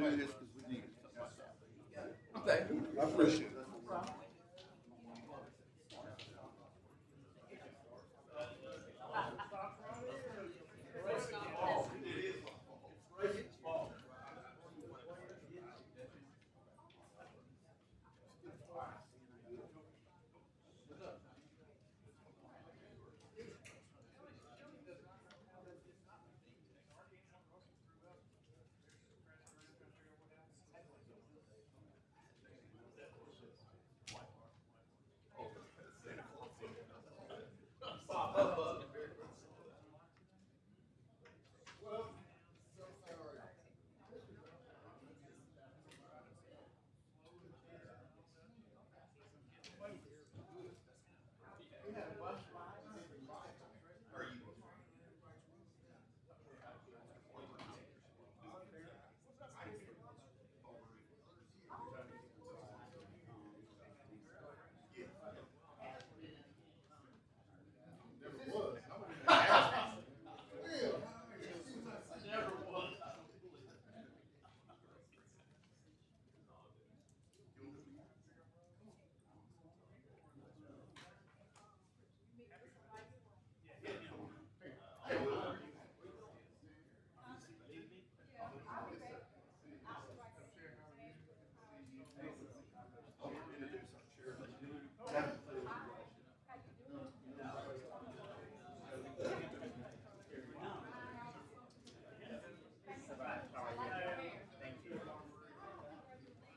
doing this because we need it. Okay. I appreciate it.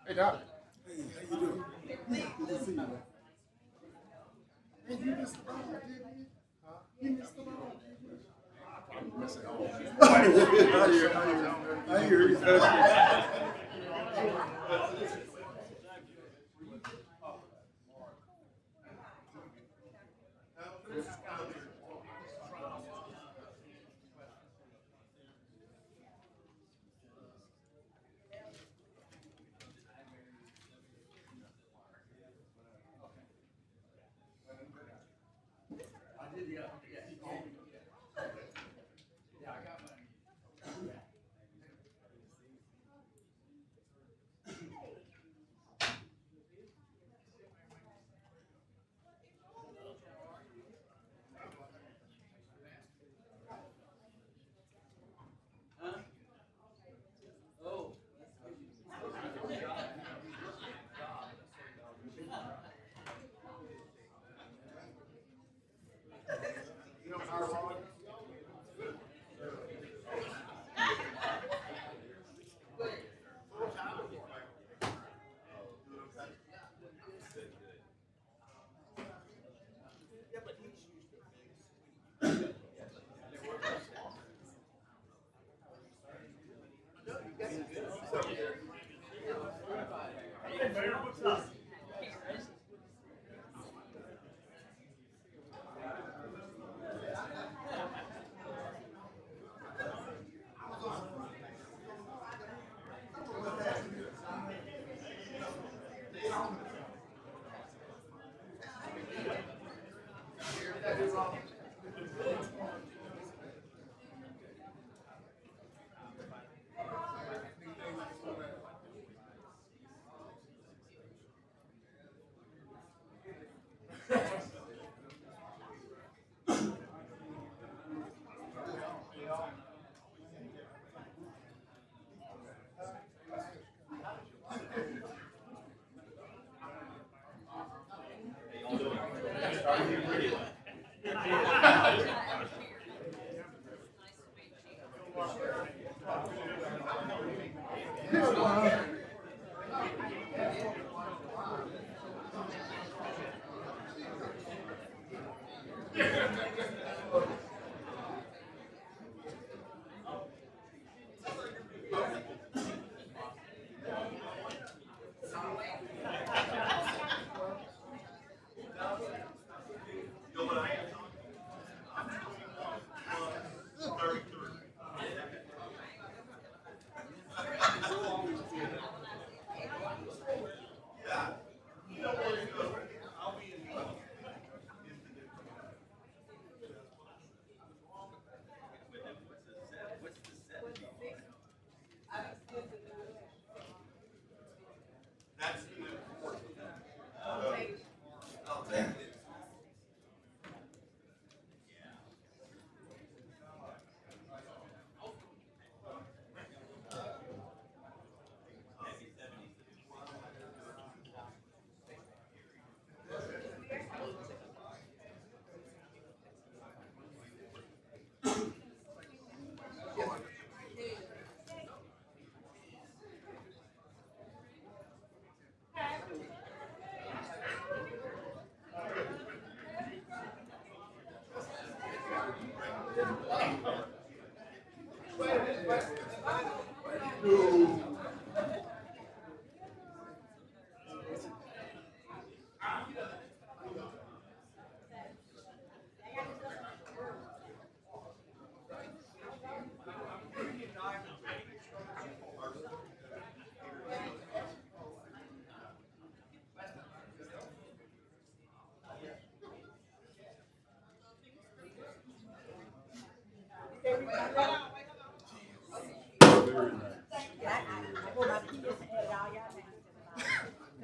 Hey, Doc. Hey, how you doing? Good to see you, man. Hey, you missed the ball, didn't you? You missed the ball, didn't you? I'm missing all. I hear you.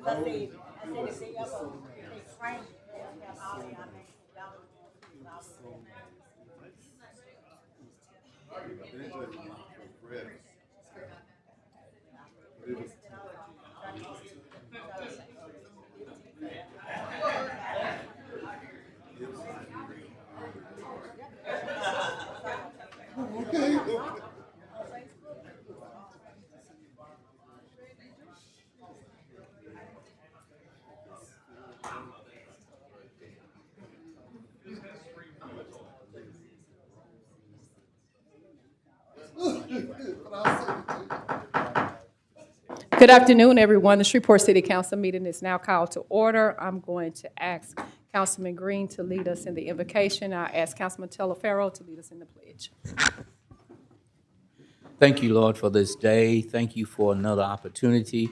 Okay. Good afternoon, everyone. The Shreveport City Council meeting is now called to order. I'm going to ask Councilman Green to lead us in the invocation. I ask Councilman Teleferro to lead us in the pledge. Thank you, Lord, for this day. Thank you for another opportunity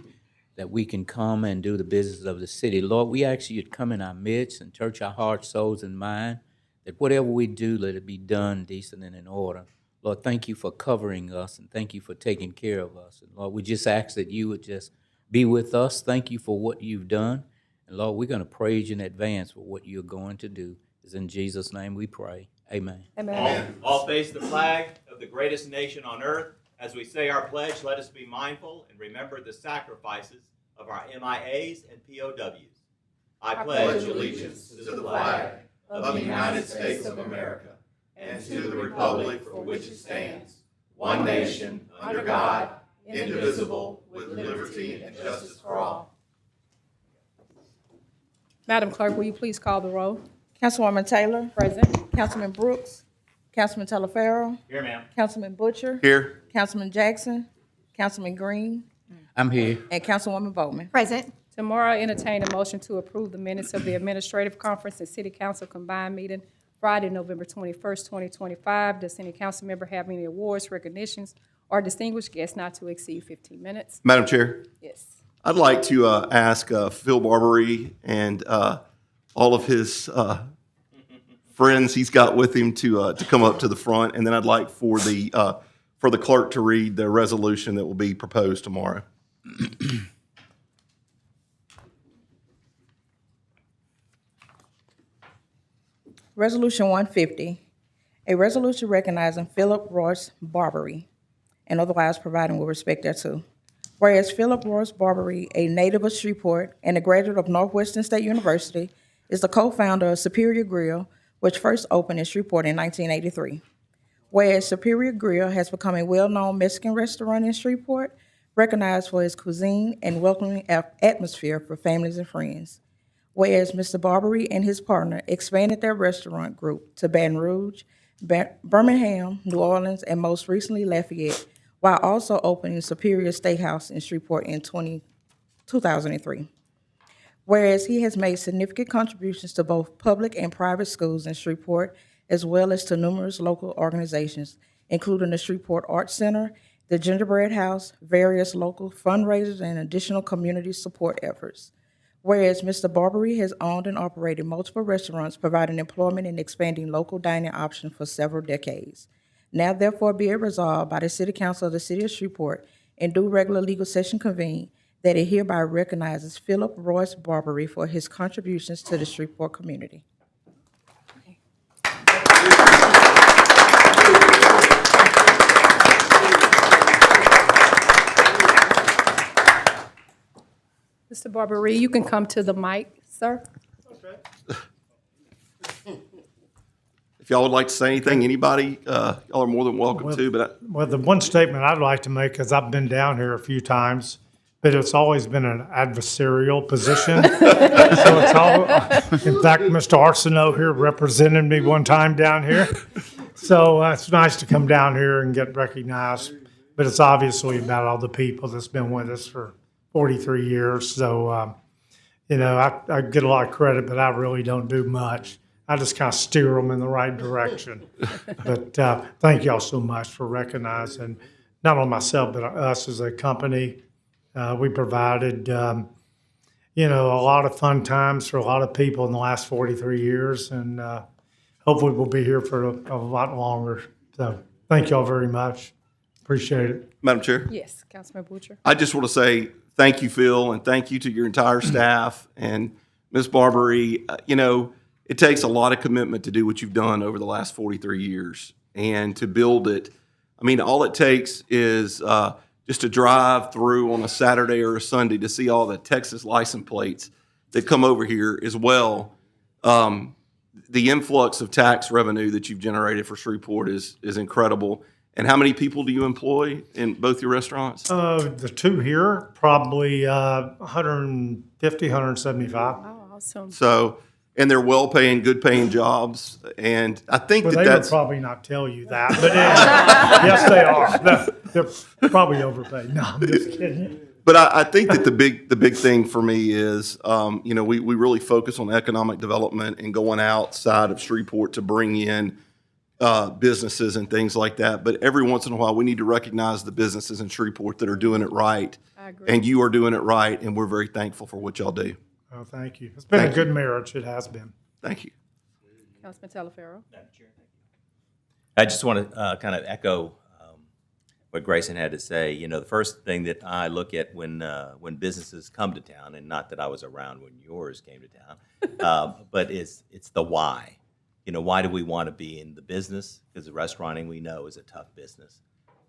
that we can come and do the business of the city. Lord, we ask you to come in our midst and search our hearts, souls, and mind, that whatever we do, let it be done decent and in order. Lord, thank you for covering us, and thank you for taking care of us. And Lord, we just ask that you would just be with us. Thank you for what you've done. And Lord, we're going to praise you in advance for what you're going to do. It's in Jesus' name we pray. Amen. Amen. All face the flag of the greatest nation on earth. As we say our pledge, let us be mindful and remember the sacrifices of our MIAs and POWs. I pledge allegiance to the flag of the United States of America and to the republic for which it stands, one nation, under God, indivisible, with liberty and justice for all. Madam Clerk, will you please call the roll? Councilwoman Taylor. Present. Councilman Brooks. Councilman Teleferro. Here, ma'am. Councilman Butcher. Here. Councilman Jackson. Councilman Green. I'm here. And Councilwoman Bowman. Present. Tomorrow, I entertain a motion to approve the minutes of the Administrative Conference and City Council combined meeting Friday, November 21st, 2025. Does any council member have any awards, recognitions, or distinguished guests not to exceed 15 minutes? Madam Chair, Yes. I'd like to ask Phil Barbary and all of his friends he's got with him to come up to the front, and then I'd like for the clerk to read the resolution that will be proposed tomorrow. Resolution 150, a resolution recognizing Philip Royce Barbary and otherwise providing with respect thereto. Whereas Philip Royce Barbary, a native of Shreveport and a graduate of Northwestern State University, is the co-founder of Superior Grill, which first opened in Shreveport in 1983. Whereas Superior Grill has become a well-known Mexican restaurant in Shreveport, recognized for its cuisine and welcoming atmosphere for families and friends. Whereas Mr. Barbary and his partner expanded their restaurant group to Baton Rouge, Birmingham, New Orleans, and most recently Lafayette, while also opening Superior Steakhouse in Shreveport in 2003. Whereas he has made significant contributions to both public and private schools in Shreveport, as well as to numerous local organizations, including the Shreveport Arts Center, the Gingerbread House, various local fundraisers, and additional community support efforts. Whereas Mr. Barbary has owned and operated multiple restaurants, providing employment and expanding local dining options for several decades. Now therefore be it resolved by the City Council of the City of Shreveport, in due regular legal session convened, that it hereby recognizes Philip Royce Barbary for his contributions to the Shreveport community. Mr. Barbary, you can come to the mic, sir. If y'all would like to say anything, anybody, y'all are more than welcome to, but Well, the one statement I'd like to make is I've been down here a few times, but it's always been an adversarial position. So it's all, in fact, Mr. Arsenault here represented me one time down here. So it's nice to come down here and get recognized, but it's obviously about all the people that's been with us for 43 years. So, I get a lot of credit, but I really don't do much. I just kind of steer them in the right direction. But thank y'all so much for recognizing not only myself, but us as a company. We provided, a lot of fun times for a lot of people in the last 43 years, and hopefully we'll be here for a lot longer. So thank y'all very much. Appreciate it. Madam Chair? Yes, Councilman Butcher. I just want to say thank you, Phil, and thank you to your entire staff and Ms. Barbary. You know, it takes a lot of commitment to do what you've done over the last 43 years and to build it. I mean, all it takes is just to drive through on a Saturday or a Sunday to see all the Texas license plates that come over here as well. The influx of tax revenue that you've generated for Shreveport is incredible. And how many people do you employ in both your restaurants? The two here, probably 150, 175. Oh, awesome. So, and they're well-paying, good-paying jobs. And I think Well, that they would that's, probably not tell you that, but yes, they are. No, they're probably overpaid. No, I'm just kidding. but I think that the big thing for me is, you know, we really focus on economic development and going outside of Shreveport to bring in businesses and things like that. But every once in a while, we need to recognize the businesses in Shreveport that are doing it right. I agree. And you are doing it right, and we're very thankful for what y'all do. Oh, thank you. It's been Thank a good marriage. It has been. Thank you. Councilman Talaferro. I just want to kind of echo what Grayson had to say. You know, the first thing that I look at when businesses come to town, and not that I was around when yours came to town, but it's the why. You know, why do we want to be in the business? Because the restauranting we know is a tough business.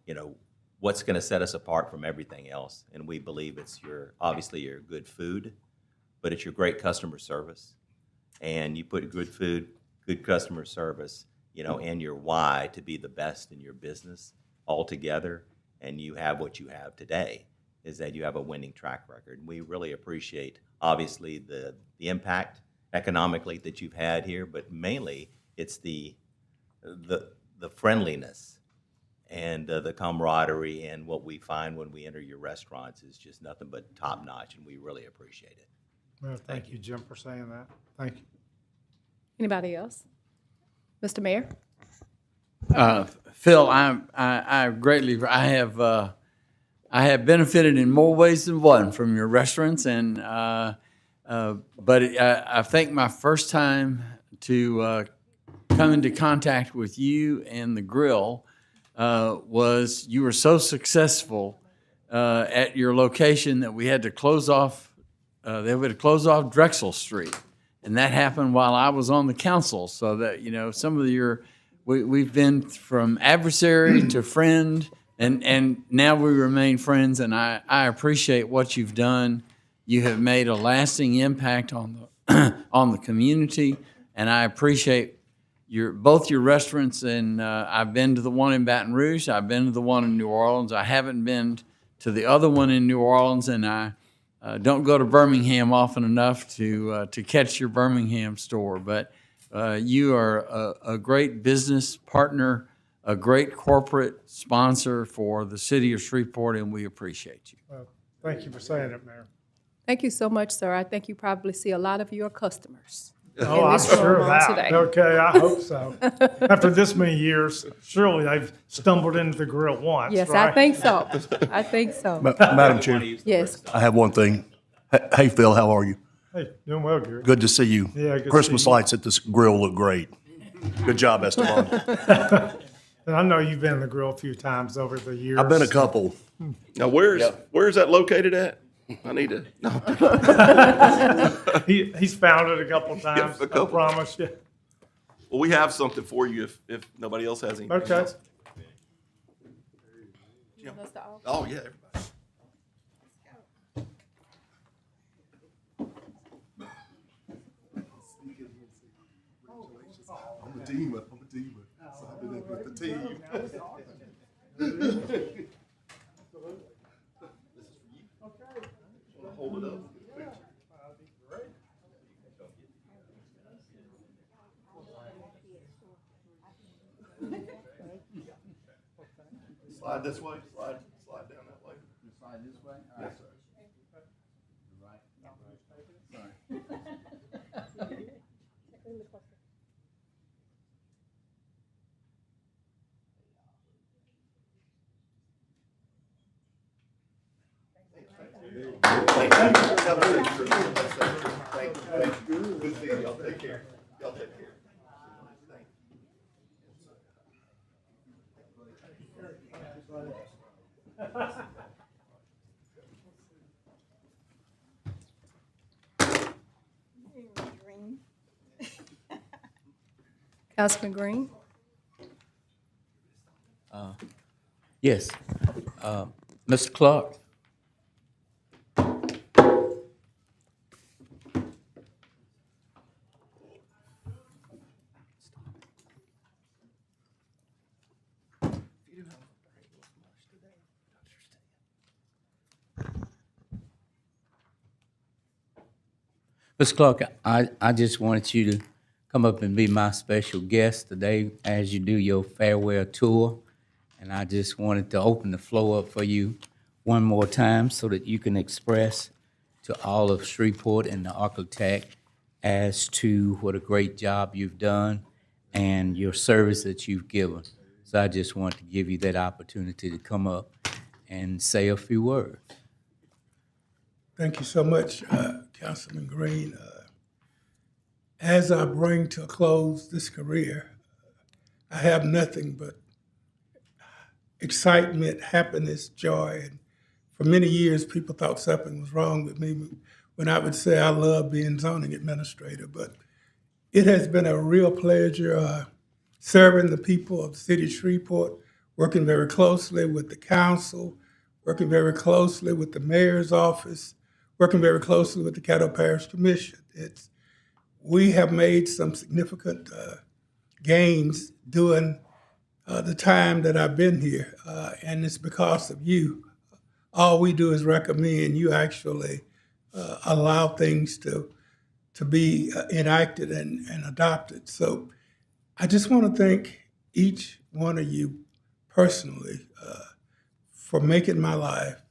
You know, what's going to set us apart from everything else? And we believe it's obviously your good food, but it's your great customer service. And you put good food, good customer service, you know, and your why to be the best in your business all together, and you have what you have today, is that you have a winning track record. We really appreciate, obviously, the impact economically that you've had here, but mainly it's the friendliness and the camaraderie, and what we find when we enter your restaurants is just nothing but top notch, and we really appreciate it. Well, thank you, Jim, for saying that. Thank you. Anybody else? Mr. Mayor? Phil, I greatly, I have benefited in more ways than one from your restaurants, and but I think my first time to come into contact with you and the grill was you were so successful at your location that we had to close off. They would close off Drexel Street, and that happened while I was on the council. So that, you know, some of we've been from adversary to friend, and now we remain friends. And I appreciate what you've done. You have made a lasting impact on the on the community, and I appreciate both your restaurants. And I've been to the one in Baton Rouge. I've been to the one in New Orleans. I haven't been to the other one in New Orleans, and I don't go to Birmingham often enough to catch your Birmingham store. But you are a great business partner, a great corporate sponsor for the city of Shreveport, and we appreciate you. Well, thank you for saying it, Mayor. Thank you so much, sir. I think you probably see a lot of your customers. Oh, I'm this room sure of on that. today. Okay, I hope so. After this many years, surely they've stumbled into the grill once, Yes, right? I think so. I think so. Madam Chair, Yes. I have one thing. Hey, Phil, how are you? Hey, doing well, Gary. Good to see you. Yeah, good to Christmas see you. lights at this grill look great. Good job, Esteban. And I know you've been in the grill a few times over the years. I've been a couple. Now, where's that located at? I need to. No. He's found it a couple times, a couple. I promise you. Well, we have something for you if nobody else has anything. Okay. else. Oh, yeah, everybody. I'm a diva. So I've been with the team. Hold it up. Slide this way. Slide down that way. Slide this way? Yes, sir. Thank you. Good to see you. Y'all take care. Y'all take care. Thank you. Councilman Green? Yes. Mr. Clark? Mr. Clark, I just wanted you to come up and be my special guest today as you do your farewell tour. And I just wanted to open the floor up for you one more time so that you can express to all of Shreveport and the architect as to what a great job you've done and your service that you've given. So I just want to give you that opportunity to come up and say a few words. Thank you so much, Councilman Green. As I bring to a close this career, I have nothing but excitement, happiness, joy. And for many years, people thought something was wrong with me when I would say I love being zoning administrator. But it has been a real pleasure serving the people of the city of Shreveport, working very closely with the council, working very closely with the mayor's office, working very closely with the Caddo Parish Commission. We have made some significant gains during the time that I've been here, and it's because of you. All we do is recommend. You actually allow things to be enacted and adopted. So I just want to thank each one of you personally for making my life,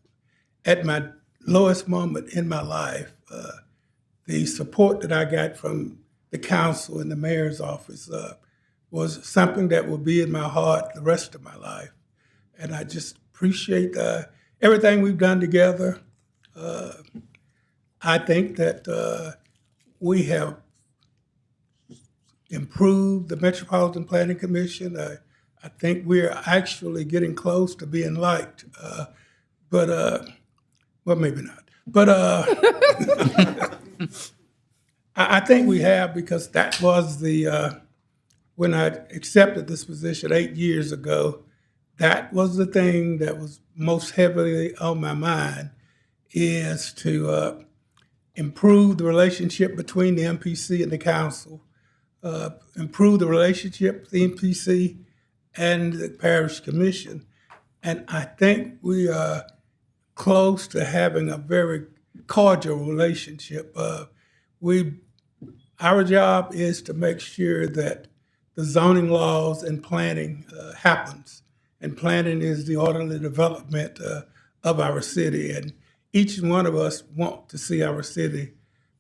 at my lowest moment in my life, the support that I got from the council and the mayor's office was something that will be in my heart the rest of my life. And I just appreciate everything we've done together. I think that we have improved the Metropolitan Planning Commission. I think we're actually getting close to being liked, well, maybe not. But I think we have, because that was when I accepted this position 8 years ago, that was the thing that was most heavily on my mind, is to improve the relationship between the MPC and the council, improve the relationship with the MPC and the Parish Commission. And I think we are close to having a very cordial relationship. Our job is to make sure that the zoning laws and planning happens. And planning is the orderly development of our city. And each one of us want to see our city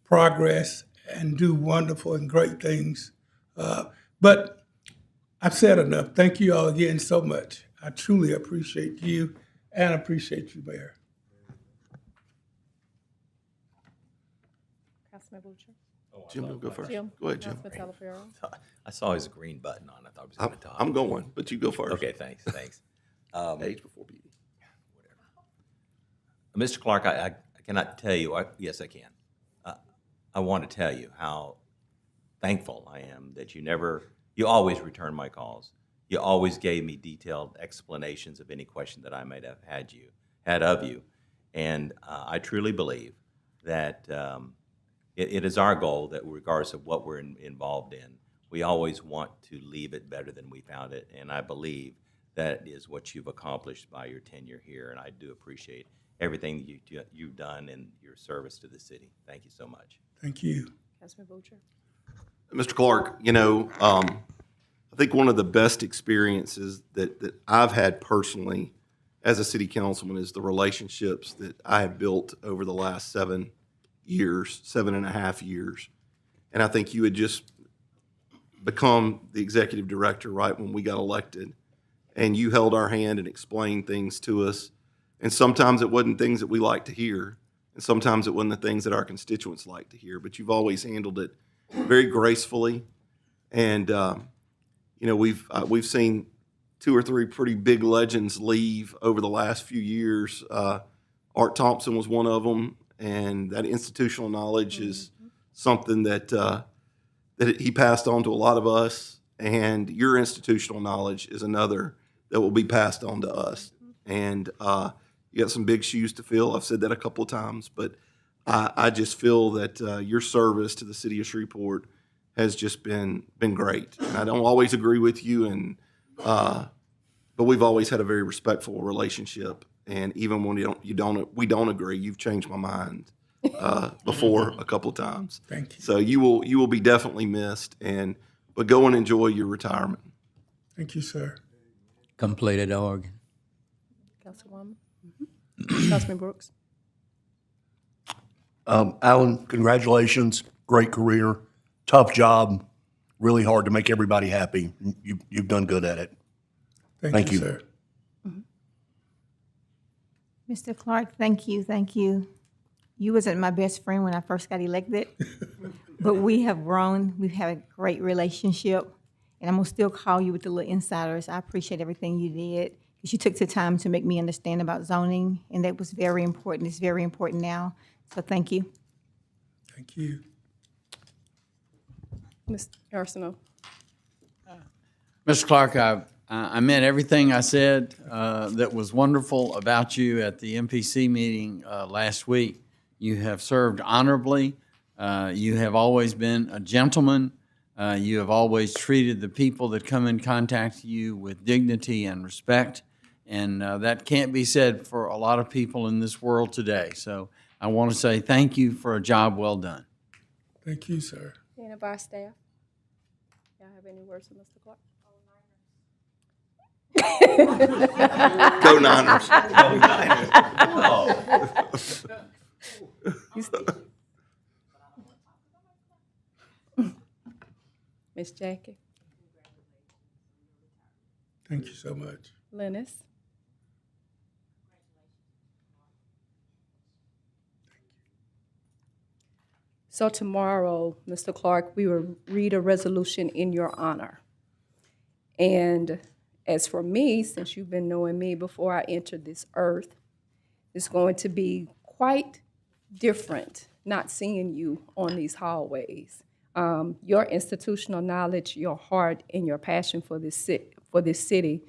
progress and do wonderful and great things. But I've said enough. Thank you all again so much. I truly appreciate you and appreciate you, Mayor. Councilman Butcher? Jim, will go first. Jim? Go ahead, Jim. Councilman Talaferro? I saw his green button on. I thought he was going to talk. I'm going, but you go first. Okay, thanks. Age before beauty. Mr. Clark, I cannot tell you, yes, I can. I want to tell you how thankful I am that you always return my calls. You always gave me detailed explanations of any question that I might have had of you. And I truly believe that it is our goal that regardless of what we're involved in, we always want to leave it better than we found it. And I believe that is what you've accomplished by your tenure here. And I do appreciate everything you've done in your service to the city. Thank you so much. Thank you. Councilman Butcher? Mr. Clark, I think one of the best experiences that I've had personally as a city councilman is the relationships that I have built over the last 7 and a half years. And I think you had just become the executive director right when we got elected. And you held our hand and explained things to us. And sometimes it wasn't things that we like to hear. And sometimes it wasn't the things that our constituents like to hear. But you've always handled it very gracefully. And, we've seen two or three pretty big legends leave over the last few years. Art Thompson was one of them, and that institutional knowledge is something that that he passed on to a lot of us. And your institutional knowledge is another that will be passed on to us. And you got some big shoes to fill. I've said that a couple of times, but I just feel that your service to the city of Shreveport has just been great. And I don't always agree with you, and but we've always had a very respectful relationship. And even when we don't agree, you've changed my mind before a couple of times. Thank you. So you will be definitely missed. But go and enjoy your retirement. Thank you, sir. Come play that organ. Councilwoman? Councilman Brooks? Alan, congratulations. Great career. Tough job. Really hard to make everybody happy. You've done good at it. Thank you, sir. Mr. Clark, thank you, thank you. You wasn't my best friend when I first got elected, but we have grown. We've had a great relationship, and I'm gonna still call you with the little insiders. I appreciate everything you did, because you took the time to make me understand about zoning, and that was very important. It's very important now, so thank you. Thank you. Mr. Arsenault? Mr. Clark, I meant everything I said that was wonderful about you at the MPC meeting last week. You have served honorably. You have always been a gentleman. You have always treated the people that come in contact with you with dignity and respect. And that can't be said for a lot of people in this world today. So I want to say thank you for a job well done. Thank you, sir. Any of our staff? Y'all have any words for Mr. Clark? Go Niners. Miss Jackie? Thank you so much. Lennis? So tomorrow, Mr. Clark, we will read a resolution in your honor. And as for me, since you've been knowing me before I entered this earth, it's going to be quite different not seeing you on these hallways. Your institutional knowledge, your heart, and your passion for this city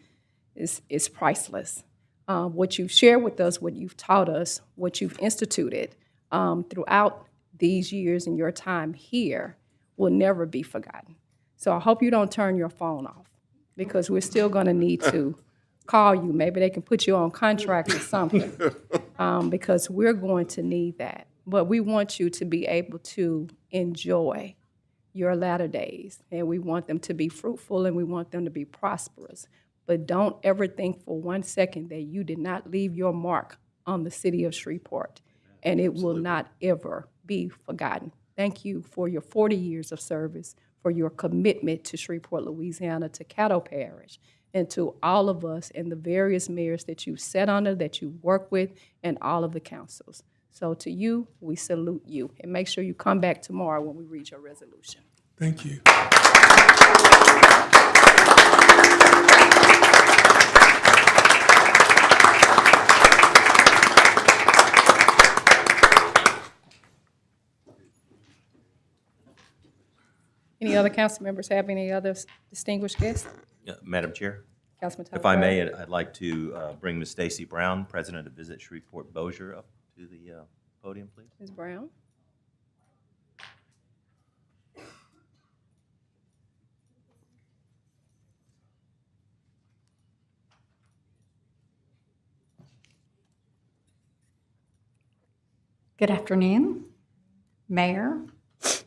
is priceless. What you've shared with us, what you've taught us, what you've instituted throughout these years and your time here will never be forgotten. So I hope you don't turn your phone off, because we're still going to need to call you. Maybe they can put you on contract or something, because we're going to need that. But we want you to be able to enjoy your latter days, and we want them to be fruitful, and we want them to be prosperous. But don't ever think for 1 second that you did not leave your mark on the city of Shreveport, and it will not ever be forgotten. Thank you for your 40 years of service, for your commitment to Shreveport, Louisiana, to Caddo Parish, and to all of us and the various mayors that you've sat under, that you work with, and all of the councils. So to you, we salute you. And make sure you come back tomorrow when we read your resolution. Thank you. Any other council members have any other distinguished guests? Madam Chair, Councilman Tyler if I Brown? may, I'd like to bring Ms. Stacy Brown, President of Visit Shreveport Bossier, up to the podium, please. Ms. Brown? Good afternoon, Mayor,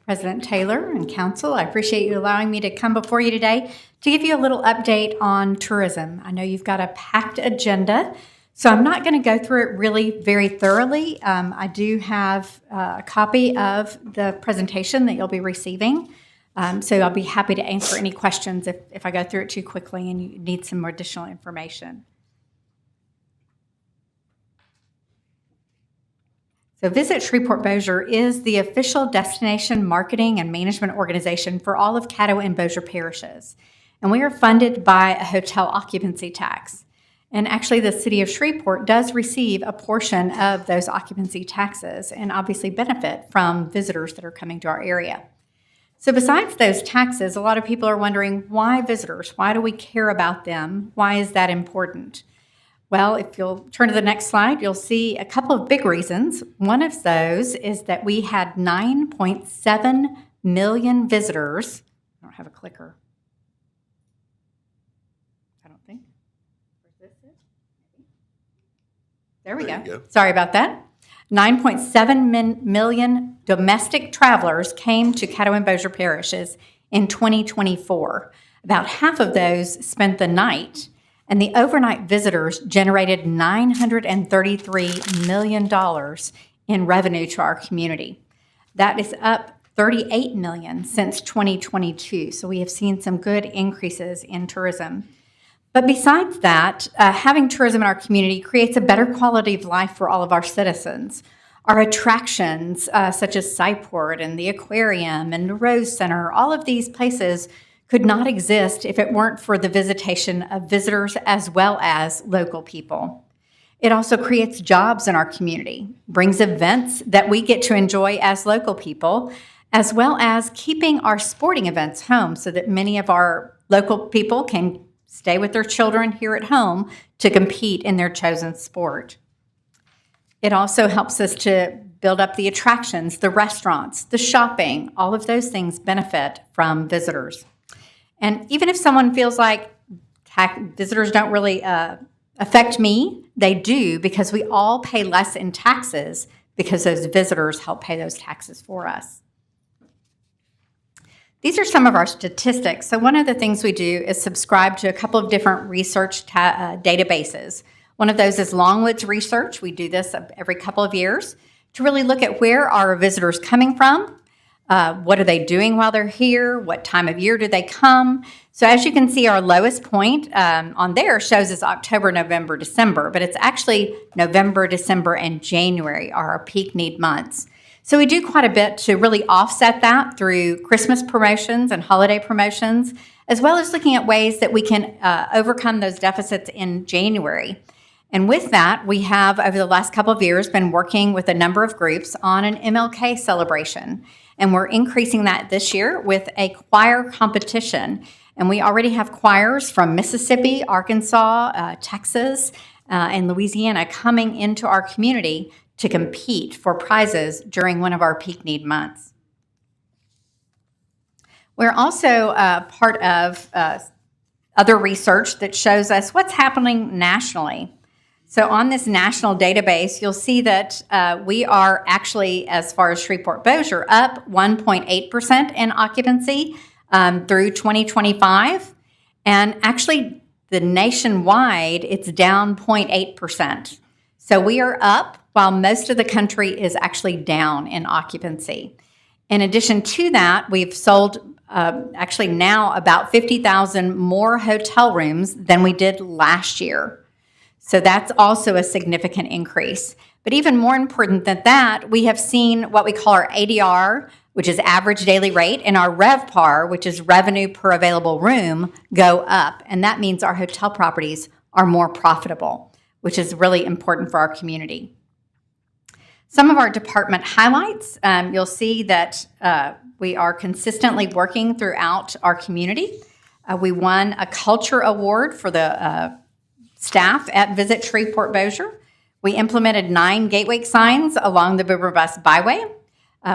President Taylor, and Council. I appreciate you allowing me to come before you today to give you a little update on tourism. I know you've got a packed agenda, so I'm not going to go through it really very thoroughly. I do have a copy of the presentation that you'll be receiving, so I'll be happy to answer any questions if I go through it too quickly and you need some more additional information. So Visit Shreveport Bossier is the official destination marketing and management organization for all of Caddo and Bossier parishes. and we are funded by a hotel occupancy tax. And actually, the city of Shreveport does receive a portion of those occupancy taxes and obviously benefit from visitors that are coming to our area. So besides those taxes, a lot of people are wondering, why visitors? Why do we care about them? Why is that important? Well, if you'll turn to the next slide, you'll see a couple of big reasons. One of those is that we had 9.7 million visitors. I don't have a clicker. I don't think. There we There you go. go. Sorry about that. 9.7 million domestic travelers came to Caddo and Bossier parishes in 2024. About half of those spent the night, and the overnight visitors generated $933 million in revenue to our community. That is up $38 million since 2022, so we have seen some good increases in tourism. But besides that, having tourism in our community creates a better quality of life for all of our citizens. Our attractions, such as Cyport and the aquarium and the Rose Center, all of these places could not exist if it weren't for the visitation of visitors as well as local people. It also creates jobs in our community, brings events that we get to enjoy as local people, as well as keeping our sporting events home so that many of our local people can stay with their children here at home to compete in their chosen sport. It also helps us to build up the attractions, the restaurants, the shopping. All of those things benefit from visitors. And even if someone feels like visitors don't really affect me, they do, because we all pay less in taxes because those visitors help pay those taxes for us. These are some of our statistics. So one of the things we do is subscribe to a couple of different research databases. One of those is Longwoods Research. We do this every couple of years to really look at where are visitors coming from, what are they doing while they're here, what time of year do they come. So as you can see, our lowest point on there shows us October, November, December, but it's actually November, December, and January are our peak need months. So we do quite a bit to really offset that through Christmas promotions and holiday promotions, as well as looking at ways that we can overcome those deficits in January. And with that, we have, over the last couple of years, been working with a number of groups on an MLK celebration. And we're increasing that this year with a choir competition. And we already have choirs from Mississippi, Arkansas, Texas, and Louisiana coming into our community to compete for prizes during one of our peak need months. We're also part of other research that shows us what's happening nationally. So on this national database, you'll see that we are actually, as far as Shreveport Bossier, up 1.8% in occupancy through 2025. And actually, the nationwide, it's down 0.8%. So we are up while most of the country is actually down in occupancy. In addition to that, we've sold actually now about 50,000 more hotel rooms than we did last year. So that's also a significant increase. But even more important than that, we have seen what we call our ADR, which is average daily rate, and our RevPAR, which is revenue per available room, go up. And that means our hotel properties are more profitable, which is really important for our community. Some of our department highlights, you'll see that we are consistently working throughout our community. We won a culture award for the staff at Visit Shreveport Bossier. We implemented 9 gateway signs along the Boomer Bus Byway.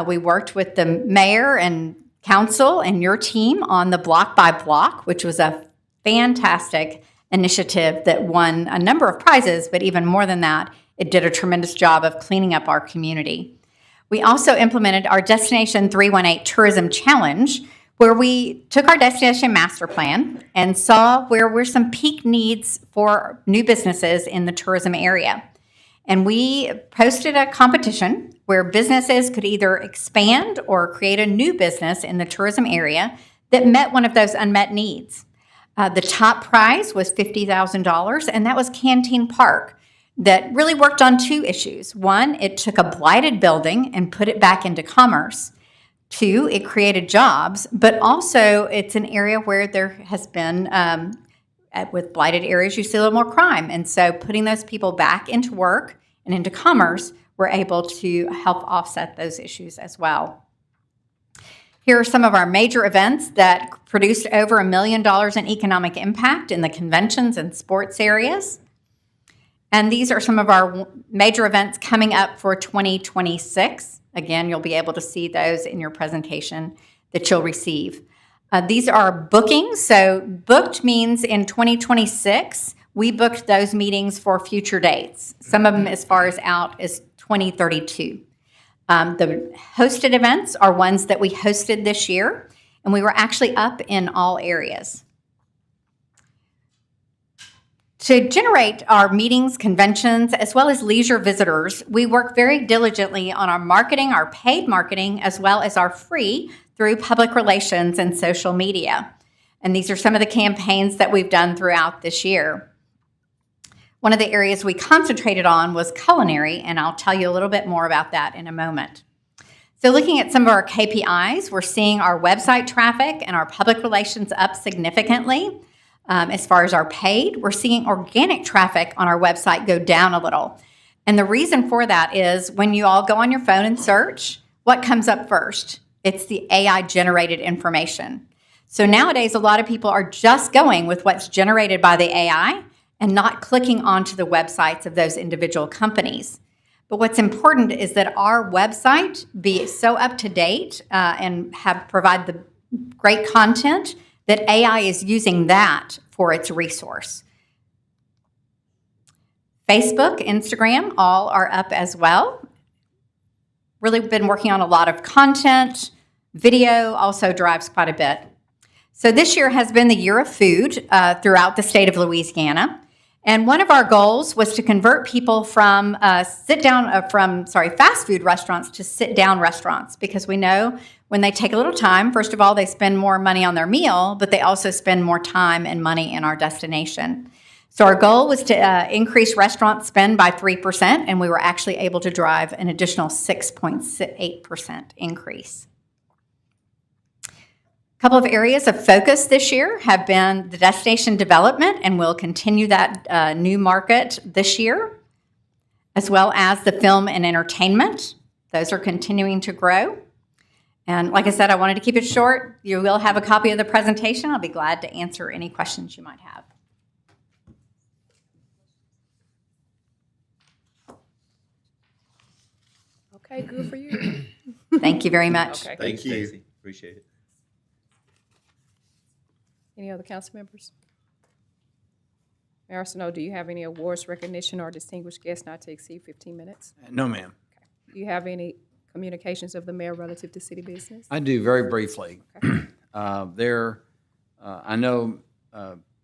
We worked with the mayor and council and your team on the Block by Block, which was a fantastic initiative that won a number of prizes, but even more than that, it did a tremendous job of cleaning up our community. We also implemented our Destination 318 Tourism Challenge, where we took our destination master plan and saw where were some peak needs for new businesses in the tourism area. And we posted a competition where businesses could either expand or create a new business in the tourism area that met one of those unmet needs. The top prize was $50,000, and that was Canteen Park, that really worked on 2 issues. One, it took a blighted building and put it back into commerce. Two, it created jobs, but also it's an area where there has been, with blighted areas, you see a little more crime. And so putting those people back into work and into commerce, we're able to help offset those issues as well. Here are some of our major events that produced over $1 million in economic impact in the conventions and sports areas. And these are some of our major events coming up for 2026. Again, you'll be able to see those in your presentation that you'll receive. These are bookings. So booked means in 2026, we booked those meetings for future dates, some of them as far as out as 2032. The hosted events are ones that we hosted this year, and we were actually up in all areas. To generate our meetings, conventions, as well as leisure visitors, we work very diligently on our marketing, our paid marketing, as well as our free through public relations and social media. And these are some of the campaigns that we've done throughout this year. One of the areas we concentrated on was culinary, and I'll tell you a little bit more about that in a moment. So looking at some of our KPIs, we're seeing our website traffic and our public relations up significantly. As far as our paid, we're seeing organic traffic on our website go down a little. And the reason for that is when you all go on your phone and search, what comes up first? It's the AI-generated information. So nowadays, a lot of people are just going with what's generated by the AI and not clicking onto the websites of those individual companies. But what's important is that our website be so up to date and provide the great content that AI is using that for its resource. Facebook, Instagram, all are up as well. Really been working on a lot of content. Video also drives quite a bit. So this year has been the year of food throughout the state of Louisiana. And one of our goals was to convert people from fast food restaurants to sit-down restaurants, because we know when they take a little time, first of all, they spend more money on their meal, but they also spend more time and money in our destination. So our goal was to increase restaurant spend by 3%, and we were actually able to drive an additional 6.8% increase. A couple of areas of focus this year have been the destination development, and we'll continue that new market this year, as well as the film and entertainment. Those are continuing to grow. And like I said, I wanted to keep it short. You will have a copy of the presentation. I'll be glad to answer any questions you might have. Okay, good for you. Thank you very much. Okay. Thank you. Stacy. Appreciate it. Any other council members? Mayor Arsenault, do you have any awards, recognition, or distinguished guests not to exceed 15 minutes? No, ma'am. Do you have any communications of the mayor relative to city business? I do, very briefly. Okay. I know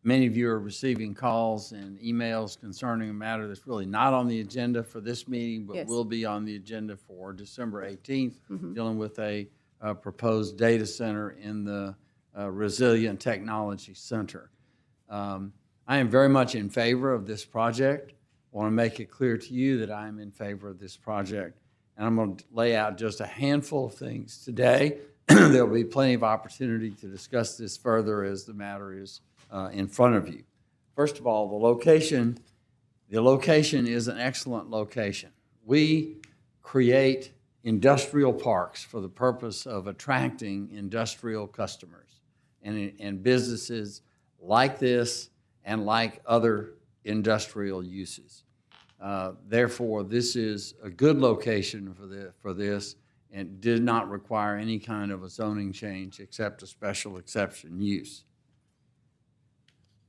many of you are receiving calls and emails concerning a matter that's really not on the agenda for this meeting, but Yes. will be on the agenda for December 18th, dealing with a proposed data center in the Resilient Technology Center. I am very much in favor of this project. I want to make it clear to you that I am in favor of this project. And I'm going to lay out just a handful of things today. There'll be plenty of opportunity to discuss this further as the matter is in front of you. First of all, the location is an excellent location. We create industrial parks for the purpose of attracting industrial customers and businesses like this and like other industrial uses. Therefore, this is a good location for this and did not require any kind of a zoning change except a special exception use.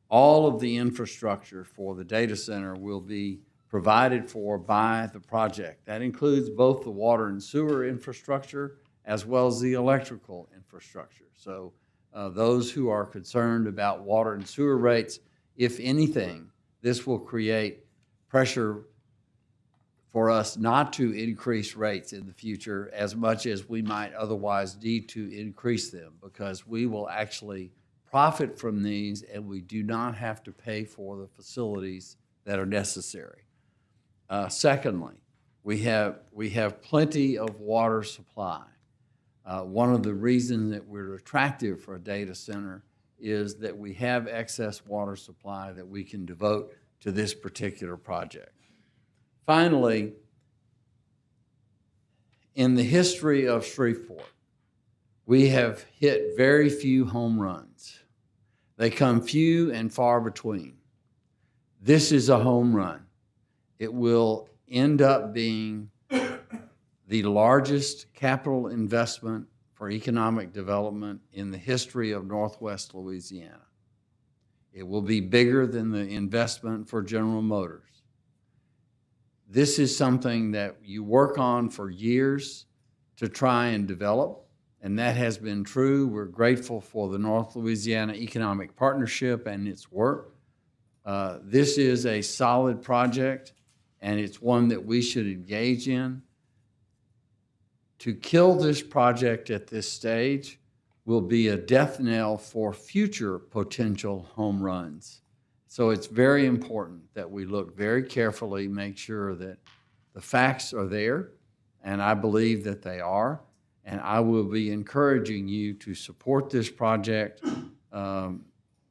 All of the infrastructure for the data center will be provided for by the project. That includes both the water and sewer infrastructure as well as the electrical infrastructure. So those who are concerned about water and sewer rates, if anything, this will create pressure for us not to increase rates in the future as much as we might otherwise need to increase them, because we will actually profit from these and we do not have to pay for the facilities that are necessary. Secondly, we have plenty of water supply. One of the reasons that we're attractive for a data center is that we have excess water supply that we can devote to this particular project. Finally, in the history of Shreveport, we have hit very few home runs. They come few and far between. This is a home run. It will end up being the largest capital investment for economic development in the history of Northwest Louisiana. It will be bigger than the investment for General Motors. This is something that you work on for years to try and develop, and that has been true. We're grateful for the North Louisiana Economic Partnership and its work. This is a solid project, and it's one that we should engage in. To kill this project at this stage will be a death knell for future potential home runs. So it's very important that we look very carefully, make sure that the facts are there, and I believe that they are. And I will be encouraging you to support this project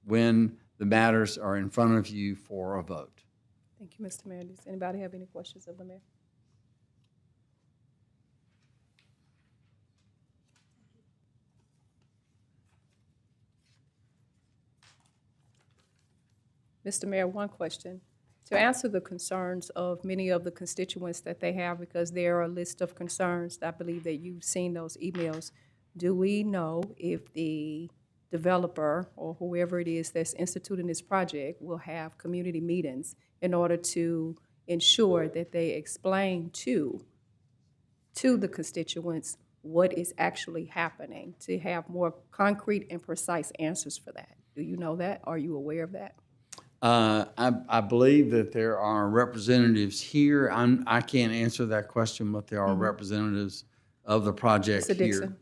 when the matters are in front of you for a vote. Thank you, Mr. Mayor. Does anybody have any questions of the mayor? Mr. Mayor, one question. To answer the concerns of many of the constituents that they have, because there are a list of concerns, I believe that you've seen those emails, do we know if the developer or whoever it is that's instituting this project will have community meetings in order to ensure that they explain to the constituents what is actually happening, to have more concrete and precise answers for that? Do you know that? Are you aware of that? I believe that there are representatives here. I can't answer that question, but there are representatives of the project Mr. here. Dixon?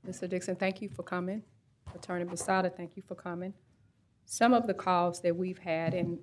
Mr. Dixon, thank you for coming. Attorney Basada, thank you for coming. Some of the calls that we've had, and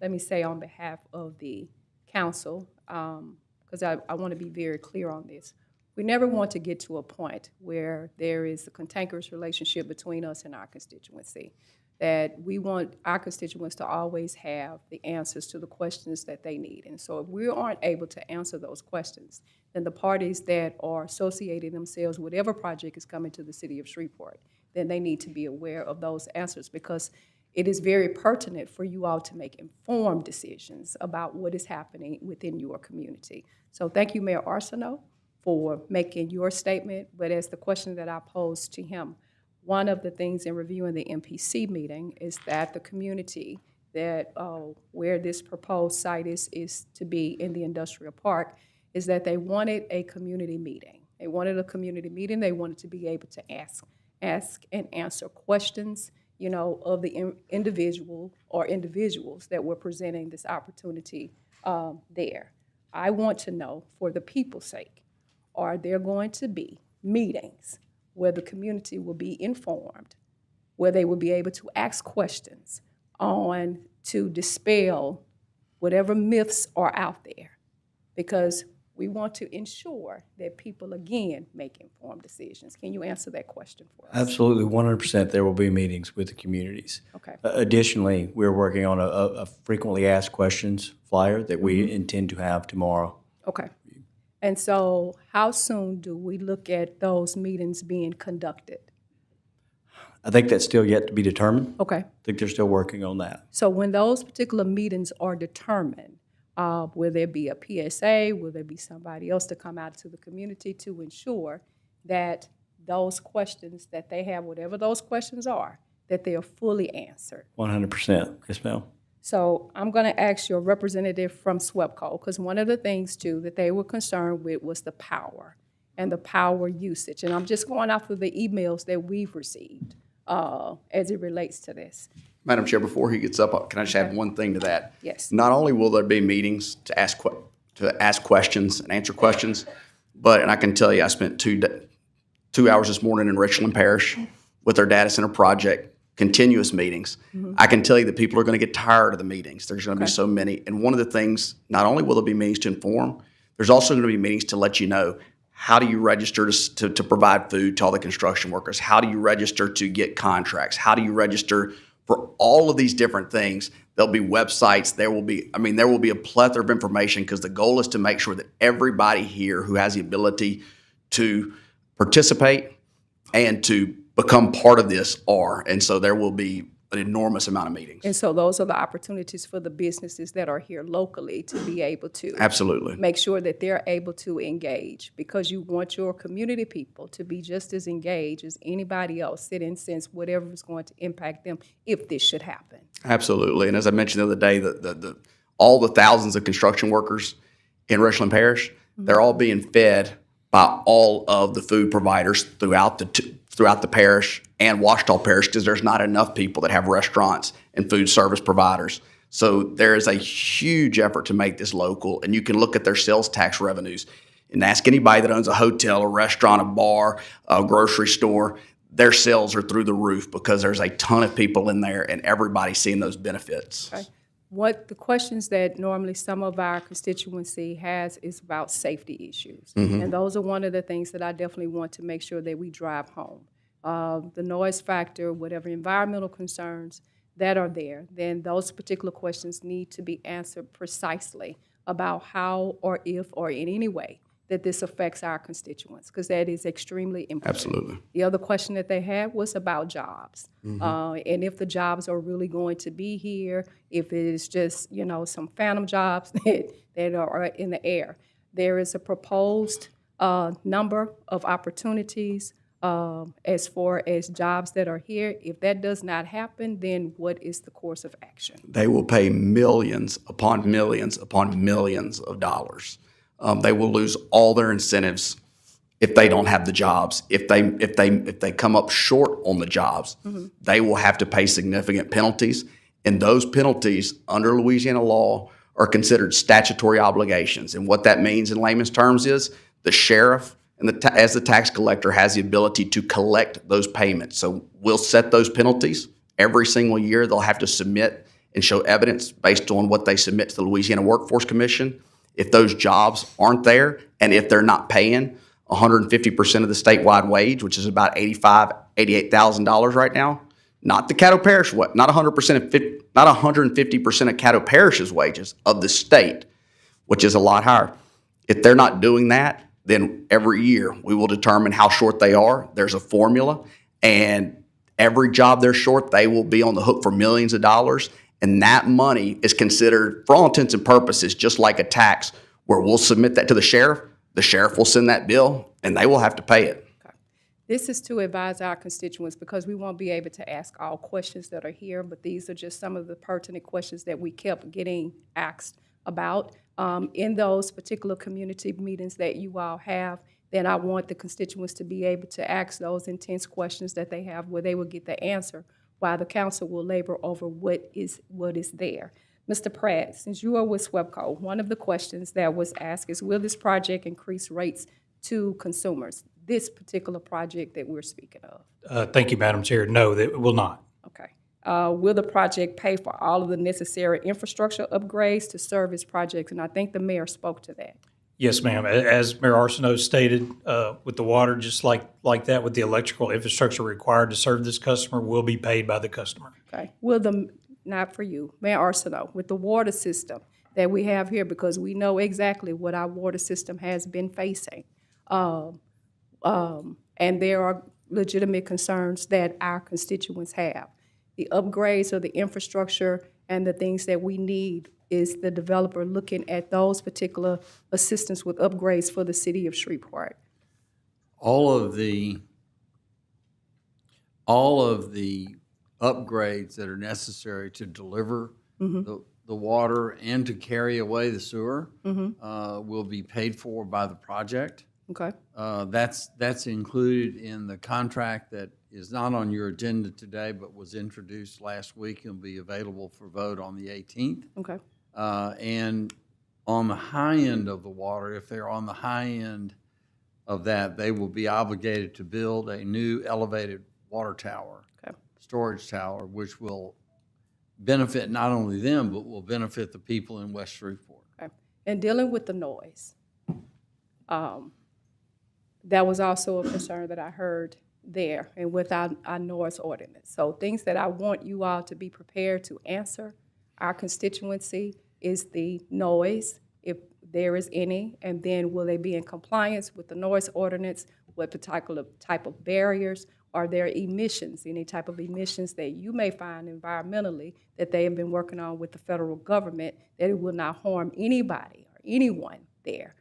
let me say on behalf of the council, because I want to be very clear on this, we never want to get to a point where there is a cantankerous relationship between us and our constituency, that we want our constituents to always have the answers to the questions that they need. And so if we aren't able to answer those questions, then the parties that are associating themselves with whatever project is coming to the city of Shreveport, then they need to be aware of those answers, because it is very pertinent for you all to make informed decisions about what is happening within your community. So thank you, Mayor Arsenault, for making your statement. But as the question that I posed to him, one of the things in reviewing the MPC meeting is that the community that where this proposed site is to be in the industrial park, is that they wanted a community meeting. They wanted a community meeting. They wanted to be able to ask and answer questions, you know, of the individual or individuals that were presenting this opportunity there. I want to know, for the people's sake, are there going to be meetings where the community will be informed, where they will be able to ask questions on to dispel whatever myths are out there? Because we want to ensure that people, again, make informed decisions. Can you answer that question for us? Absolutely, 100%. There will be meetings with the communities. Okay. Additionally, we're working on a frequently asked questions flyer that we intend to have tomorrow. Okay. And so how soon do we look at those meetings being conducted? I think that's still yet to be determined. Okay. I think they're still working on that. So when those particular meetings are determined, will there be a PSA? Will there be somebody else to come out to the community to ensure that those questions that they have, whatever those questions are, that they are fully answered? 100%. Yes, ma'am. So I'm going to ask your representative from SWEPCO, because one of the things, too, that they were concerned with was the power and the power usage. And I'm just going off of the emails that we've received as it relates to this. Madam Chair, before he gets up, can I just add one thing to that? Yes. Not only will there be meetings to ask questions and answer questions, but, and I can tell you, I spent 2 hours this morning in Richland Parish with our data center project, continuous meetings. I can tell you that people are going to get tired of the meetings. There's going to be so many. And one of the things, not only will there be meetings to inform, there's also going to be meetings to let you know, how do you register to provide food to all the construction workers? How do you register to get contracts? How do you register for all of these different things? There'll be websites. There will be a plethora of information, because the goal is to make sure that everybody here who has the ability to participate and to become part of this are. And so there will be an enormous amount of meetings. And so those are the opportunities for the businesses that are here locally to be able to Absolutely. make sure that they're able to engage, because you want your community people to be just as engaged as anybody else, sit and sense whatever is going to impact them if this should happen. Absolutely. And as I mentioned the other day, all the thousands of construction workers in Richland Parish, they're all being fed by all of the food providers throughout the parish and Ouachita Parish, because there's not enough people that have restaurants and food service providers. So there is a huge effort to make this local, and you can look at their sales tax revenues and ask anybody that owns a hotel, a restaurant, a bar, a grocery store. Their sales are through the roof because there's a ton of people in there and everybody's seeing those benefits. Okay. What the questions that normally some of our constituency has is about safety issues. And those are one of the things that I definitely want to make sure that we drive home. The noise factor, whatever environmental concerns that are there, then those particular questions need to be answered precisely about how or if or in any way that this affects our constituents, because that is extremely important. Absolutely. The other question that they had was about jobs. And if the jobs are really going to be here, if it is just, some phantom jobs that are in the air. There is a proposed number of opportunities as far as jobs that are here. If that does not happen, then what is the course of action? They will pay millions upon millions upon millions of dollars. They will lose all their incentives if they don't have the jobs. If they come up short on the jobs, they will have to pay significant penalties. And those penalties under Louisiana law are considered statutory obligations. And what that means in layman's terms is the sheriff as the tax collector has the ability to collect those payments. So we'll set those penalties every single year. They'll have to submit and show evidence based on what they submit to the Louisiana Workforce Commission. If those jobs aren't there, and if they're not paying 150% of the statewide wage, which is about $88,000 right now, not the Caddo Parish, not 150% of Caddo Parish's wages of the state, which is a lot higher. If they're not doing that, then every year we will determine how short they are. There's a formula, and every job they're short, they will be on the hook for millions of dollars. And that money is considered, for all intents and purposes, just like a tax, where we'll submit that to the sheriff will send that bill, and they will have to pay it. Okay. This is to advise our constituents, because we won't be able to ask all questions that are here, but these are just some of the pertinent questions that we kept getting asked about. In those particular community meetings that you all have, then I want the constituents to be able to ask those intense questions that they have, where they will get the answer, while the council will labor over what is there. Mr. Pratt, since you are with SWEPCO, one of the questions that was asked is, will this project increase rates to consumers? This particular project that we're speaking of. Thank you, Madam Chair. No, it will not. Okay. Will the project pay for all of the necessary infrastructure upgrades to serve its projects? And I think the mayor spoke to that. Yes, ma'am. As Mayor Arsenault stated, with the water, just like that, with the electrical infrastructure required to serve this customer, will be paid by the customer. Okay. Not for you, Mayor Arsenault, with the water system that we have here, because we know exactly what our water system has been facing. And there are legitimate concerns that our constituents have. The upgrades of the infrastructure and the things that we need, is the developer looking at those particular assistance with upgrades for the city of Shreveport? All of the upgrades that are necessary to deliver the water and to carry away the sewer will be paid for by the project. Okay. That's included in the contract that is not on your agenda today, but was introduced last week and will be available for vote on the 18th. Okay. And on the high end of the water, if they're on the high end of that, they will be obligated to build a new elevated water tower, storage tower, which will benefit not only them, but will benefit the people in West Shreveport. Okay. And dealing with the noise, that was also a concern that I heard there and with our noise ordinance. So things that I want you all to be prepared to answer our constituency is the noise, if there is any, and then will they be in compliance with the noise ordinance, what particular type of barriers, are there emissions, any type of emissions that you may find environmentally that they have been working on with the federal government that it will not harm anybody or anyone there.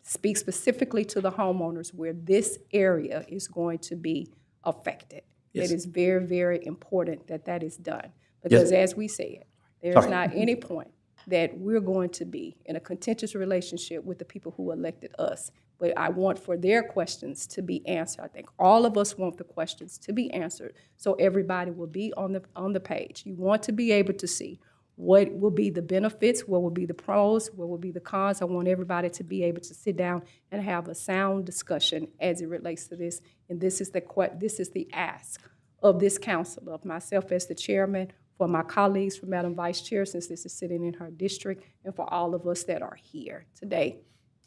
Speak specifically to the homeowners where this area is going to be affected. Yes. It is very, very important that that is done. Because as we said, there's not any point that we're going to be in a contentious relationship with the people who elected us. But I want for their questions to be answered. I think all of us want the questions to be answered so everybody will be on the page. You want to be able to see what will be the benefits, what will be the pros, what will be the cons. I want everybody to be able to sit down and have a sound discussion as it relates to this. And this is the ask of this council, of myself as the chairman, for my colleagues, for Madam Vice Chair, since this is sitting in her district, and for all of us that are here today.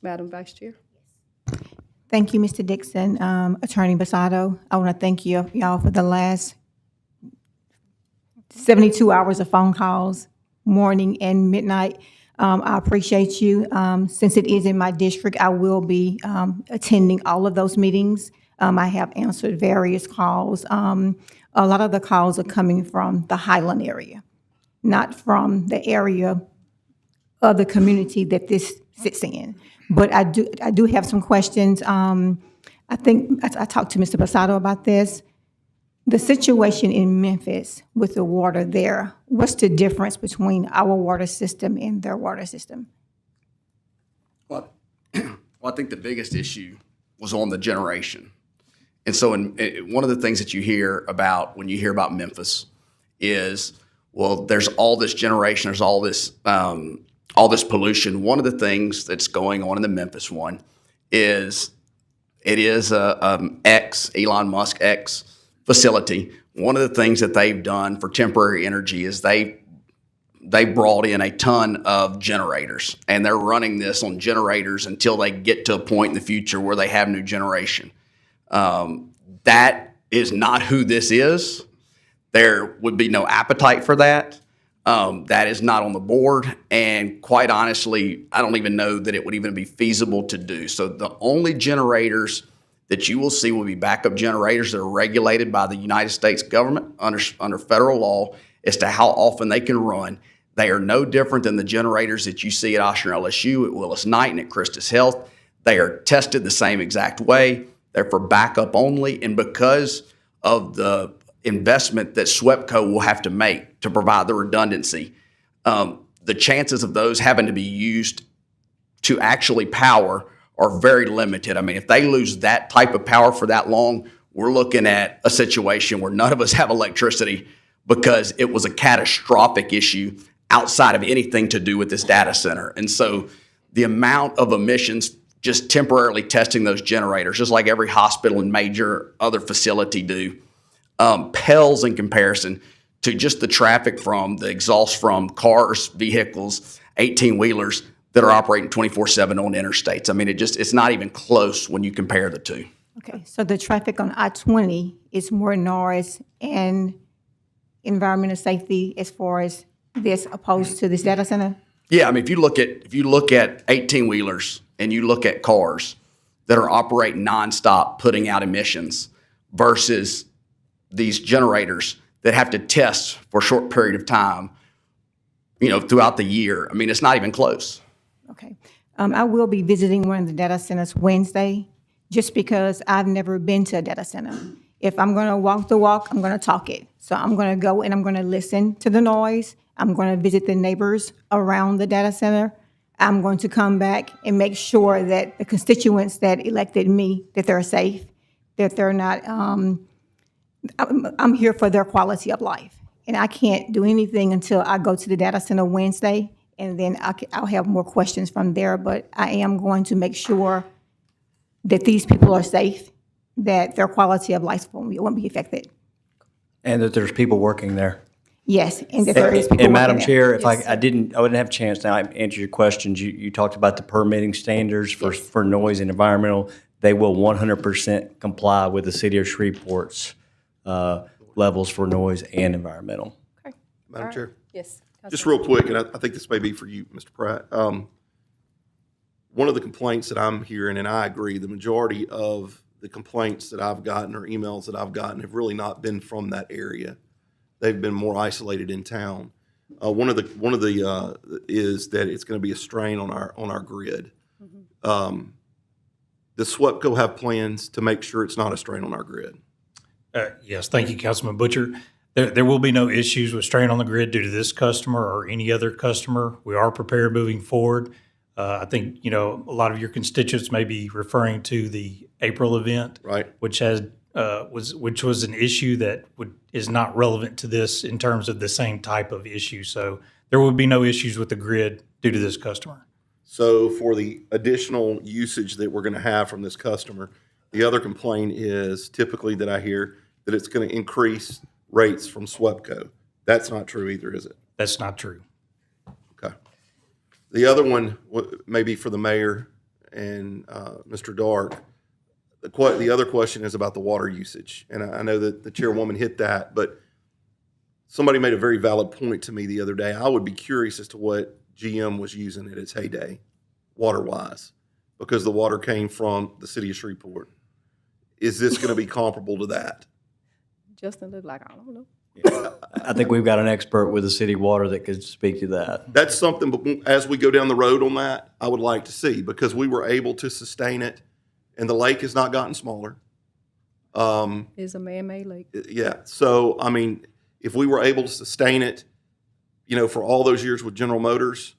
Madam Vice Chair. Thank you, Mr. Dixon. Attorney Basato, I want to thank y'all for the last 72 hours of phone calls, morning and midnight. I appreciate you. Since it is in my district, I will be attending all of those meetings. I have answered various calls. A lot of the calls are coming from the Highland area, not from the area of the community that this sits in. But I do have some questions. I think I talked to Mr. Basato about this. The situation in Memphis with the water there, what's the difference between our water system and their water system? Well, I think the biggest issue was on the generation. And so one of the things that you hear about when you hear about Memphis is, well, there's all this generation, there's all this pollution. One of the things that's going on in the Memphis one is it is Elon Musk X facility. One of the things that they've done for temporary energy is they brought in a ton of generators, and they're running this on generators until they get to a point in the future where they have new generation. That is not who this is. There would be no appetite for that. That is not on the board, and quite honestly, I don't even know that it would even be feasible to do. So the only generators that you will see will be backup generators that are regulated by the United States government under federal law as to how often they can run. They are no different than the generators that you see at Oshner LSU, at Willis Knight, and at Christus Health. They are tested the same exact way. They're for backup only, and because of the investment that SWEPCO will have to make to provide the redundancy, the chances of those having to be used to actually power are very limited. I mean, if they lose that type of power for that long, we're looking at a situation where none of us have electricity because it was a catastrophic issue outside of anything to do with this data center. And so the amount of emissions just temporarily testing those generators, just like every hospital and major other facility do, pales in comparison to just the traffic from the exhaust from cars, vehicles, 18-wheelers that are operating 24/7 on interstates. I mean, it's not even close when you compare the two. Okay, so the traffic on I-20 is more noise and environmental safety as far as this opposed to this data center? Yeah, I mean, if you look at 18-wheelers and you look at cars that are operating nonstop, putting out emissions, versus these generators that have to test for a short period of time, throughout the year, I mean, it's not even close. Okay. I will be visiting one of the data centers Wednesday, just because I've never been to a data center. If I'm going to walk the walk, I'm going to talk it. So I'm going to go and I'm going to listen to the noise. I'm going to visit the neighbors around the data center. I'm going to come back and make sure that the constituents that elected me, that they're safe, that they're not, I'm here for their quality of life. And I can't do anything until I go to the data center Wednesday, and then I'll have more questions from there. But I am going to make sure that these people are safe, that their quality of life won't be affected. And that there's people working there. Yes, and that there is people And working Madam there. Chair, if Yes, I didn't have a chance now, I answer your questions. You talked about the permitting standards for noise and environmental. They will 100% comply with the city of Shreveport's levels for noise and environmental. Okay. Madam All right. Chair? Yes. Just Councilman. real quick, and I think this may be for you, Mr. Pratt. One of the complaints that I'm hearing, and I agree, the majority of the complaints that I've gotten or emails that I've gotten have really not been from that area. They've been more isolated in town. One of the is that it's going to be a strain on our grid. Does SWEPCO have plans to make sure it's not a strain on our grid? Yes, thank you, Councilman Butcher. There will be no issues with strain on the grid due to this customer or any other customer. We are prepared moving forward. I think, a lot of your constituents may be referring to the April event, Right. which was an issue that is not relevant to this in terms of the same type of issue. So there will be no issues with the grid due to this customer. So for the additional usage that we're going to have from this customer, the other complaint is typically that I hear that it's going to increase rates from SWEPCO. That's not true either, is it? That's not true. Okay. The other one, maybe for the mayor and Mr. Dark, the other question is about the water usage. And I know that the chairwoman hit that, but somebody made a very valid point to me the other day. I would be curious as to what GM was using at its heyday, water-wise, because the water came from the city of Shreveport. Is this going to be comparable to that? Justin looked like, I don't know. I think we've got an expert with the city water that could speak to that. That's something, but as we go down the road on that, I would like to see, because we were able to sustain it, and the lake has not gotten smaller. It's a man-made lake. Yeah, so, I mean, if we were able to sustain it, for all those years with General Motors,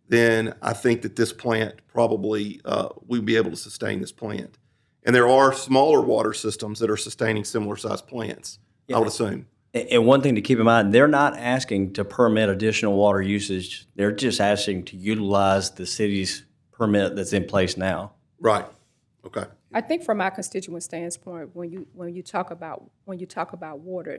then I think that this plant probably, we'd be able to sustain this plant. And there are smaller water systems that are sustaining similar-sized plants, I would assume. And one thing to keep in mind, they're not asking to permit additional water usage. They're just asking to utilize the city's permit that's in place now. Right. Okay. I think from my constituent standpoint, when you talk about water,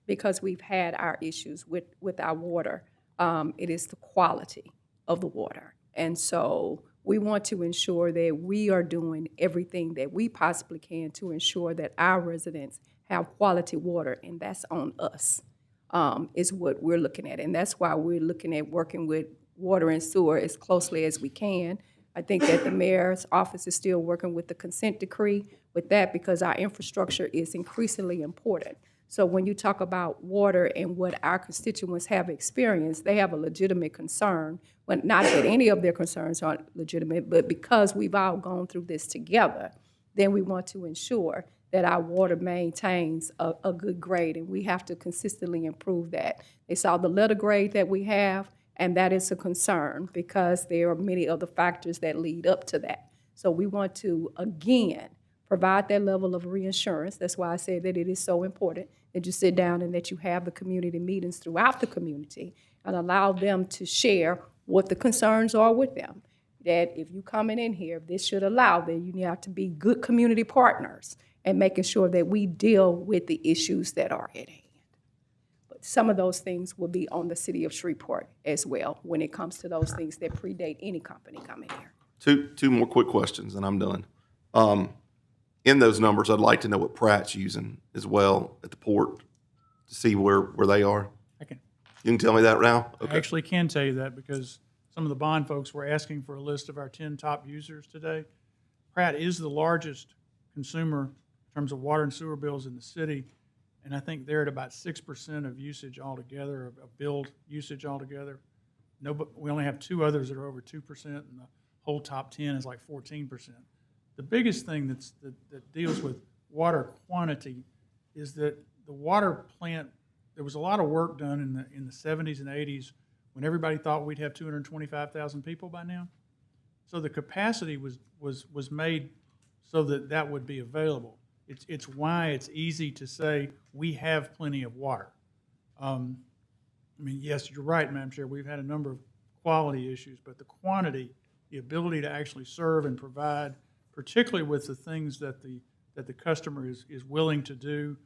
because we've had our issues with our water, it is the quality of the water, and so we want to ensure that we are doing everything that we possibly can to ensure that our residents have quality water, and that's on us. Is what we're looking at, and that's why we're looking at working with water and sewer as closely as we can. I think that the mayor's office is still working with the consent decree with that, because our infrastructure is increasingly important. So when you talk about water and what our constituents have experienced, they have a legitimate concern. Well, not that any of their concerns aren't legitimate, but because we've all gone through this together, then we want to ensure that our water maintains a good grade, and we have to consistently improve that. They saw the letter grade that we have, and that is a concern because there are many other factors that lead up to that. So we want to, again, provide that level of reassurance. That's why I said that it is so important that you sit down and that you have the community meetings throughout the community and allow them to share what the concerns are with them. That if you coming in here, this should allow, then you have to be good community partners and making sure that we deal with the issues that are at hand. But some of those things will be on the city of Shreveport as well when it comes to those things that predate any company coming here. Two more quick questions, and I'm done. In those numbers, I'd like to know what Pratt's using as well at the port to see where they are. I can. You can tell me that now? I actually can tell you that because some of the bond folks were asking for a list of our 10 top users today. Pratt is the largest consumer in terms of water and sewer bills in the city, and I think they're at about 6% of usage altogether, of billed usage altogether. We only have two others that are over 2%, and the whole top 10 is like 14%. The biggest thing that deals with water quantity is that the water plant, there was a lot of work done in the 70s and 80s when everybody thought we'd have 225,000 people by now. So the capacity was made so that would be available. It's why it's easy to say we have plenty of water. I mean, yes, you're right, Madam Chair, we've had a number of quality issues, but the quantity, the ability to actually serve and provide particularly with the things that the customer is willing to do.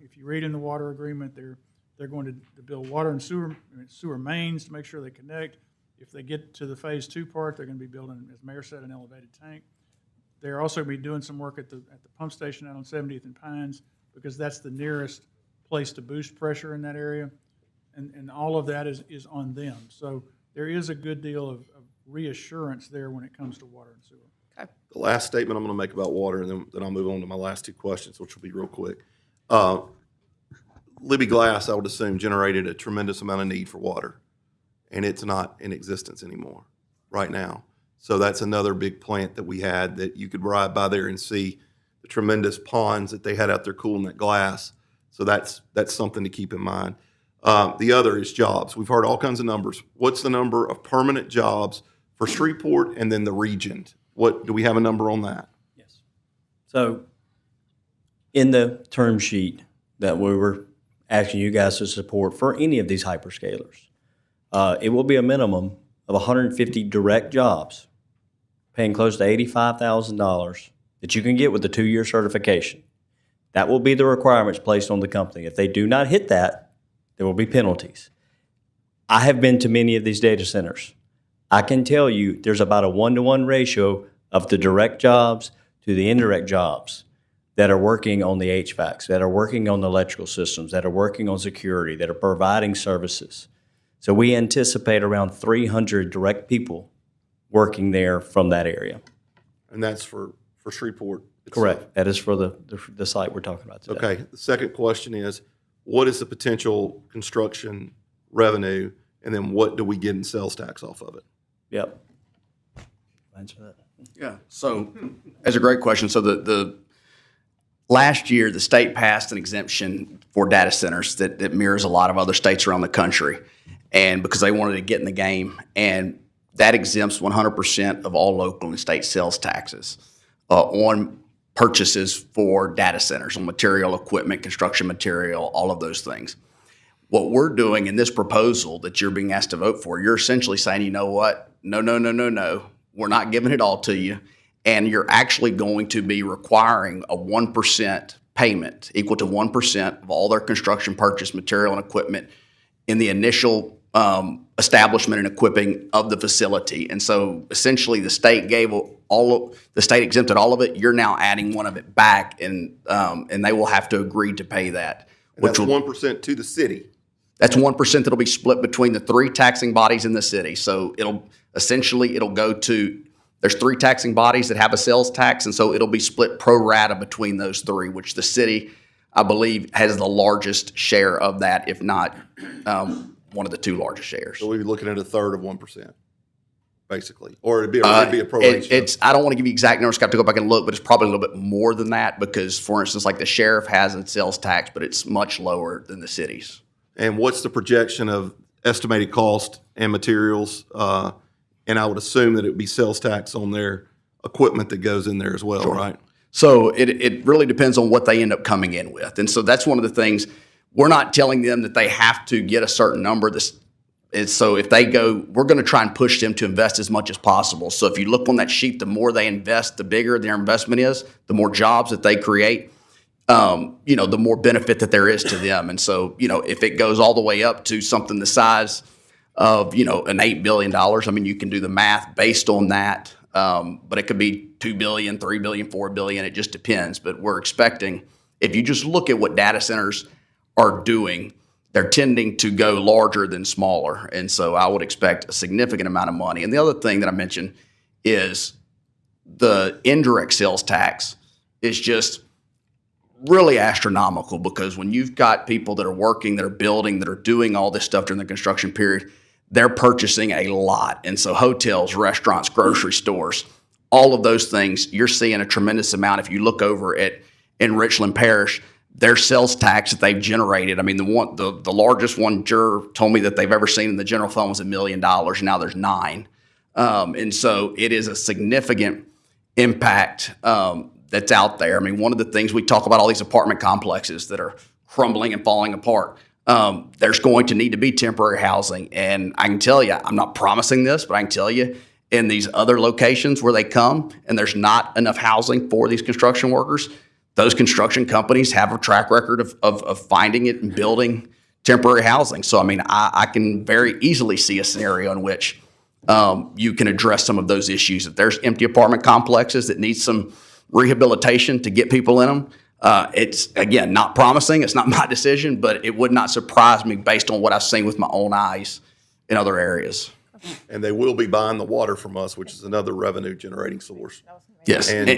If you read in the water agreement, they're going to build water and sewer mains to make sure they connect. If they get to the phase 2 part, they're going to be building, as Mayor said, an elevated tank. They're also going to be doing some work at the pump station out on 70th and Pines, because that's the nearest place to boost pressure in that area. And all of that is on them. So there is a good deal of reassurance there when it comes to water and sewer. The last statement I'm going to make about water, and then I'll move on to my last two questions, which will be real quick. Libby Glass, I would assume, generated a tremendous amount of need for water, and it's not in existence anymore right now. So that's another big plant that we had that you could ride by there and see the tremendous ponds that they had out there cooling that glass. So that's something to keep in mind. The other is jobs. We've heard all kinds of numbers. What's the number of permanent jobs for Shreveport and then the region? Do we have a number on that? Yes. So in the term sheet that we were asking you guys to support for any of these hyperscalers, it will be a minimum of 150 direct jobs, paying close to $85,000 that you can get with the 2-year certification. That will be the requirements placed on the company. If they do not hit that, there will be penalties. I have been to many of these data centers. I can tell you there's about a 1-to-1 ratio of the direct jobs to the indirect jobs that are working on the HVACs, that are working on the electrical systems, that are working on security, that are providing services. So we anticipate around 300 direct people working there from that area. And that's for Shreveport itself. Correct. That is for the site we're talking about today. Okay. The second question is, what is the potential construction revenue, and then what do we get in sales tax off of it? Yep. Answer that. Yeah, so that's a great question. So the last year, the state passed an exemption for data centers that mirrors a lot of other states around the country, and because they wanted to get in the game, and that exempts 100% of all local and state sales taxes on purchases for data centers, on material, equipment, construction material, all of those things. What we're doing in this proposal that you're being asked to vote for, you're essentially saying, you know what, no, we're not giving it all to you, and you're actually going to be requiring a 1% payment, equal to 1% of all their construction purchase material and equipment in the initial establishment and equipping of the facility. And so essentially the state exempted all of it. You're now adding one of it back, and they will have to agree to pay that. And that's 1% to the city. That's 1% that'll be split between the 3 taxing bodies in the city. So it'll go to, there's 3 taxing bodies that have a sales tax, and so it'll be split pro rata between those 3, which the city, I believe, has the largest share of that, if not one of the 2 largest shares. So we'd be looking at a third of 1%, basically, or it'd be a pro ratio. I don't want to give you exact numbers. Got to go back and look, but it's probably a little bit more than that because, for instance, like the sheriff has a sales tax, but it's much lower than the city's. And what's the projection of estimated cost and materials? And I would assume that it would be sales tax on their equipment that goes in there as well, right? So it really depends on what they end up coming in with. And so that's one of the things. We're not telling them that they have to get a certain number. So if they go, we're going to try and push them to invest as much as possible. So if you look on that sheet, the more they invest, the bigger their investment is, the more jobs that they create, the more benefit that there is to them. And so, if it goes all the way up to something the size of, an $8 billion, I mean, you can do the math based on that. But it could be $2 billion, $3 billion, $4 billion. It just depends. But we're expecting, if you just look at what data centers are doing, they're tending to go larger than smaller. And so I would expect a significant amount of money. And the other thing that I mentioned is the indirect sales tax is just really astronomical, because when you've got people that are working, that are building, that are doing all this stuff during the construction period, they're purchasing a lot. And so hotels, restaurants, grocery stores, all of those things, you're seeing a tremendous amount. If you look over in Richland Parish, their sales tax that they've generated, I mean, the largest one juror told me that they've ever seen in the general fund was $1 million. Now there's 9. And so it is a significant impact that's out there. I mean, one of the things we talk about, all these apartment complexes that are crumbling and falling apart, there's going to need to be temporary housing. And I can tell you, I'm not promising this, but I can tell you, in these other locations where they come and there's not enough housing for these construction workers, those construction companies have a track record of finding it and building temporary housing. So, I mean, I can very easily see a scenario in which you can address some of those issues. If there's empty apartment complexes that need some rehabilitation to get people in them, it's, again, not promising. It's not my decision, but it would not surprise me based on what I've seen with my own eyes in other areas. And they will be buying the water from us, which is another revenue generating source. Yes, And-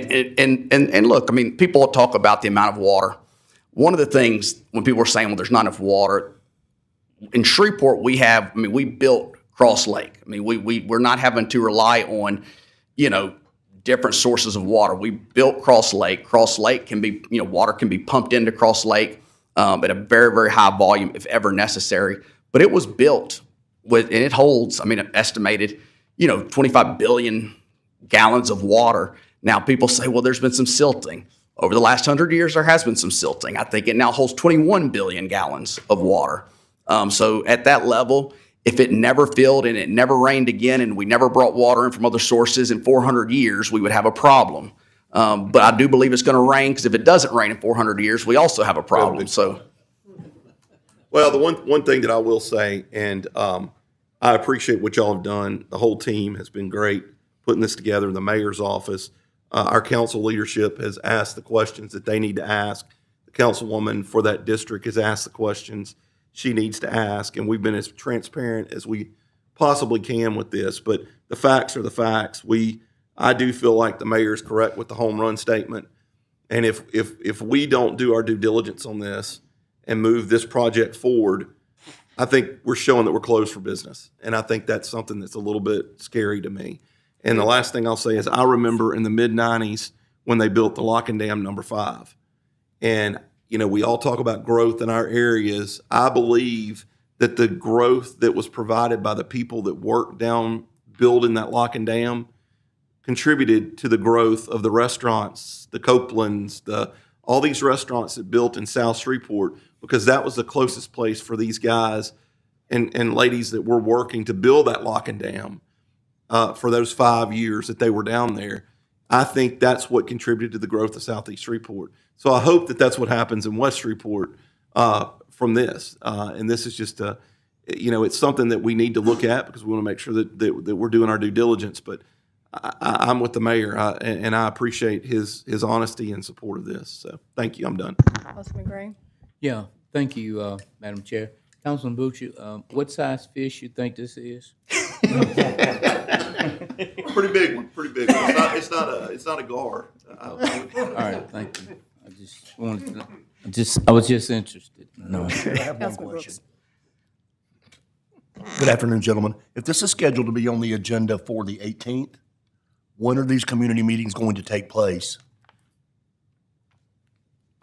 and look, I mean, people talk about the amount of water. One of the things when people are saying, well, there's not enough water, in Shreveport, we built Cross Lake. I mean, we're not having to rely on, different sources of water. We built Cross Lake. Cross Lake can be, water can be pumped into Cross Lake at a very, very high volume if ever necessary. But it was built and it holds, estimated, 25 billion gallons of water. Now, people say, well, there's been some silting. Over the last 100 years, there has been some silting. I think it now holds 21 billion gallons of water. So at that level, if it never filled and it never rained again and we never brought water in from other sources in 400 years, we would have a problem. But I do believe it's going to rain, because if it doesn't rain in 400 years, we also have a problem. So, Well, the one thing that I will say, and I appreciate what y'all have done. The whole team has been great putting this together in the mayor's office. Our council leadership has asked the questions that they need to ask. The councilwoman for that district has asked the questions she needs to ask, and we've been as transparent as we possibly can with this. But the facts are the facts. I do feel like the mayor is correct with the home run statement. And if we don't do our due diligence on this and move this project forward, I think we're showing that we're closed for business. And I think that's something that's a little bit scary to me. And the last thing I'll say is I remember in the mid-'90s when they built the Lock and Dam number 5. And, we all talk about growth in our areas. I believe that the growth that was provided by the people that worked down building that Lock and Dam contributed to the growth of the restaurants, the Copelands, all these restaurants that built in South Shreveport, because that was the closest place for these guys and ladies that were working to build that Lock and Dam for those 5 years that they were down there. I think that's what contributed to the growth of Southeast Shreveport. So I hope that that's what happens in West Shreveport from this. And this is just it's something that we need to look at because we want to make sure that we're doing our due diligence. But I'm with the mayor, and I appreciate his honesty and support of this. So thank you. I'm done. Councilman Green? Yeah, thank you, Madam Chair. Councilman Butcher, what size fish you think this is? Pretty big one. It's not a gar. All right, thank you. I was just interested. No. I have one Councilman question. Brooks. Good afternoon, gentlemen. If this is scheduled to be on the agenda for the 18th, when are these community meetings going to take place?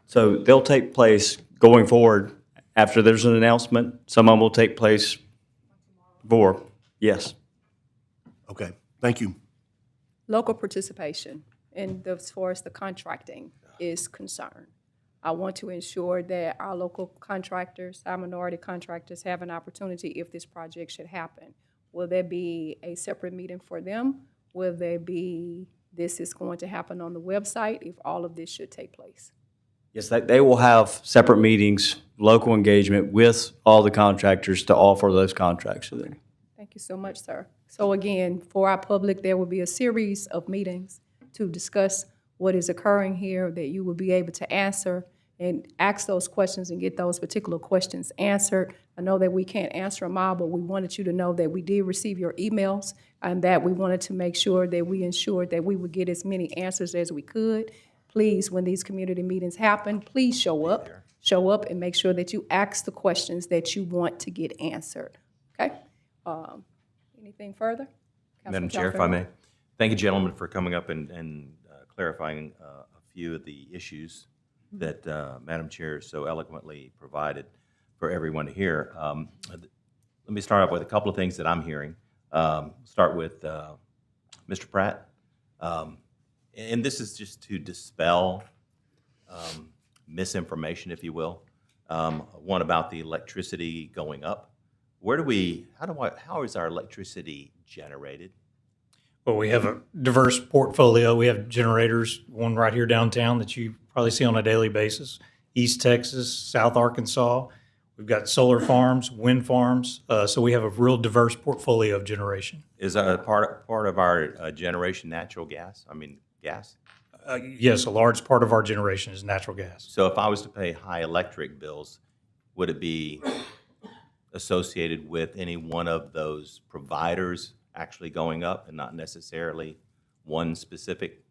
So they'll take place going forward after there's an announcement. Some of them will take place before, yes. Okay, thank you. Local participation as far as the contracting is concerned. I want to ensure that our local contractors, our minority contractors, have an opportunity if this project should happen. Will there be a separate meeting for them? Will there be, this is going to happen on the website if all of this should take place? Yes, they will have separate meetings, local engagement with all the contractors to offer those contracts to them. Thank you so much, sir. So again, for our public, there will be a series of meetings to discuss what is occurring here that you will be able to answer and ask those questions and get those particular questions answered. I know that we can't answer them all, but we wanted you to know that we did receive your emails and that we wanted to make sure that we ensured that we would get as many answers as we could. Please, when these community meetings happen, please show up and make sure that you ask the questions that you want to get answered, okay? Anything further? Madam Councilman Chair, if I John may. Thank you, gentlemen, for coming up and clarifying a few of the issues that Madam Chair so eloquently provided for everyone to hear. Let me start off with a couple of things that I'm hearing. Start with Mr. Pratt. And this is just to dispel misinformation, if you will. One about the electricity going up. How is our electricity generated? Well, we have a diverse portfolio. We have generators, one right here downtown that you probably see on a daily basis, East Texas, South Arkansas. We've got solar farms, wind farms, so we have a real diverse portfolio of generation. Is a part of our generation natural gas? I mean, gas? Yes, a large part of our generation is natural gas. So if I was to pay high electric bills, would it be associated with any one of those providers actually going up and not necessarily one specific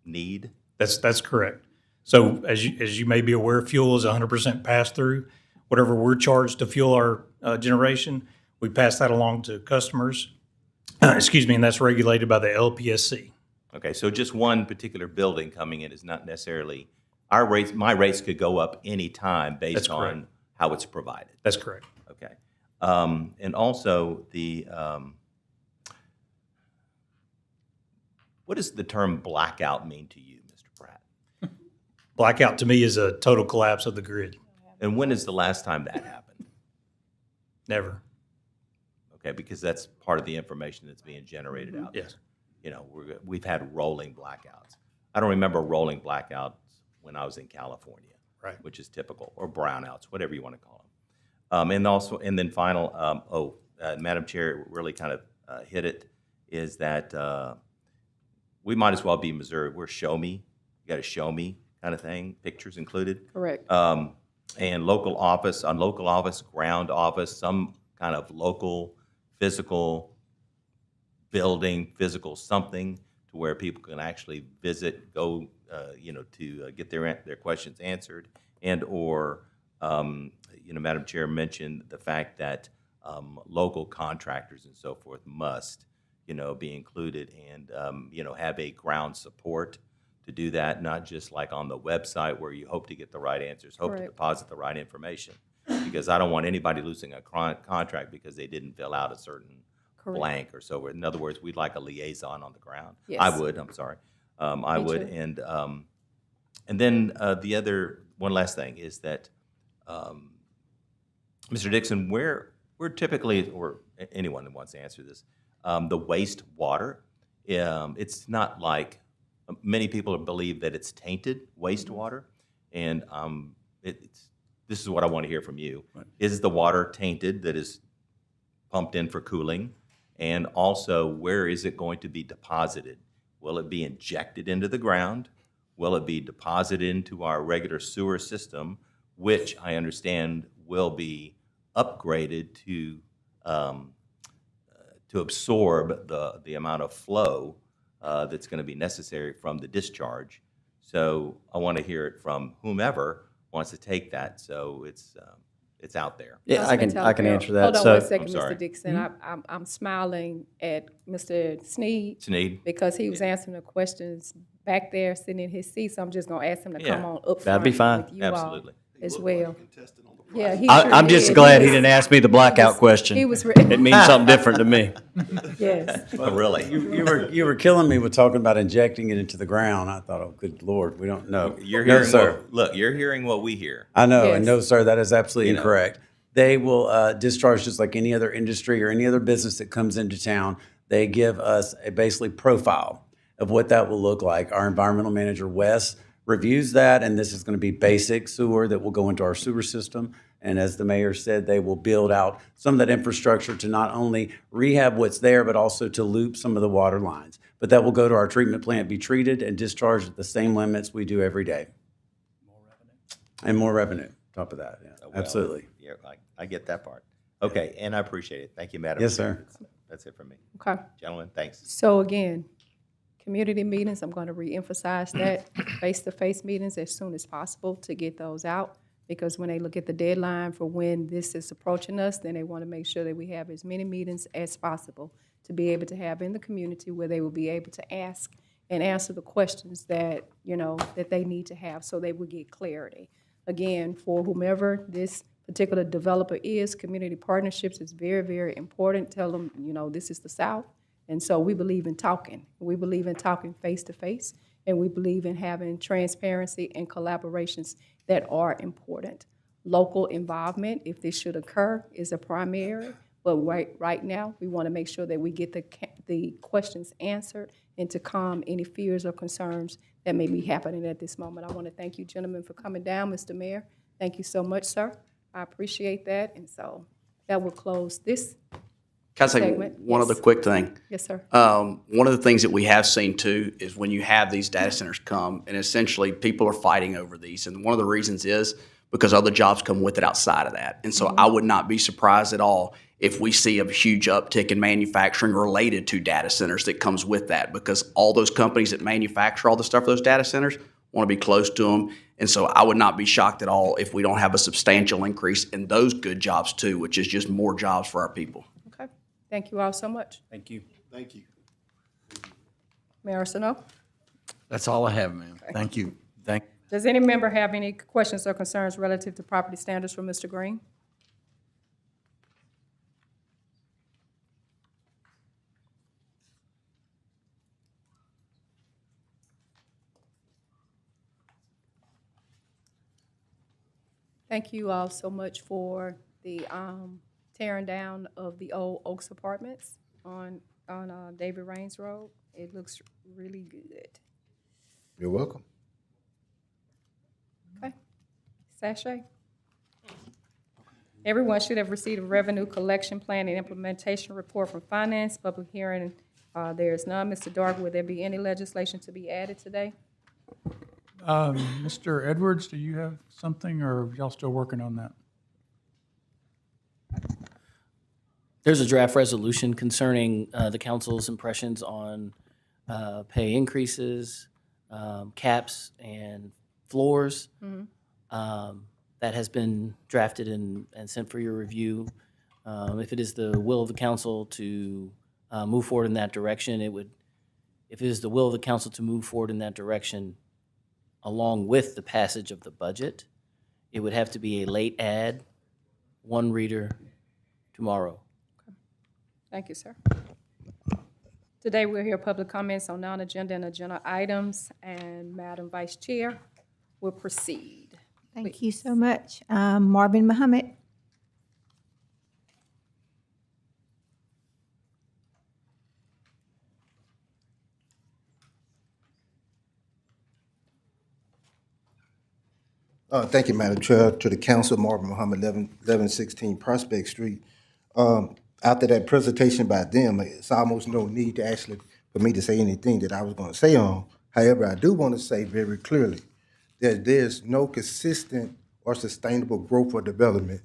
need? That's correct. So as you may be aware, fuel is 100% pass-through. Whatever we're charged to fuel our generation, we pass that along to customers. Excuse me, and that's regulated by the LPSC. Okay, so just one particular building coming in is not necessarily, our rates, my rates could go up any time based That's on correct. how it's provided. That's correct. Okay. And also what does the term blackout mean to you, Mr. Pratt? Blackout to me is a total collapse of the grid. And when is the last time that happened? Never. Okay, because that's part of the information that's being generated out there. Yes. You know, we've had rolling blackouts. I don't remember rolling blackouts when I was in California, Right. which is typical, or brownouts, whatever you want to call them. And then final, Madam Chair, really kind of hit it, is that we might as well be Missouri. We're show me. You got to show me kind of thing, pictures included. Correct. And local office, ground office, some kind of local physical building, physical something to where people can actually visit, go, to get their questions answered, and or, Madam Chair mentioned the fact that local contractors and so forth must, be included and, have a ground support to do that, not just like on the website where you hope to get the right answers, hope to Correct. deposit the right information. Because I don't want anybody losing a contract because they didn't fill out a certain Correct. blank or so. In other words, we'd like a liaison on the ground. Yes. I would, I'm sorry. I Me would. too. And then the other, one last thing is that, Mr. Dixon, we're typically, or anyone that wants to answer this, the wastewater, it's not like, many people believe that it's tainted wastewater, and this is what I want to hear from you. Right. Is the water tainted that is pumped in for cooling? And also, where is it going to be deposited? Will it be injected into the ground? Will it be deposited into our regular sewer system, which I understand will be upgraded to absorb the amount of flow that's going to be necessary from the discharge? So I want to hear it from whomever wants to take that, so it's out there. Yeah, I can answer that. Hold on So- one second, I'm sorry. Mr. Dixon. I'm smiling at Mr. Sneed. Sneed. Because he was answering the questions back there, sitting in his seat, so I'm just gonna ask him to come Yeah. on up That'd be front fine. with you all Absolutely. as well. Yeah, he I'm sure just did. glad he didn't ask me the blackout question. He was. It means something different to me. Yes. Oh, really? You were killing me with talking about injecting it into the ground. I thought, oh, good Lord, we don't know. You're No, hearing sir. you're hearing what we hear. I know, Yes. and no, sir, that is absolutely You know. incorrect. They will discharge just like any other industry or any other business that comes into town. They give us a basically profile of what that will look like. Our environmental manager, Wes, reviews that, and this is going to be basic sewer that will go into our sewer system. And as the mayor said, they will build out some of that infrastructure to not only rehab what's there, but also to loop some of the water lines. But that will go to our treatment plant, be treated and discharged at the same limits we do every day. And more revenue, top of that, yeah, Well, absolutely. Yeah, I get that part. Okay, and I appreciate it. Thank you, Madam. Yes, Chair. sir. That's it for me. Okay. Gentlemen, thanks. So again, community meetings, I'm going to reemphasize that, face-to-face meetings as soon as possible to get those out. Because when they look at the deadline for when this is approaching us, then they want to make sure that we have as many meetings as possible to be able to have in the community where they will be able to ask and answer the questions that, that they need to have so they will get clarity. Again, for whomever this particular developer is, community partnerships is very, very important. Tell them, this is the South. And so we believe in talking. We believe in talking face-to-face, and we believe in having transparency and collaborations that are important. Local involvement, if this should occur, is a primary, But right now, we want to make sure that we get the questions answered and to calm any fears or concerns that may be happening at this moment. I want to thank you, gentlemen, for coming down. Mr. Mayor, thank you so much, sir. I appreciate that. And so that will close this Can I say segment. one Yes. other quick thing? Yes, sir. One of the things that we have seen too is when you have these data centers come, and essentially people are fighting over these. And one of the reasons is because other jobs come with it outside of that. And so I would not be surprised at all if we see a huge uptick in manufacturing related to data centers that comes with that, because all those companies that manufacture all the stuff for those data centers want to be close to them. And so I would not be shocked at all if we don't have a substantial increase in those good jobs too, which is just more jobs for our people. Okay. Thank you all so much. Thank you. Thank you. Mayor Arsenault? That's all I have, ma'am. Thank you. Thank. Does any member have any questions or concerns relative to property standards for Mr. Green? Thank you all so much for the tearing down of the old Oaks Apartments on David Rains Road. It looks really good. You're welcome. Okay. Sachet? Everyone should have received a revenue collection plan and implementation report from finance. Public hearing, there is none. Mr. Dark, will there be any legislation to be added today? Mr. Edwards, do you have something, or are y'all still working on that? There's a draft resolution concerning the council's impressions on pay increases, caps, and floors. That has been drafted and sent for your review. If it is the will of the council to move forward in that direction, if it is the will of the council to move forward in that direction, along with the passage of the budget, it would have to be a late add, one reader tomorrow. Thank you, sir. Today, we'll hear public comments on non-agenda and agenda items, and Madam Vice Chair will proceed. Thank you so much. Marvin Muhammad. Thank you, Madam Chair. To the council, Marvin Muhammad, 1116 Prospect Street. After that presentation by them, it's almost no need to actually for me to say anything that I was going to say on. However, I do want to say very clearly that there's no consistent or sustainable growth or development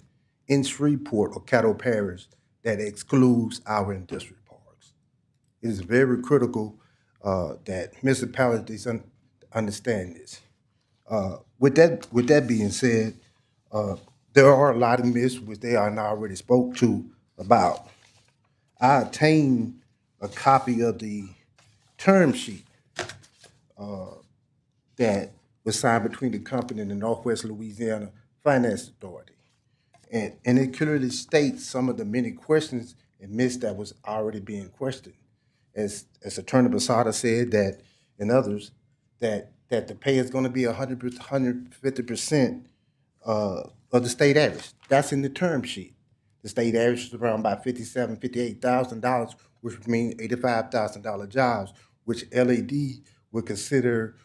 in Shreveport or Caddo Parish that excludes our industrial parks. It is very critical that municipalities understand this. With that being said, there are a lot of myths which they are now already spoke to about. I obtained a copy of the term sheet that was signed between the company and the Northwest Louisiana Finance Authority. And it clearly states some of the many questions and myths that was already being questioned. As Attorney Basada said that, and others, that the pay is going to be 150% of the state average. That's in the term sheet. The state average is around about $57,000, $58,000, which would mean $85,000 jobs, which LAD would consider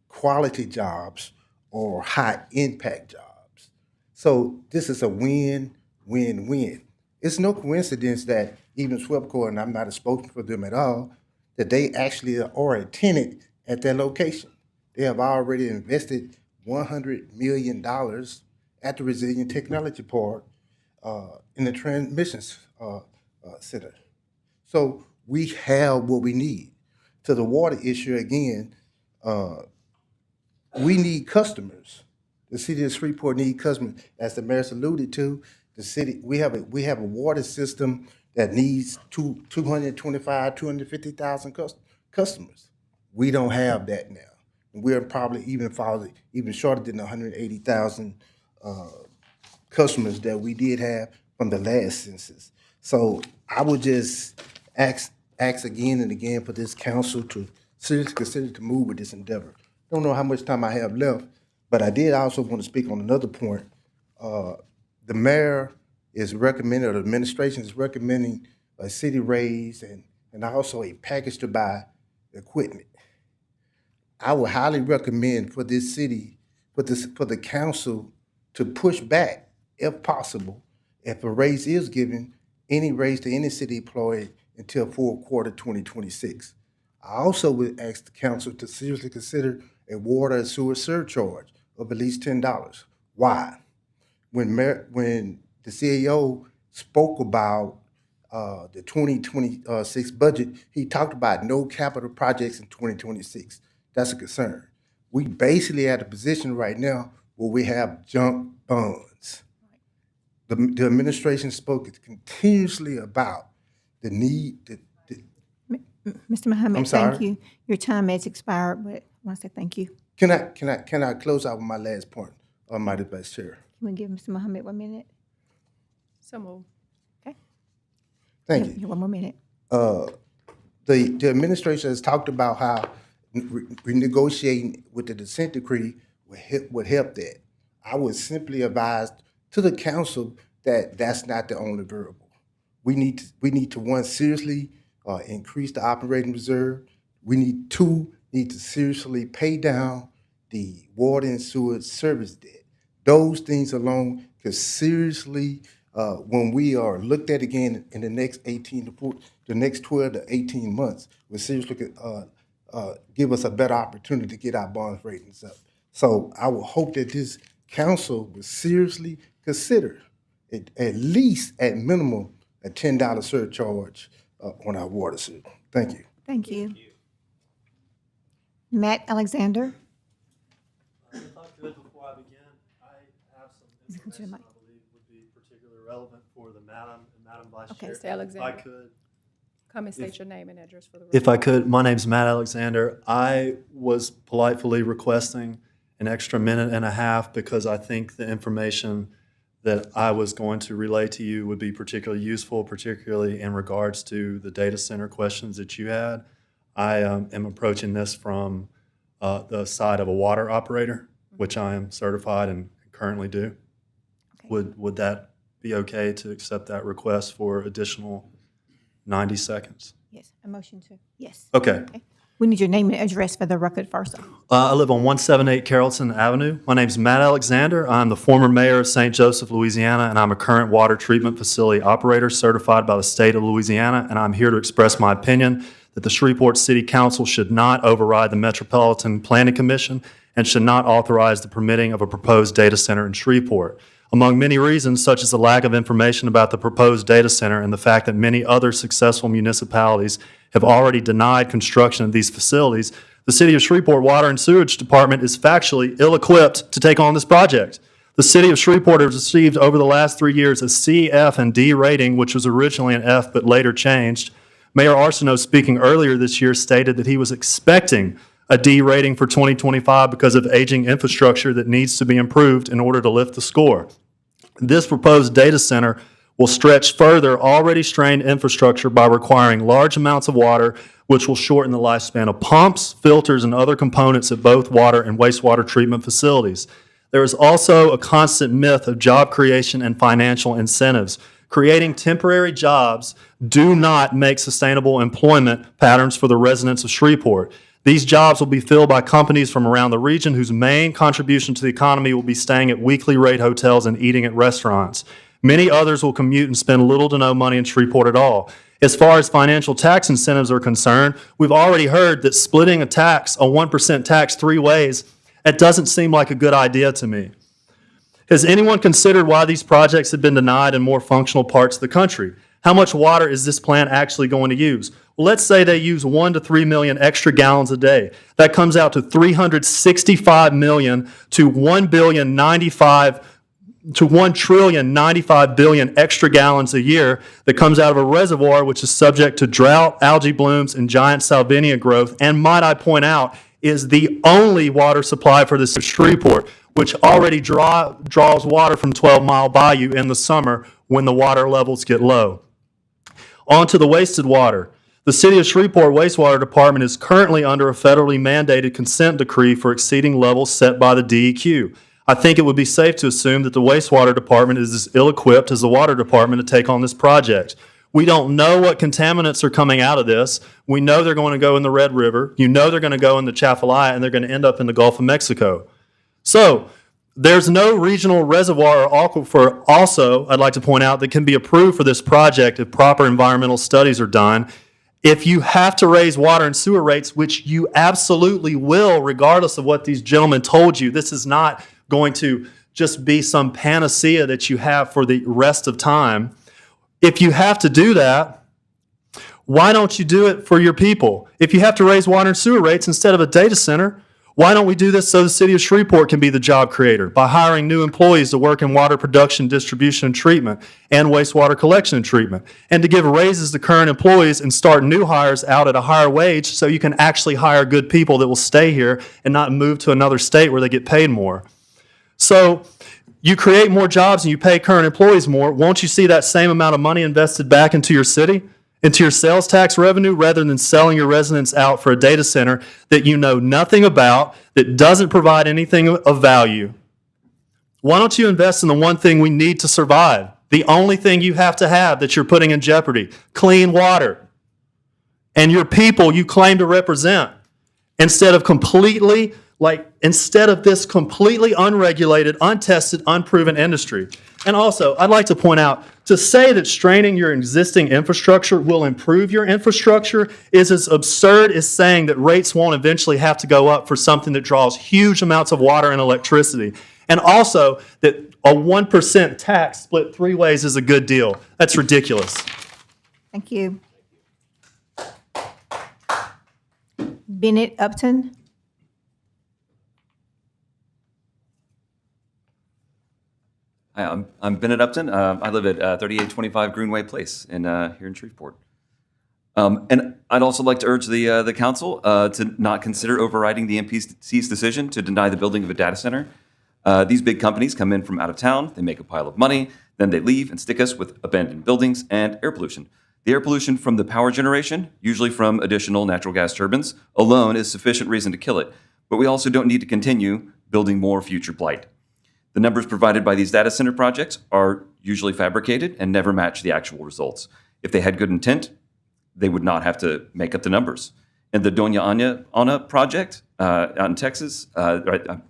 quality jobs or high impact jobs. So this is a win-win-win. It's no coincidence that even SWEPCO, and I'm not a spokesman for them at all, that they actually are a tenant at their location. They have already invested $100 million at the Resilient Technology Park in the transmissions center. So we have what we need. To the water issue again, we need customers. The city of Shreveport needs customers. As the mayor alluded to, the city, we have a water system that needs 250,000 customers. We don't have that now. We're probably even shorter than 180,000 customers that we did have from the last census. So I would just ask again and again for this council to seriously consider to move with this endeavor. Don't know how much time I have left, but I did also want to speak on another point. The mayor is recommending, or the administration is recommending a city raise and also a package to buy equipment. I would highly recommend for this city, for the council to push back, if possible, if a raise is given, any raise to any city employee until fourth quarter 2026. I also would ask the council to seriously consider a water and sewer surcharge of at least $10. Why? When the CEO spoke about the 2026 budget, he talked about no capital projects in 2026. That's a concern. We basically at a position right now where we have junk bonds. The administration spoke continuously about the need. Mr. Muhammad, I'm sorry? thank you. Your time has expired, but I want to say thank you. Can I close out with my last point, Mighty Vice Chair? Can we give Mr. Muhammad 1 minute? So moved. Thank you. One more minute. The administration has talked about how renegotiating with the consent decree would help that. I would simply advise to the council that that's not the only variable. We need to one, seriously increase the operating reserve. We need to seriously pay down the water and sewer service debt. Those things alone could seriously, when we are looked at again in the next 12 to 18 months, will seriously give us a better opportunity to get our bond ratings up. So I would hope that this council will seriously consider it, at least at minimum, a $10 surcharge on our water system. Thank you. Thank you. Matt Alexander. If I could, before I begin, I have some information I believe would be particularly relevant for the Madam Vice Chair. Okay, Mr. Alexander. If I could. Come and state your name and address for the record. If I could, my name's Matt Alexander. I was politely requesting an extra minute and a half because I think the information that I was going to relay to you would be particularly useful, particularly in regards to the data center questions that you had. I am approaching this from the side of a water operator, which I am certified and currently do. Okay. Would that be okay to accept that request for additional 90 seconds? Yes, a motion to, yes. Okay. We need your name and address for the record first. I live on 178 Carrollton Avenue. My name's Matt Alexander. I'm the former mayor of St. Joseph, Louisiana, and I'm a current water treatment facility operator certified by the state of Louisiana, and I'm here to express my opinion that the Shreveport City Council should not override the Metropolitan Planning Commission and should not authorize the permitting of a proposed data center in Shreveport. Among many reasons, such as the lack of information about the proposed data center and the fact that many other successful municipalities have already denied construction of these facilities, the City of Shreveport Water and Sewage Department is factually ill-equipped to take on this project. The City of Shreveport has received over the last 3 years a C, F, and D rating, which was originally an F but later changed. Mayor Arsenault, speaking earlier this year, stated that he was expecting a D rating for 2025 because of aging infrastructure that needs to be improved in order to lift the score. This proposed data center will stretch further already strained infrastructure by requiring large amounts of water, which will shorten the lifespan of pumps, filters, and other components at both water and wastewater treatment facilities. There is also a constant myth of job creation and financial incentives. Creating temporary jobs do not make sustainable employment patterns for the residents of Shreveport. These jobs will be filled by companies from around the region whose main contribution to the economy will be staying at weekly rate hotels and eating at restaurants. Many others will commute and spend little to no money in Shreveport at all. As far as financial tax incentives are concerned, we've already heard that splitting a tax, a 1% tax, 3 ways, it doesn't seem like a good idea to me. Has anyone considered why these projects have been denied in more functional parts of the country? How much water is this plant actually going to use? Well, let's say they use 1 to 3 million extra gallons a day. That comes out to 365 million to 1,095 billion extra gallons a year that comes out of a reservoir which is subject to drought, algae blooms, and giant salvinia growth, and might I point out, is the only water supply for this Shreveport, which already draws water from 12 Mile Bayou in the summer when the water levels get low. On to the wasted water. The City of Shreveport Wastewater Department is currently under a federally mandated consent decree for exceeding levels set by the DEQ. I think it would be safe to assume that the wastewater department is as ill-equipped as the water department to take on this project. We don't know what contaminants are coming out of this. We know they're going to go in the Red River. You know they're going to go in the Chafalaya, and they're going to end up in the Gulf of Mexico. So there's no regional reservoir or aquifer also, I'd like to point out, that can be approved for this project if proper environmental studies are done. If you have to raise water and sewer rates, which you absolutely will, regardless of what these gentlemen told you, this is not going to just be some panacea that you have for the rest of time. If you have to do that, why don't you do it for your people? If you have to raise water and sewer rates instead of a data center, why don't we do this so the city of Shreveport can be the job creator by hiring new employees to work in water production, distribution, and treatment, and wastewater collection and treatment, and to give raises to current employees and start new hires out at a higher wage so you can actually hire good people that will stay here and not move to another state where they get paid more. So you create more jobs and you pay current employees more. Won't you see that same amount of money invested back into your city, into your sales tax revenue, rather than selling your residents out for a data center that you know nothing about, that doesn't provide anything of value? Why don't you invest in the one thing we need to survive? The only thing you have to have that you're putting in jeopardy: clean water. And your people you claim to represent, instead of this completely unregulated, untested, unproven industry. And also, I'd like to point out, to say that straining your existing infrastructure will improve your infrastructure is as absurd as saying that rates won't eventually have to go up for something that draws huge amounts of water and electricity. And also, that a 1% tax split 3 ways is a good deal. That's ridiculous. Thank you. Bennett Upton. Hi, I'm Bennett Upton. I live at 3825 Greenway Place here in Shreveport. And I'd also like to urge the council to not consider overriding the MPC's decision to deny the building of a data center. These big companies come in from out of town, they make a pile of money, then they leave and stick us with abandoned buildings and air pollution. The air pollution from the power generation, usually from additional natural gas turbines, alone is sufficient reason to kill it. But we also don't need to continue building more future blight. The numbers provided by these data center projects are usually fabricated and never match the actual results. If they had good intent, they would not have to make up the numbers. And the Doña Ana project out in Texas, I'm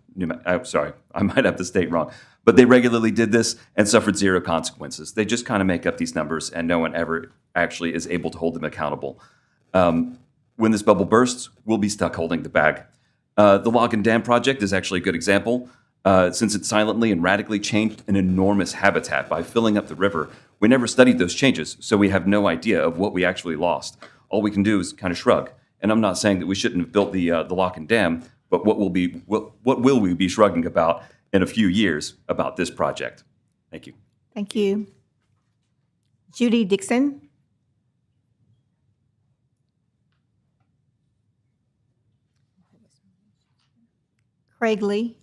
sorry, I might have the state wrong, but they regularly did this and suffered zero consequences. They just kind of make up these numbers and no one ever actually is able to hold them accountable. When this bubble bursts, we'll be stuck holding the bag. The Logan Dam project is actually a good example. Since it silently and radically changed an enormous habitat by filling up the river, we never studied those changes, so we have no idea of what we actually lost. All we can do is kind of shrug. And I'm not saying that we shouldn't have built the Logan Dam, but what will we be shrugging about in a few years about this project? Thank you. Thank you. Judy Dixon. Craig Lee.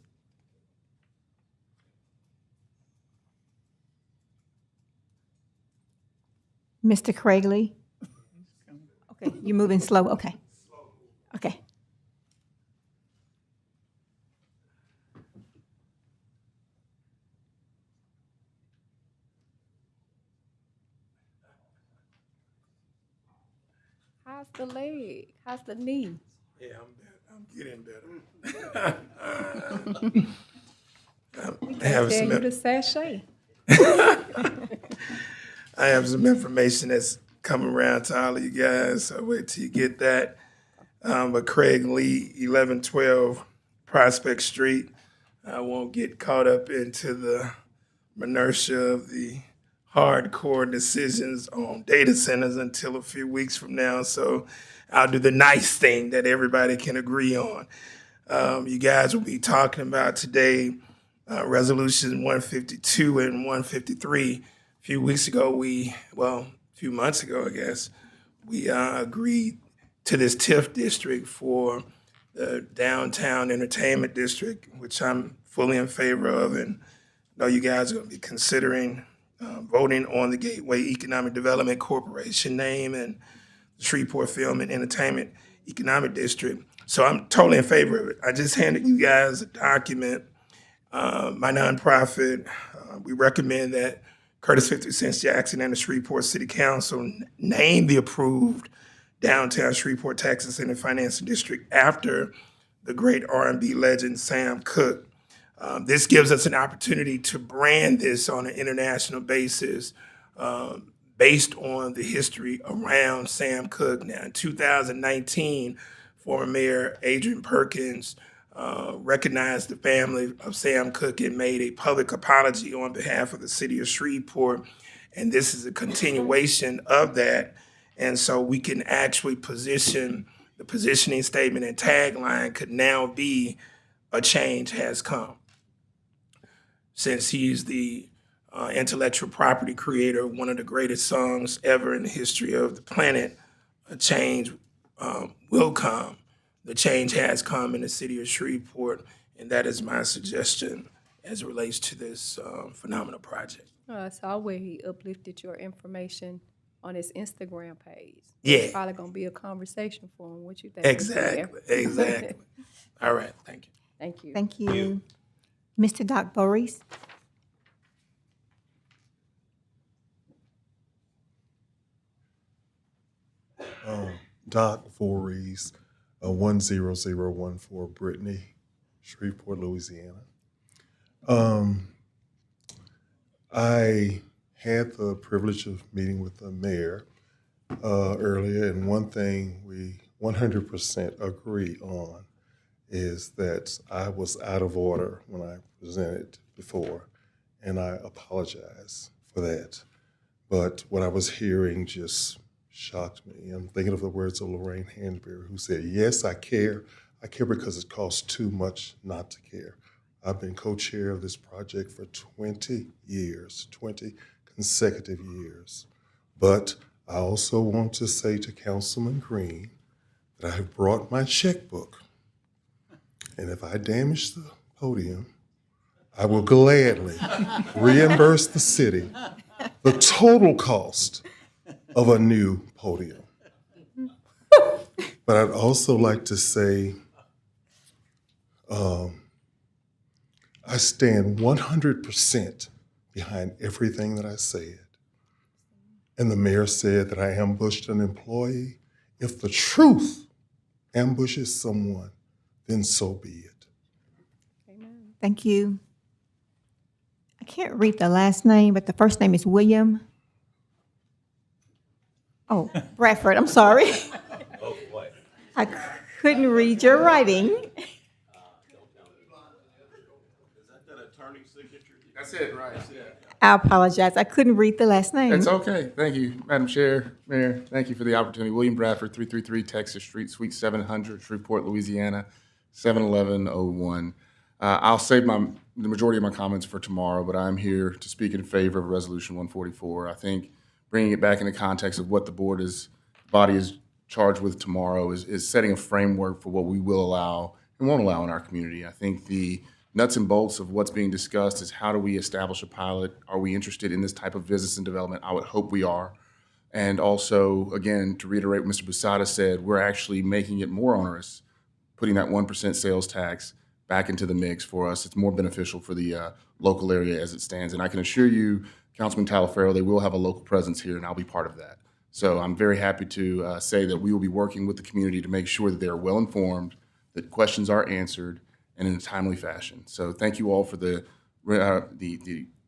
Mr. Craig Lee. Okay, you're moving slow. Okay. Okay. How's the leg? How's the knee? Yeah, I'm getting better. We can't tell you to sashay. I have some information that's coming around to all of you guys, so wait till you get that. But Craig Lee, 1112 Prospect Street. I won't get caught up into the minutia of the hardcore decisions on data centers until a few weeks from now, so I'll do the nice thing that everybody can agree on. You guys will be talking about today Resolution 152 and 153. A few months ago, I guess, we agreed to this TIF district for the downtown entertainment district, which I'm fully in favor of, and I know you guys are going to be considering voting on the Gateway Economic Development Corporation name and the Shreveport Film and Entertainment Economic District. So I'm totally in favor of it. I just handed you guys a document My nonprofit, we recommend that Curtis 50 Cents Jackson and the Shreveport City Council name the approved downtown Shreveport Tax Incentive Financing District after the great R&B legend Sam Cooke. This gives us an opportunity to brand this on an international basis based on the history around Sam Cooke. Now, in 2019, former Mayor Adrian Perkins recognized the family of Sam Cooke and made a public apology on behalf of the city of Shreveport. And this is a continuation of that. And so we can actually position, the positioning statement and tagline could now be "A change has come." Since he's the intellectual property creator of one of the greatest songs ever in the history of the planet, a change will come. The change has come in the city of Shreveport, and that is my suggestion as it relates to this phenomenal project. I saw where he uplifted your information on his Instagram page. Yeah. It's probably gonna be a conversation for him. What you think? Exactly, exactly. All right, thank you. Thank you. Thank you. Mr. Doc Boris? Doc Voorhees, 10014 Brittany, Shreveport, Louisiana. I had the privilege of meeting with the mayor earlier, and one thing we 100% agree on is that I was out of order when I presented before, and I apologize for that. But what I was hearing just shocked me. I'm thinking of the words of Lorraine Hansberry, who said, "Yes, I care. I care because it costs too much not to care." I've been co-chair of this project for 20 years, 20 consecutive years. But I also want to say to Councilman Green that I have brought my checkbook. And if I damage the podium, I will gladly reimburse the city the total cost of a new podium. But I'd also like to say, I stand 100% behind everything that I said. And the mayor said that I ambushed an employee. If the truth ambushes someone, then so be it. Thank you. I can't read the last name, but the first name is William. Oh, Bradford, I'm sorry. Oh, boy. I couldn't read your writing. Is that the attorney's signature? That's it, right? I apologize. I couldn't read the last name. It's okay. Thank you, Madam Chair, Mayor. Thank you for the opportunity. William Bradford, 333 Texas Street, Suite 700, Shreveport, Louisiana, 71101. I'll save the majority of my comments for tomorrow, but I'm here to speak in favor of Resolution 144. I think bringing it back into context of what the body is charged with tomorrow is setting a framework for what we will allow and won't allow in our community. I think the nuts and bolts of what's being discussed is how do we establish a pilot? Are we interested in this type of business and development? I would hope we are. And also, again, to reiterate what Mr. Busada said, we're actually making it more onerous, putting that 1% sales tax back into the mix for us. It's more beneficial for the local area as it stands. And I can assure you, Councilman Talaferro, they will have a local presence here, and I'll be part of that. So I'm very happy to say that we will be working with the community to make sure that they are well informed, that questions are answered, and in a timely fashion. So thank you all for the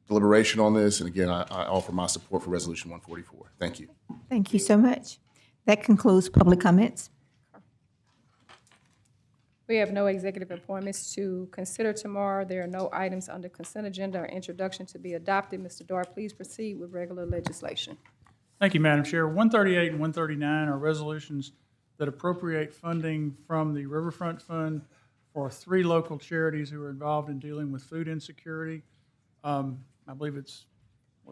deliberation on this. And again, I offer my support for Resolution 144. Thank you. Thank you so much. That concludes public comments. We have no executive appointments to consider tomorrow. There are no items under consent agenda or introduction to be adopted. Mr. Dart, please proceed with regular legislation. Thank you, Madam Chair. 138 and 139 are resolutions that appropriate funding from the Riverfront Fund for 3 local charities who are involved in dealing with food insecurity. I believe it's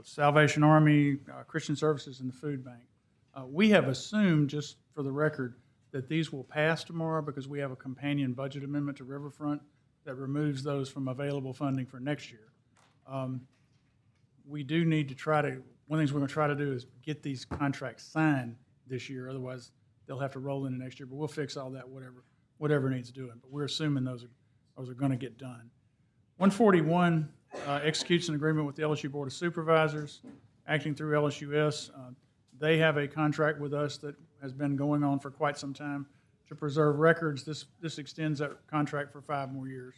Salvation Army, Christian Services, and the Food Bank. We have assumed, just for the record, that these will pass tomorrow because we have a companion budget amendment to Riverfront that removes those from available funding for next year. We do need to one of the things we're going to try to do is get these contracts signed this year. Otherwise, they'll have to roll into next year. But we'll fix all that, whatever needs doing. But we're assuming those are going to get done. 141 executes an agreement with the LSU Board of Supervisors, acting through LSUS. They have a contract with us that has been going on for quite some time to preserve records. This extends that contract for 5 more years.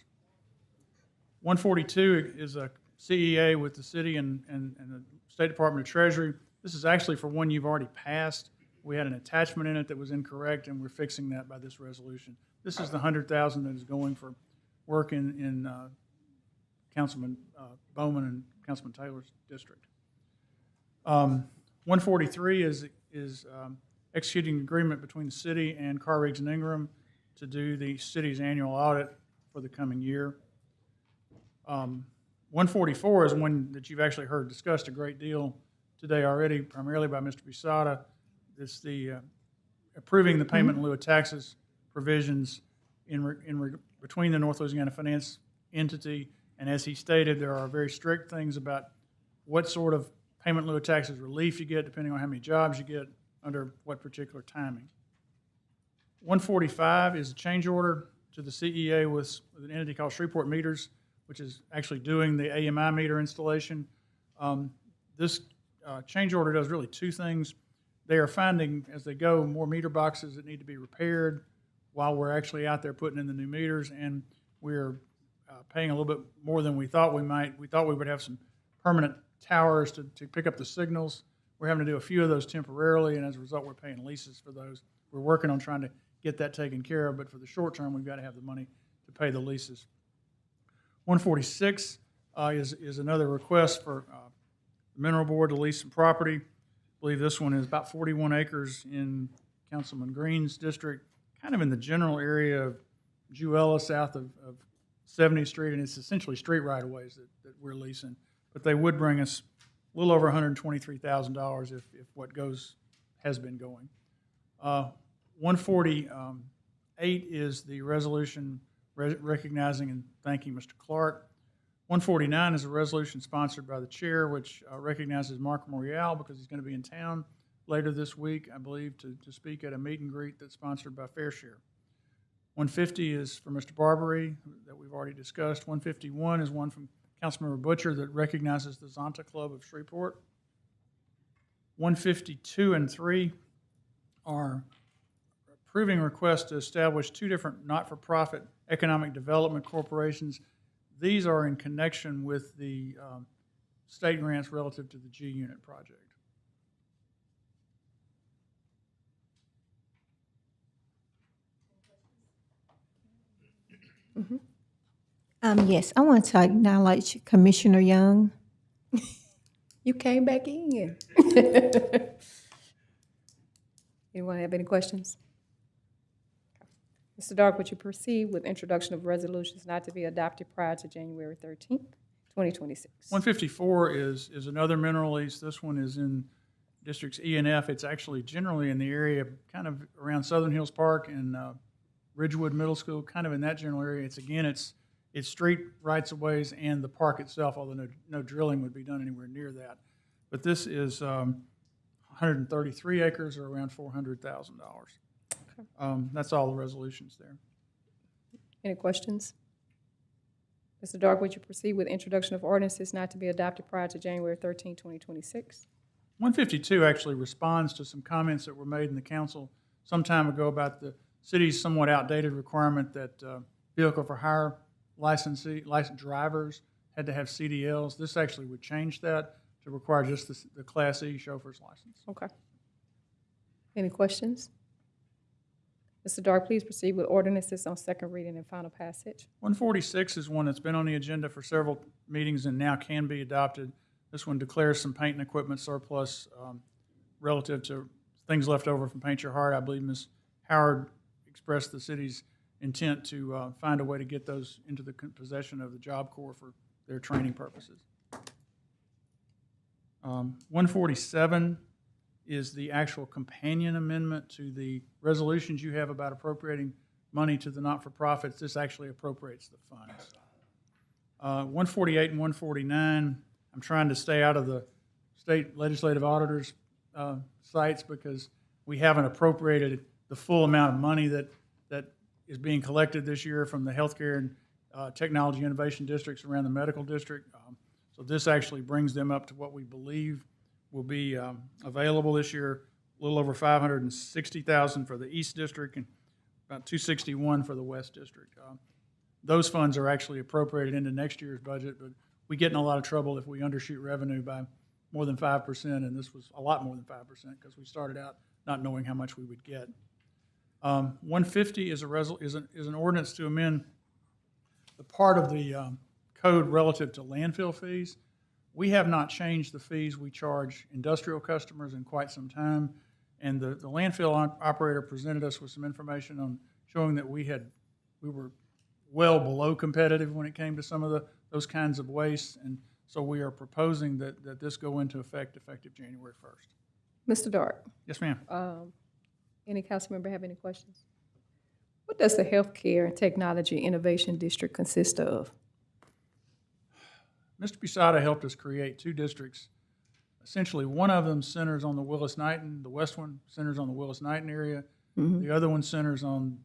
142 is a CEA with the city and the State Department of Treasury. This is actually for one you've already passed. We had an attachment in it that was incorrect, and we're fixing that by this resolution. This is the $100,000 that is going for work in Councilman Bowman and Councilman Taylor's district. 143 is executing an agreement between the city and Carr, Riggs and Ingram to do the city's annual audit for the coming year. 144 is one that you've actually heard discussed a great deal today already, primarily by Mr. Bisada. It's the approving the payment in lieu of taxes provisions between the North Louisiana Finance Entity, and as he stated, there are very strict things about what sort of payment in lieu of taxes relief you get, depending on how many jobs you get under what particular timing. 145 is a change order to the CEA with an entity called Shreveport Meters, which is actually doing the AMI meter installation. This change order does really 2 things. They are finding, as they go, more meter boxes that need to be repaired while we're actually out there putting in the new meters, and we're paying a little bit more than we thought we might. We thought we would have some permanent towers to pick up the signals. We're having to do a few of those temporarily, and as a result, we're paying leases for those. We're working on trying to get that taken care of, but for the short term, we've got to have the money to pay the leases. 146 is another request for the Mineral Board to lease some property. I believe this one is about 41 acres in Councilman Green's district, kind of in the general area of Jewella, south of 70th Street, and it's essentially street right-of-ways that we're leasing. But they would bring us a little over $123,000 if what has been going. 148 is the resolution recognizing and thanking Mr. Clark. 149 is a resolution sponsored by the chair, which recognizes Mark Morial because he's going to be in town later this week, I believe, to speak at a meet and greet that's sponsored by FairShare. 150 is for Mr. Barbary that we've already discussed. 151 is one from Councilmember Butcher that recognizes the Zonta Club of Shreveport. 152 and 3 are approving requests to establish 2 different not-for-profit economic development corporations. These are in connection with the state grants relative to the G-Unit project. Yes, I want to acknowledge Commissioner Young. You came back in. Anyone have any questions? Mr. Dark, would you proceed with introduction of resolutions not to be adopted prior to January 13th, 2026? 154 is another mineral lease. This one is in districts E and F. It's actually generally in the area kind of around Southern Hills Park and Ridgewood Middle School, kind of in that general area. It's street rights of ways and the park itself, although no drilling would be done anywhere near that. But this is 133 acres or around $400,000. That's all the resolutions there. Any questions? Mr. Dark, would you proceed with introduction of ordinances not to be adopted prior to January 13, 2026? 152 actually responds to some comments that were made in the council some time ago about the city's somewhat outdated requirement that vehicle for hire licensed drivers had to have CDLs. This actually would change that to require just the Class E chauffeur's license. Okay. Any questions? Mr. Dark, please proceed with ordinances on second reading and final passage. 146 is one that's been on the agenda for several meetings and now can be adopted. This one declares some paint and equipment surplus relative to things left over from Paint Your Heart. I believe Ms. Howard expressed the city's intent to find a way to get those into the possession of the Job Corps for their training purposes. 147 is the actual companion amendment to the resolutions you have about appropriating money to the not-for-profits. This actually appropriates the funds. 148 and 149, I'm trying to stay out of the state legislative auditors' sites because we haven't appropriated the full amount of money that is being collected this year from the healthcare and technology innovation districts around the medical district. So this actually brings them up to what we believe will be available this year, a little over $560,000 for the East District and about $261 for the West District. Those funds are actually appropriated into next year's budget, but we get in a lot of trouble if we undershoot revenue by more than 5%, and this was a lot more than 5% because we started out not knowing how much we would get. 150 is an ordinance to amend the part of the code relative to landfill fees. We have not changed the fees we charge industrial customers in quite some time, and the landfill operator presented us with some information on showing that we were well below competitive when it came to some of those kinds of wastes, and so we are proposing that this go into effective January 1st. Mr. Dart? Yes, ma'am. Any council member have any questions? What does the Healthcare and Technology Innovation District consist of? Mr. Pisada helped us create two districts. Essentially, one of them centers on the Willis-Knighton, the west one centers on the Willis-Knighton area. The other one centers on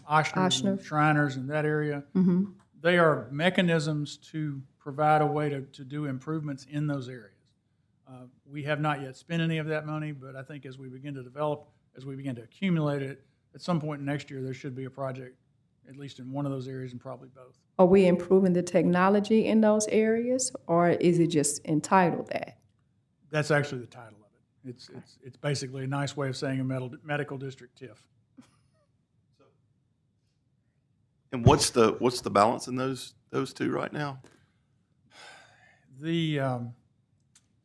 Oshner and Shriners in that area. They are mechanisms to provide a way to do improvements in those areas. We have not yet spent any of that money, but I think as we begin to develop, as we begin to accumulate it, at some point next year, there should be a project, at least in one of those areas and probably both. Are we improving the technology in those areas, or is it just entitled that? That's actually the title of it. It's basically a nice way of saying a medical district TIF. And what's the balance in those two right now?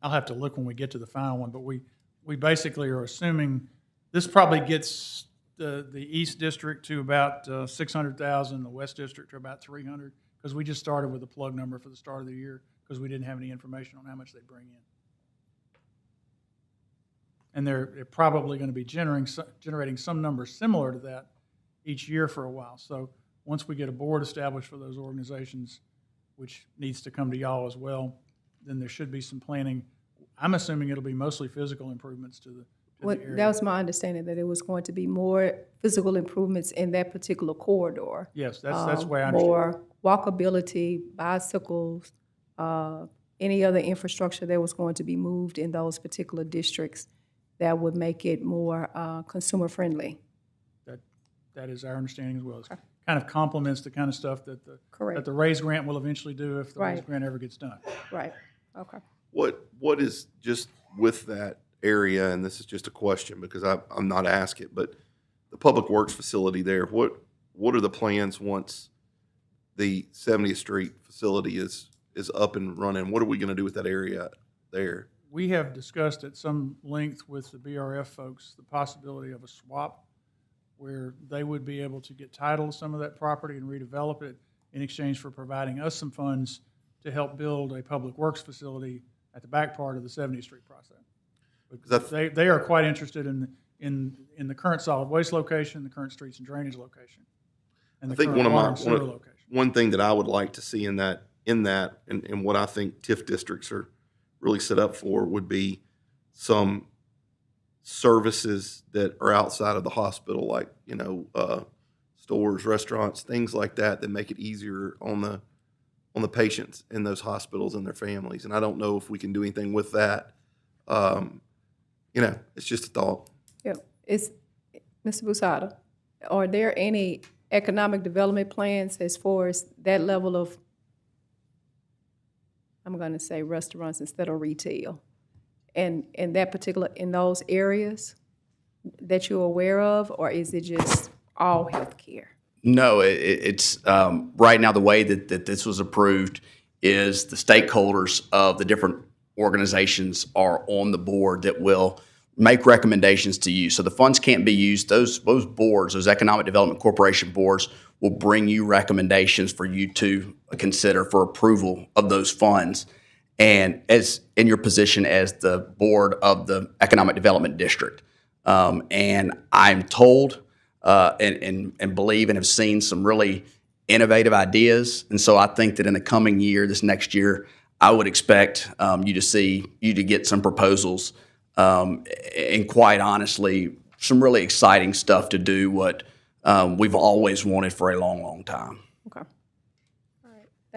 I'll have to look when we get to the final one, but we basically are assuming this probably gets the East District to about 600,000, the West District to about 300, because we just started with a plug number for the start of the year because we didn't have any information on how much they bring in. And they're probably going to be generating some number similar to that each year for a while. So once we get a board established for those organizations, which needs to come to y'all as well, then there should be some planning. I'm assuming it'll be mostly physical improvements to the area. That was my understanding, that it was going to be more physical improvements in that particular corridor. Yes, that's the way I understand it. More walkability, bicycles, any other infrastructure that was going to be moved in those particular districts that would make it more consumer-friendly. That is our understanding as well. It kind of complements the kind of stuff that the RAISE grant will eventually do if the RAISE grant ever gets done. Right, okay. What is just with that area, and this is just a question because I'm not asking it, but the Public Works facility there, what are the plans once the 70th Street facility is up and running? What are we going to do with that area there? We have discussed at some length with the BRF folks the possibility of a swap where they would be able to get title to some of that property and redevelop it in exchange for providing us some funds to help build a public works facility at the back part of the 70th Street process. They are quite interested in the current solid waste location, the current streets and drainage location, and the current water and sewer location. One thing that I would like to see in that and what I think TIF districts are really set up for would be some services that are outside of the hospital, like stores, restaurants, things like that make it easier on the patients in those hospitals and their families. And I don't know if we can do anything with that. It's just a thought. Yeah, Mr. Busada, are there any economic development plans as far as that level of, I'm going to say restaurants instead of retail, and in those areas that you're aware of, or is it just all healthcare? No, it's right now the way that this was approved is the stakeholders of the different organizations are on the board that will make recommendations to you. So the funds can't be used. Those boards, those Economic Development Corporation boards, will bring you recommendations for you to consider for approval of those funds. And as in your position as the board of the Economic Development District, and I'm told and believe and have seen some really innovative ideas. And so I think that in the coming year, this next year, I would expect you to get some proposals and quite honestly, some really exciting stuff to do what we've always wanted for a long, long time. Okay.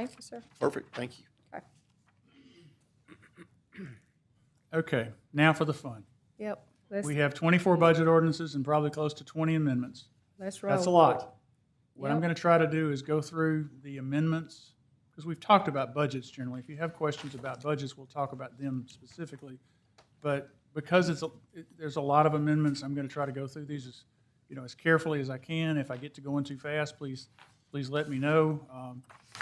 Thank you, sir. Perfect, thank you. Okay. Okay, now for the fun. Yep. Let's, We have 24 budget ordinances and probably close to 20 amendments. let's roll. That's a lot. What I'm Yep. going to try to do is go through the amendments, because we've talked about budgets generally. If you have questions about budgets, we'll talk about them specifically. But because there's a lot of amendments, I'm going to try to go through these as carefully as I can. If I get to going too fast, please let me know.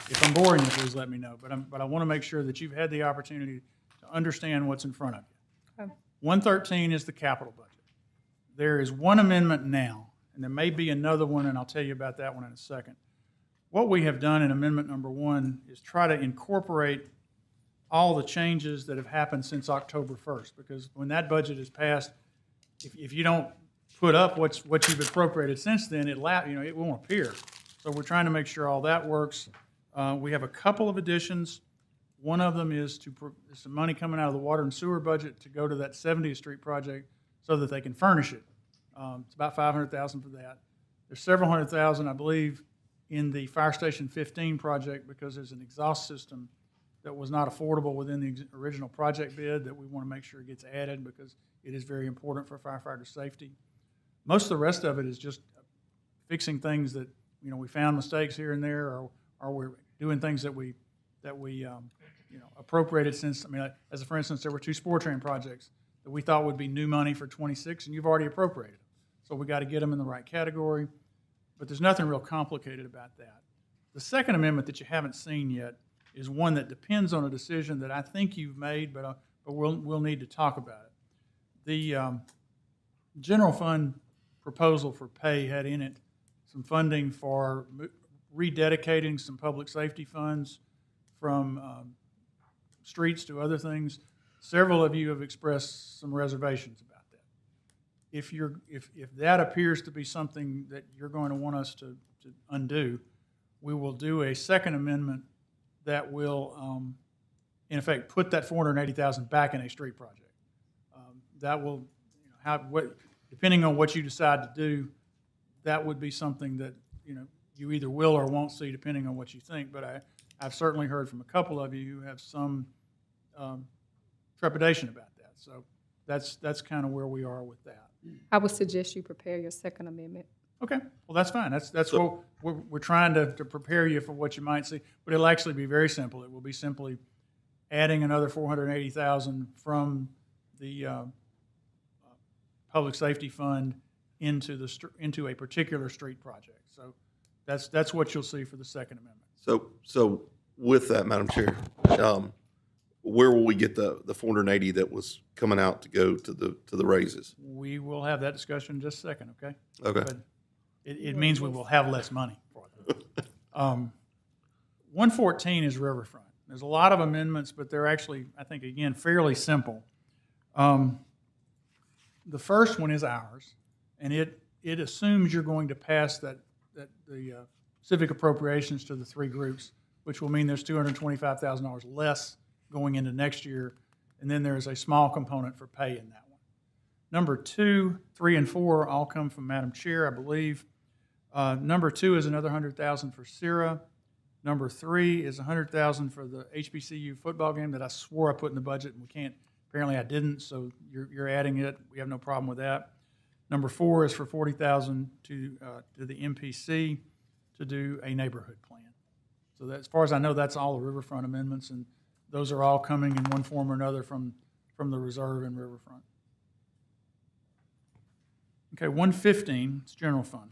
If I'm boring you, please let me know. But I want to make sure that you've had the opportunity to understand what's in front of you. Okay. 113 is the capital budget. There is one amendment now, and there may be another one, and I'll tell you about that one in a second. What we have done in amendment number 1 is try to incorporate all the changes that have happened since October 1st, because when that budget is passed, if you don't put up what you've appropriated since then, it won't appear. So we're trying to make sure all that works. We have a couple of additions. One of them is some money coming out of the water and sewer budget to go to that 70th Street project so that they can furnish it. It's about $500,000 for that. There's several $100,000, I believe, in the Fire Station 15 project because there's an exhaust system that was not affordable within the original project bid that we want to make sure gets added because it is very important for firefighter safety. Most of the rest of it is just fixing things that, we found mistakes here and there, or we're doing things that we appropriated since, as a for instance, there were 2 sport train projects that we thought would be new money for 26, and you've already appropriated them. So we got to get them in the right category, but there's nothing real complicated about that. The second amendment that you haven't seen yet is one that depends on a decision that I think you've made, but we'll need to talk about it. The general fund proposal for pay had in it some funding for rededicating some public safety funds from streets to other things. Several of you have expressed some reservations about that. If that appears to be something that you're going to want us to undo, we will do a second amendment that will, in effect, put that $480,000 back in a street project. That will, depending on what you decide to do, that would be something that you either will or won't see, depending on what you think. But I've certainly heard from a couple of you who have some trepidation about that. So that's kind of where we are with that. I would suggest you prepare your second amendment. Okay, well, that's fine. That's what we're trying to prepare you for what you might see. But it'll actually be very simple. It will be simply adding another $480,000 from the public safety fund into a particular street project. So that's what you'll see for the second amendment. So with that, Madam Chair, where will we get the 480 that was coming out to go to the raises? We will have that discussion in just a second, okay? Okay. But it means we will have less money for them. 114 is Riverfront. There's a lot of amendments, but they're actually, I think, again, fairly simple. The first one is ours, and it assumes you're going to pass the civic appropriations to the 3 groups, which will mean there's $225,000 less going into next year, and then there is a small component for pay in that one. Number 2, 3, and 4 all come from Madam Chair, I believe. Number 2 is another $100,000 for CIRA. Number 3 is $100,000 for the HBCU football game that I swore I put in the budget, and we can't. Apparently, I didn't. So you're adding it. We have no problem with that. Number 4 is for $40,000 to the MPC to do a neighborhood plan. So that, as far as I know, that's all the Riverfront amendments, and those are all coming in one form or another from the reserve and Riverfront. Okay, 115, it's general fund.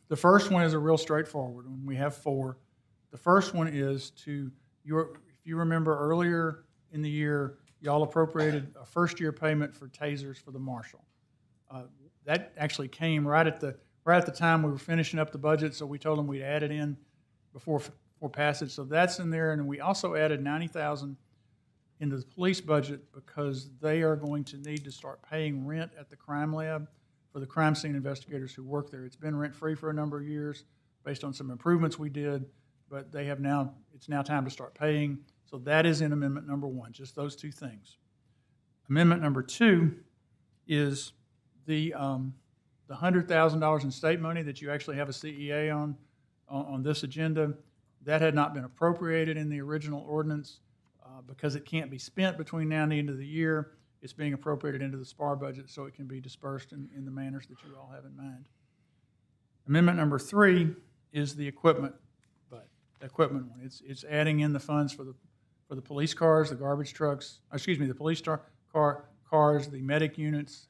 The first one is a real straightforward one. We have 4. The first one is if you remember earlier in the year, y'all appropriated a first-year payment for tasers for the marshal. That actually came right at the time we were finishing up the budget, so we told them we'd add it in before passage. So that's in there, and we also added $90,000 into the police budget because they are going to need to start paying rent at the crime lab for the crime scene investigators who work there. It's been rent-free for a number of years based on some improvements we did, but it's now time to start paying. So that is in amendment number 1, just those 2 things. Amendment number 2 is the $100,000 in state money that you actually have a CEA on this agenda. That had not been appropriated in the original ordinance because it can't be spent between now and the end of the year. It's being appropriated into the SPAR budget so it can be dispersed in the manners that you all have in mind. Amendment number 3 is the equipment, but the equipment one. It's adding in the funds for the police cars, the garbage trucks, the police cars, the medic units,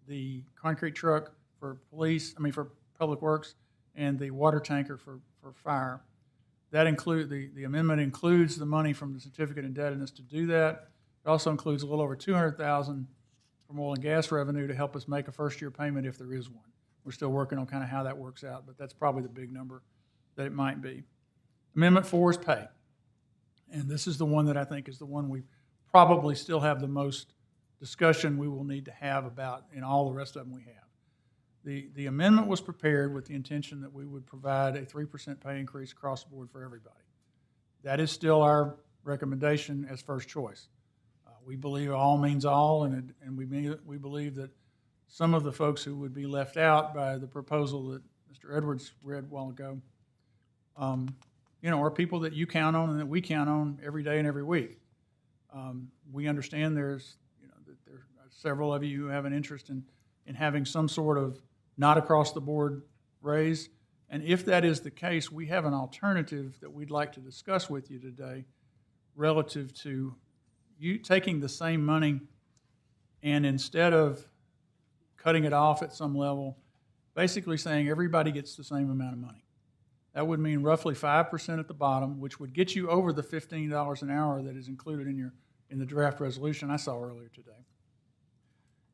the concrete truck for for public works, and the water tanker for fire. That the amendment includes the money from the certificate of indebtedness to do that. It also includes a little over $200,000 from oil and gas revenue to help us make a first-year payment if there is one. We're still working on kind of how that works out, but that's probably the big number that it might be. Amendment 4 is pay. And this is the one that I think is the one we probably still have the most discussion we will need to have about in all the rest of them we have. The amendment was prepared with the intention that we would provide a 3% pay increase across the board for everybody. That is still our recommendation as first choice. We believe all means all, and we believe that some of the folks who would be left out by the proposal that Mr. Edwards read a while ago, are people that you count on and that we count on every day and every week. We understand there's several of you who have an interest in having some sort of not across the board raise. And if that is the case, we have an alternative that we'd like to discuss with you today relative to you taking the same money and instead of cutting it off at some level, basically saying everybody gets the same amount of money. That would mean roughly 5% at the bottom, which would get you over the $15 an hour that is included in the draft resolution I saw earlier today.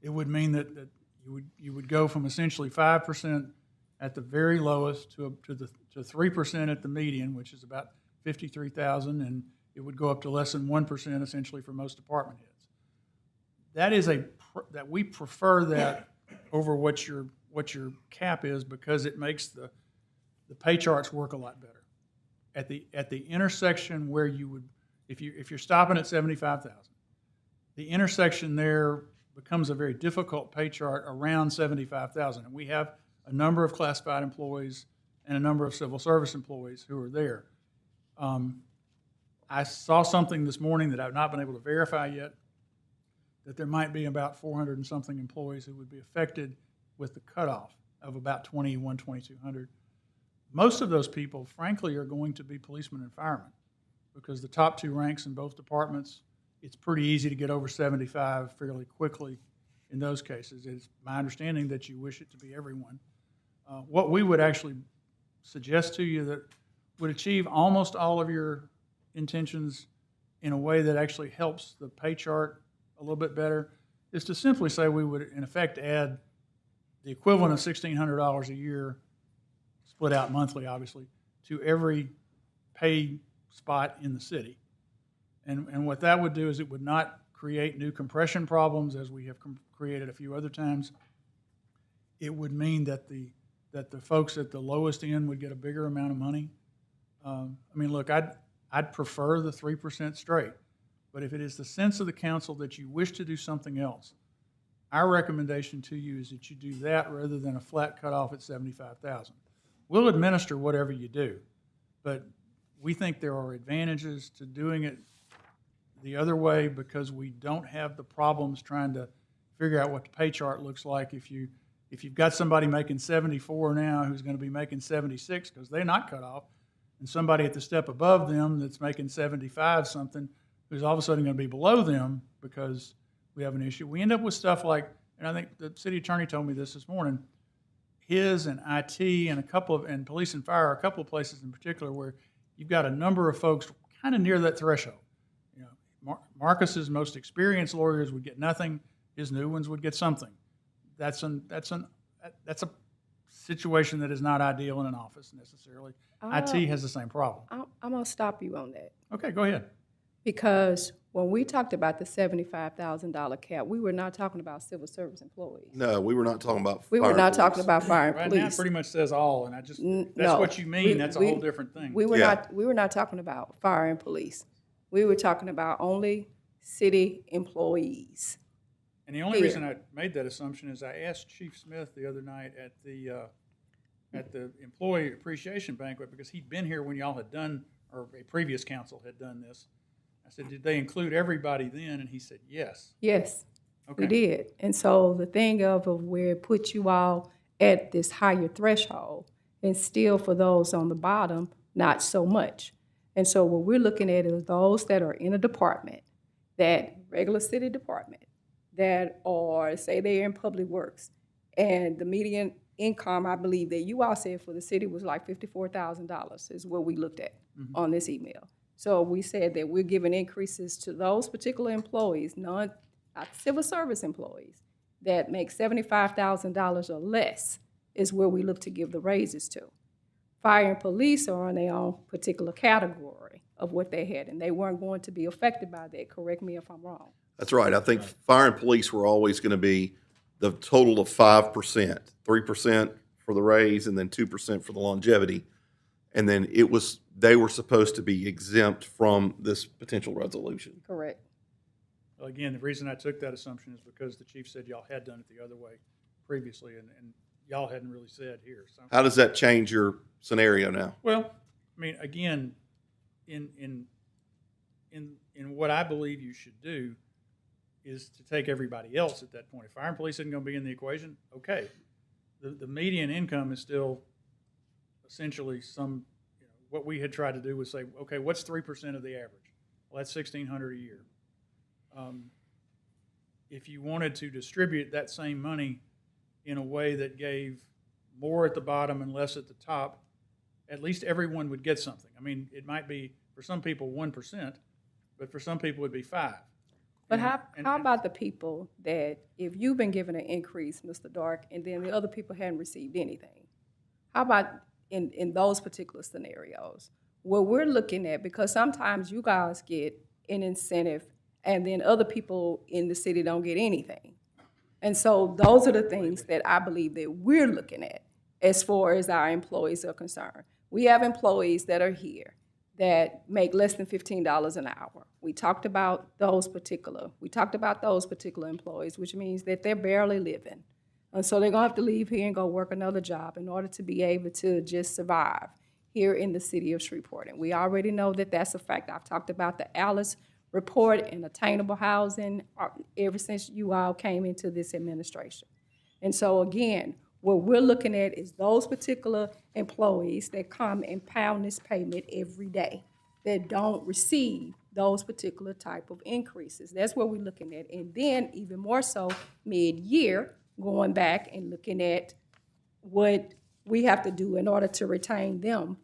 It would mean that you would go from essentially 5% at the very lowest to 3% at the median, which is about 53,000, and it would go up to less than 1% essentially for most department heads. That is that we prefer that over what your cap is because it makes the pay charts work a lot better. At the intersection where you would, if you're stopping at 75,000, the intersection there becomes a very difficult pay chart around 75,000. And we have a number of classified employees and a number of civil service employees who are there. I saw something this morning that I've not been able to verify yet, that there might be about 400 and something employees who would be affected with the cutoff of about 2,200. Most of those people, frankly, are going to be policemen and firemen because the top two ranks in both departments, it's pretty easy to get over 75 fairly quickly in those cases. It's my understanding that you wish it to be everyone. What we would actually suggest to you that would achieve almost all of your intentions in a way that actually helps the pay chart a little bit better is to simply say we would, in effect, add the equivalent of $1,600 a year, split out monthly, obviously, to every pay spot in the city. And what that would do is it would not create new compression problems as we have created a few other times. It would mean that the folks at the lowest end would get a bigger amount of money. Look, I'd prefer the 3% straight, but if it is the sense of the council that you wish to do something else, our recommendation to you is that you do that rather than a flat cutoff at 75,000. We'll administer whatever you do, but we think there are advantages to doing it the other way because we don't have the problems trying to figure out what the pay chart looks like if you've got somebody making 74 now who's going to be making 76 because they're not cut off, and somebody at the step above them that's making 75 something who's all of a sudden going to be below them because we have an issue. We end up with stuff like, and I think the city attorney told me this morning, his and IT and police and fire are a couple of places in particular where you've got a number of folks kind of near that threshold. Marcus's most experienced lawyers would get nothing. His new ones would get something. That's a situation that is not ideal in an office necessarily. IT has the same problem. I'm going to stop you on that. Okay, go ahead. Because when we talked about the $75,000 cap, we were not talking about civil service employees. No, we were not talking about We were not talking about fire and Right police. now, it pretty much says all, and that's No. what you mean. That's a whole different thing. We were not talking about fire and police. We were talking about only city employees. And the only reason I made that assumption is I asked Chief Smith the other night at the employee appreciation banquet because he'd been here when y'all had done or a previous council had done this. I said, did they include everybody then? And he said, yes. Yes, we Okay. did. And so the thing of where it puts you all at this higher threshold, and still for those on the bottom, not so much. And so what we're looking at is those that are in a department, that regular city department, that are, say they're in public works, and the median income, I believe that you all said for the city was like $54,000 is what we looked at on this email. So we said that we're giving increases to those particular employees, civil service employees, that make $75,000 or less is where we look to give the raises to. Fire and police are on their own particular category of what they had, and they weren't going to be affected by that. Correct me if I'm wrong. That's right. I think fire and police were always going to be the total of 5%, 3% for the raise and then 2% for the longevity. And then they were supposed to be exempt from this potential resolution. Correct. Well, again, the reason I took that assumption is because the chief said y'all had done it the other way previously, and y'all hadn't really said here. So. How does that change your scenario now? Well, I mean, again, in what I believe you should do is to take everybody else at that point. If fire and police isn't going to be in the equation, okay. The median income is still essentially what we had tried to do was say, okay, what's 3% of the average? Well, that's $1,600 a year. If you wanted to distribute that same money in a way that gave more at the bottom and less at the top, at least everyone would get something. I mean, it might be, for some people, 1%, but for some people, it'd be 5%. But how about the people that, if you've been given an increase, Mr. Dark, and then the other people hadn't received anything? How about in those particular scenarios? What we're looking at, because sometimes you guys get an incentive and then other people in the city don't get anything. And so those are the things that I believe that we're looking at as far as our employees are concerned. We have employees that are here that make less than $15 an hour. We talked about those particular employees, which means that they're barely living. And so they're gonna have to leave here and go work another job in order to be able to just survive here in the city of Shreveport. And we already know that that's a fact. I've talked about the Alice report and attainable housing ever since you all came into this administration. And so again, what we're looking at is those particular employees that come and pound this payment every day, that don't receive those particular type of increases. That's what we're looking at. And then even more so mid-year, going back and looking at what we have to do in order to retain them,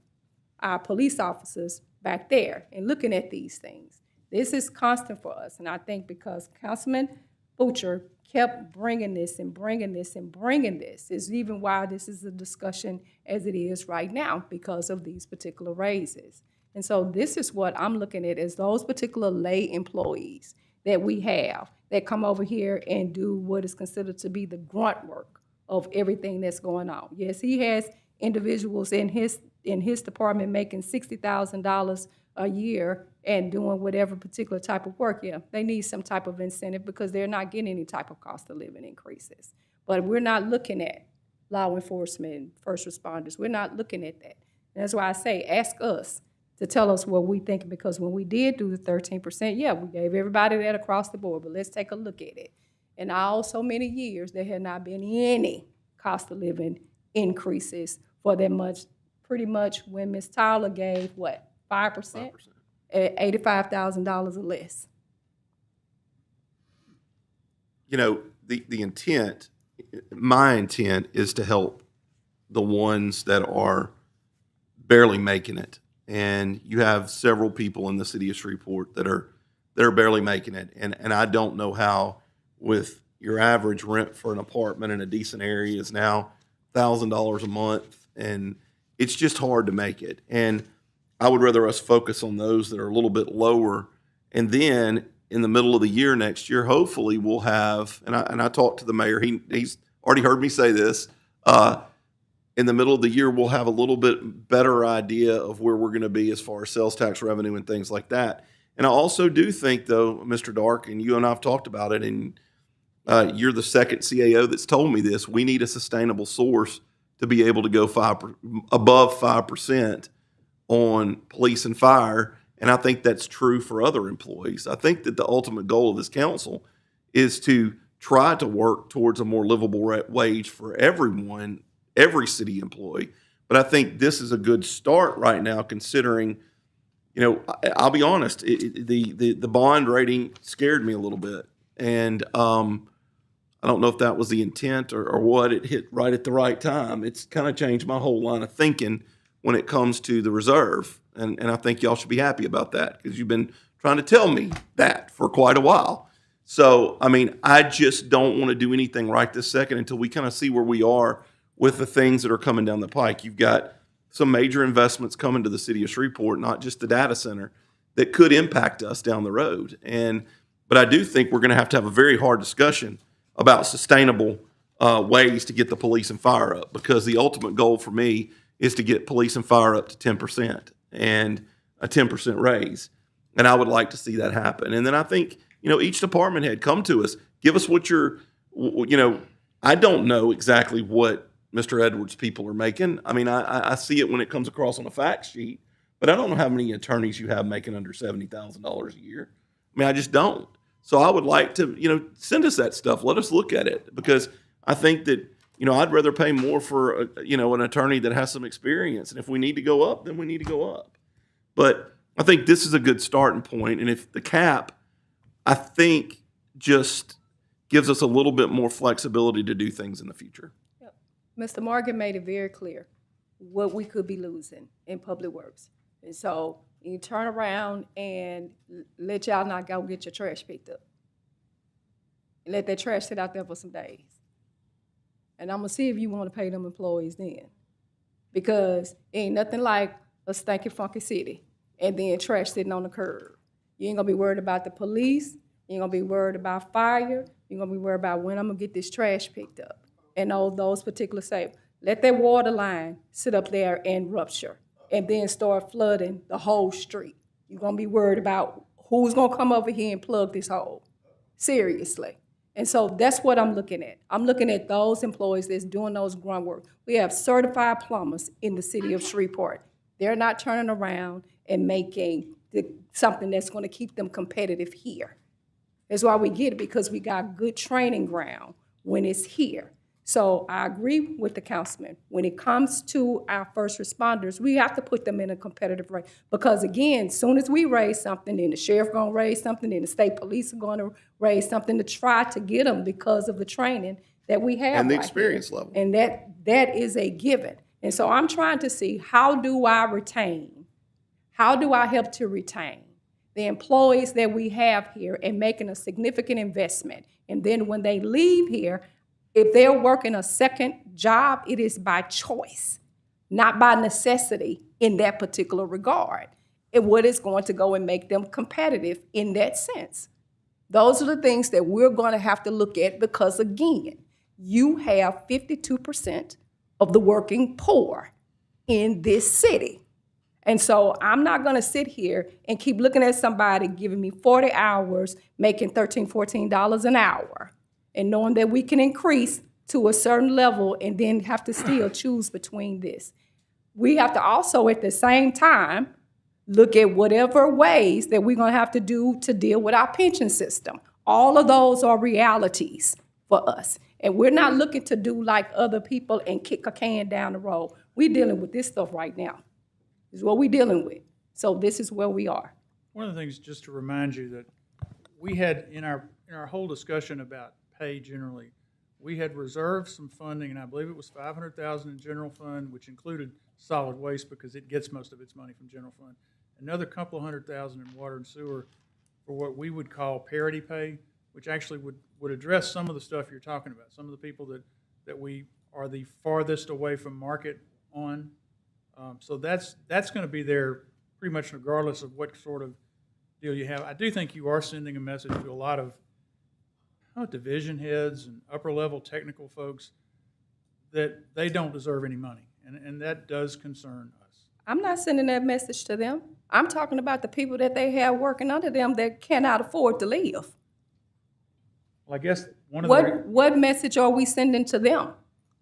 our police officers back there, and looking at these things. This is constant for us, and I think because Councilman Butcher kept bringing this and bringing this and bringing this is even why this is a discussion as it is right now, because of these particular raises. And so this is what I'm looking at as those particular lay employees that we have that come over here and do what is considered to be the grunt work of everything that's going on. Yes, he has individuals in his department making $60,000 a year and doing whatever particular type of work. Yeah, they need some type of incentive because they're not getting any type of cost of living increases. But we're not looking at law enforcement, first responders. We're not looking at that. And that's why I say, ask us to tell us what we think, because when we did do the 13%, yeah, we gave everybody that across the board, but let's take a look at it. In all so many years, there had not been any cost of living increases for that much. Pretty much when Ms. Tyler gave, what, 5%? At $85,000 or less. You know, the intent, my intent is to help the ones that are barely making it. And you have several people in the city of Shreveport that are barely making it. And I don't know how, with your average rent for an apartment in a decent area is now $1,000 a month, and it's just hard to make it. And I would rather us focus on those that are a little bit lower. And then in the middle of the year next year, hopefully we'll have, and I talked to the mayor, he's already heard me say this, in the middle of the year, we'll have a little bit better idea of where we're going to be as far as sales tax revenue and things like that. And I also do think, though, Mr. Dark, and you and I have talked about it, and you're the second CAO that's told me this, we need a sustainable source to be able to go above 5% on police and fire, and I think that's true for other employees. I think that the ultimate goal of this council is to try to work towards a more livable wage for everyone, every city employee. But I think this is a good start right now, considering, you know, I'll be honest, the bond rating scared me a little bit. And I don't know if that was the intent or what. It hit right at the right time. It's kind of changed my whole line of thinking when it comes to the reserve. And I think y'all should be happy about that, because you've been trying to tell me that for quite a while. So, I mean, I just don't want to do anything right this second until we kind of see where we are with the things that are coming down the pike. You've got some major investments coming to the city of Shreveport, not just the data center, that could impact us down the road. But I do think we're going to have a very hard discussion about sustainable ways to get the police and fire up, because the ultimate goal for me is to get police and fire up to 10% and a 10% raise. And I would like to see that happen. And then I think, you know, each department head, come to us, give us what you're, you know, I don't know exactly what Mr. Edwards' people are making. I mean, I see it when it comes across on a fact sheet, but I don't know how many attorneys you have making under $70,000 a year. I mean, I just don't. So I would like to, you know, send us that stuff. Let us look at it, because I think that, you know, I'd rather pay more for, you know, an attorney that has some experience. And if we need to go up, then we need to go up. But I think this is a good starting point. And if the cap, I think, just gives us a little bit more flexibility to do things in the future. Yep. Mr. Morgan made it very clear what we could be losing in public works. And so you turn around and let y'all not go get your trash picked up. And let that trash sit out there for some days. And I'm going to see if you want to pay them employees then. Because ain't nothing like a stinky, funky city and then trash sitting on the curb. You ain't going to be worried about the police. You ain't going to be worried about fire. You're going to be worried about when I'm going to get this trash picked up. And all those particular say, let that water line sit up there and rupture and then start flooding the whole street. You're going to be worried about who's going to come over here and plug this hole. Seriously. And so that's what I'm looking at. I'm looking at those employees that's doing those grunt work. We have certified plumbers in the city of Shreveport. They're not turning around and making something that's going to keep them competitive here. That's why we get it, because we got good training ground when it's here. So I agree with the councilman. When it comes to our first responders, we have to put them in a competitive rate. Because again, as soon as we raise something, then the sheriff going to raise something, then the state police are going to raise something to try to get them because of the training that we have. And the right experience here. level. And that is a given. And so I'm trying to see, how do I help to retain the employees that we have here and making a significant investment. And then when they leave here, if they're working a second job, it is by choice, not by necessity in that particular regard. And what is going to go and make them competitive in that sense. Those are the things that we're going to have to look at, because again, you have 52% of the working poor in this city. And so I'm not going to sit here and keep looking at somebody giving me 40 hours, making $13, $14 an hour, and knowing that we can increase to a certain level and then have to still choose between this. We have to also, at the same time, look at whatever ways that we're going to have to do to deal with our pension system. All of those are realities for us. And we're not looking to do like other people and kick a can down the road. We're dealing with this stuff right now. This is what we're dealing with. So this is where we are. One of the things, just to remind you, that we had in our whole discussion about pay generally, we had reserved some funding, and I believe it was $500,000 in general fund, which included solid waste because it gets most of its money from general fund. Another couple of $100,000 in water and sewer for what we would call parity pay, which actually would address some of the stuff you're talking about. Some of the people that we are the farthest away from market on. So that's going to be there pretty much regardless of what sort of deal you have. I do think you are sending a message to a lot of division heads and upper-level technical folks that they don't deserve any money, and that does concern us. I'm not sending that message to them. I'm talking about the people that they have working under them that cannot afford to live. Well, I guess one of what message are we sending to them?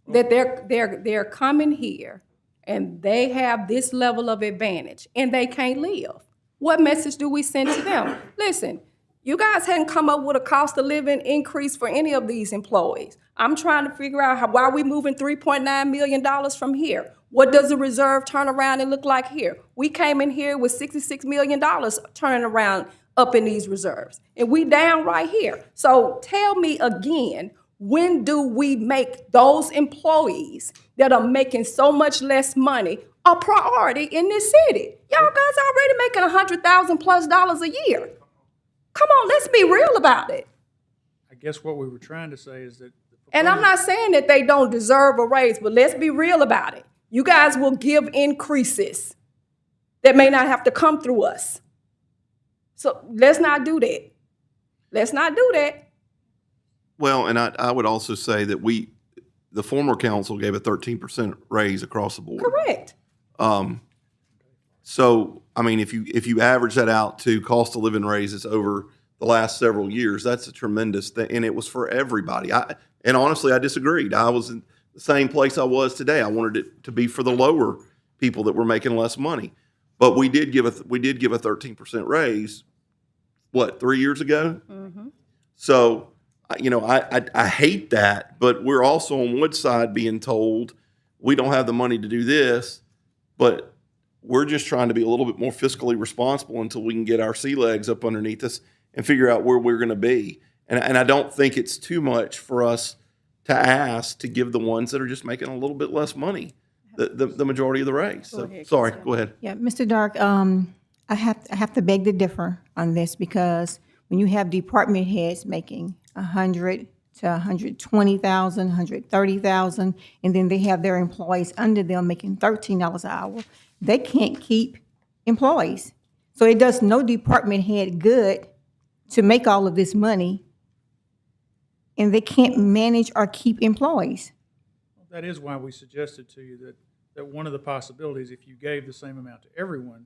That they're coming here and they have this level of advantage and they can't live, what message do we send to them? Listen, you guys hadn't come up with a cost of living increase for any of these employees. I'm trying to figure out why are we moving $3.9 million from here? What does the reserve turn around and look like here? We came in here with $66 million turning around up in these reserves, and we down right here. So tell me again, when do we make those employees that are making so much less money a priority in this city? Y'all guys already making $100,000+ a year. Come on, let's be real about it. I guess what we were trying to say is that. And I'm not saying that they don't deserve a raise, but let's be real about it. You guys will give increases that may not have to come through us. So let's not do that. Let's not do that. Well, and I would also say that the former council gave a 13% raise across the board. Correct. So, I mean, if you average that out to cost of living raises over the last several years, that's a tremendous thing, and it was for everybody. And honestly, I disagreed. I was in the same place I was today. I wanted it to be for the lower people that were making less money. But we did give a 13% raise, what, 3 years ago? Mm-hmm. So, you know, I hate that, but we're also on Woodside being told we don't have the money to do this, but we're just trying to be a little bit more fiscally responsible until we can get our sea legs up underneath us and figure out where we're going to be. And I don't think it's too much for us to ask to give the ones that are just making a little bit less money the majority of the raise. So, sorry, go ahead. Yeah, Mr. Dark, I have to beg to differ on this, because when you have department heads making $100,000 to $120,000, $130,000, and then they have their employees under them making $13 an hour, they can't keep employees. So it does no department head good to make all of this money, and they can't manage or keep employees. That is why we suggested to you that one of the possibilities, if you gave the same amount to everyone,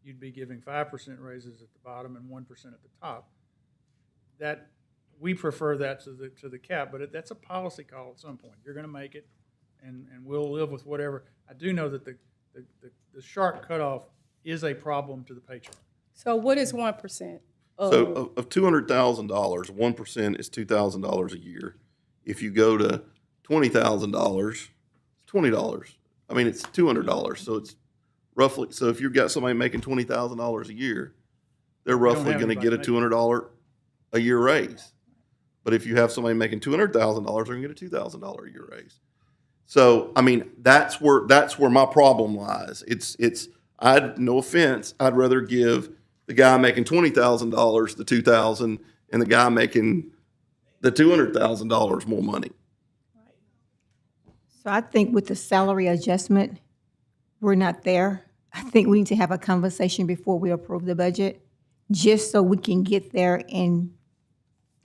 you'd be giving 5% raises at the bottom and 1% at the top. That we prefer that to the cap, but that's a policy call at some point. You're going to make it, and we'll live with whatever. I do know that the sharp cutoff is a problem to the pay chart. So what is 1%? So of $200,000, 1% is $2,000 a year. If you go to $20,000, it's $20. I mean, it's $200. So it's roughly, so if you've got somebody making $20,000 a year, they're roughly going to get a $200 a year raise. But if you have somebody making $200,000, they're going to get a $2,000 a year raise. So, I mean, that's where my problem lies. No offense, I'd rather give the guy making $20,000 the $2,000 and the guy making the $200,000 more money. So I think with the salary adjustment, we're not there. I think we need to have a conversation before we approve the budget, just so we can get there and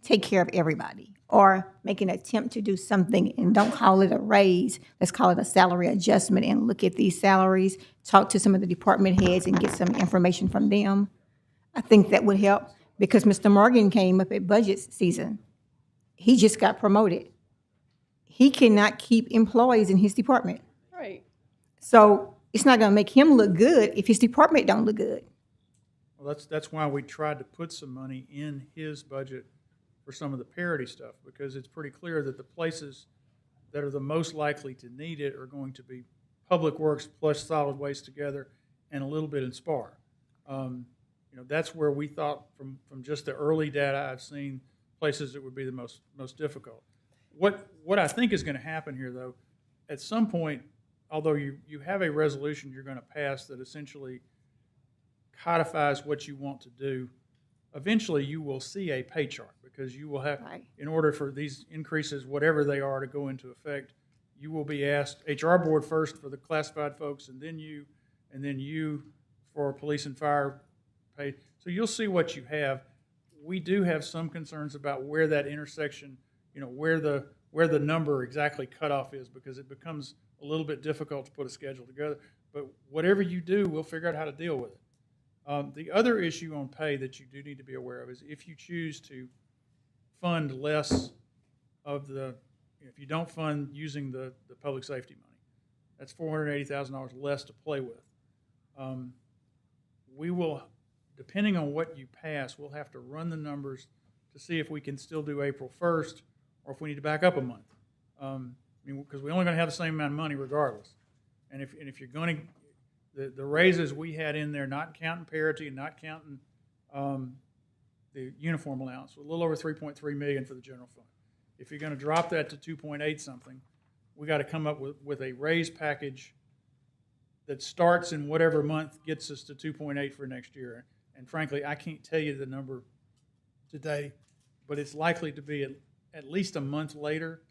take care of everybody, or make an attempt to do something, and don't call it a raise. Let's call it a salary adjustment and look at these salaries, talk to some of the department heads and get some information from them. I think that would help, because Mr. Morgan came up at budget season. He just got promoted. He cannot keep employees in his department. Right. So it's not going to make him look good if his department don't look good. Well, that's why we tried to put some money in his budget for some of the parity stuff, because it's pretty clear that the places that are the most likely to need it are going to be Public Works plus solid waste together, and a little bit in SPAR. That's where we thought from just the early data I've seen, places that would be the most difficult. What I think is going to happen here, though, at some point, although you have a resolution you're going to pass that essentially codifies what you want to do, eventually you will see a pay chart, because you will have, in order for these increases, whatever they are, to go into effect, you will be asked, HR board first for the classified folks, and then you for police and fire pay. So you'll see what you have. We do have some concerns about where that intersection, where the number exactly cutoff is, because it becomes a little bit difficult to put a schedule together. But whatever you do, we'll figure out how to deal with it. The other issue on pay that you do need to be aware of is if you choose to fund less of if you don't fund using the public safety money, That's $480,000 less to play with. We will, depending on what you pass, we'll have to run the numbers to see if we can still do April 1st or if we need to back up a month. Because we're only going to have the same amount of money regardless. And if you're going to, the raises we had in there, not counting parity and not counting the uniform allowance, a little over $3.3 million for the general fund. If you're going to drop that to 2.8 something, we got to come up with a raise package that starts in whatever month gets us to 2.8 for next year. And frankly, I can't tell you the number today, but it's likely to be at least a month later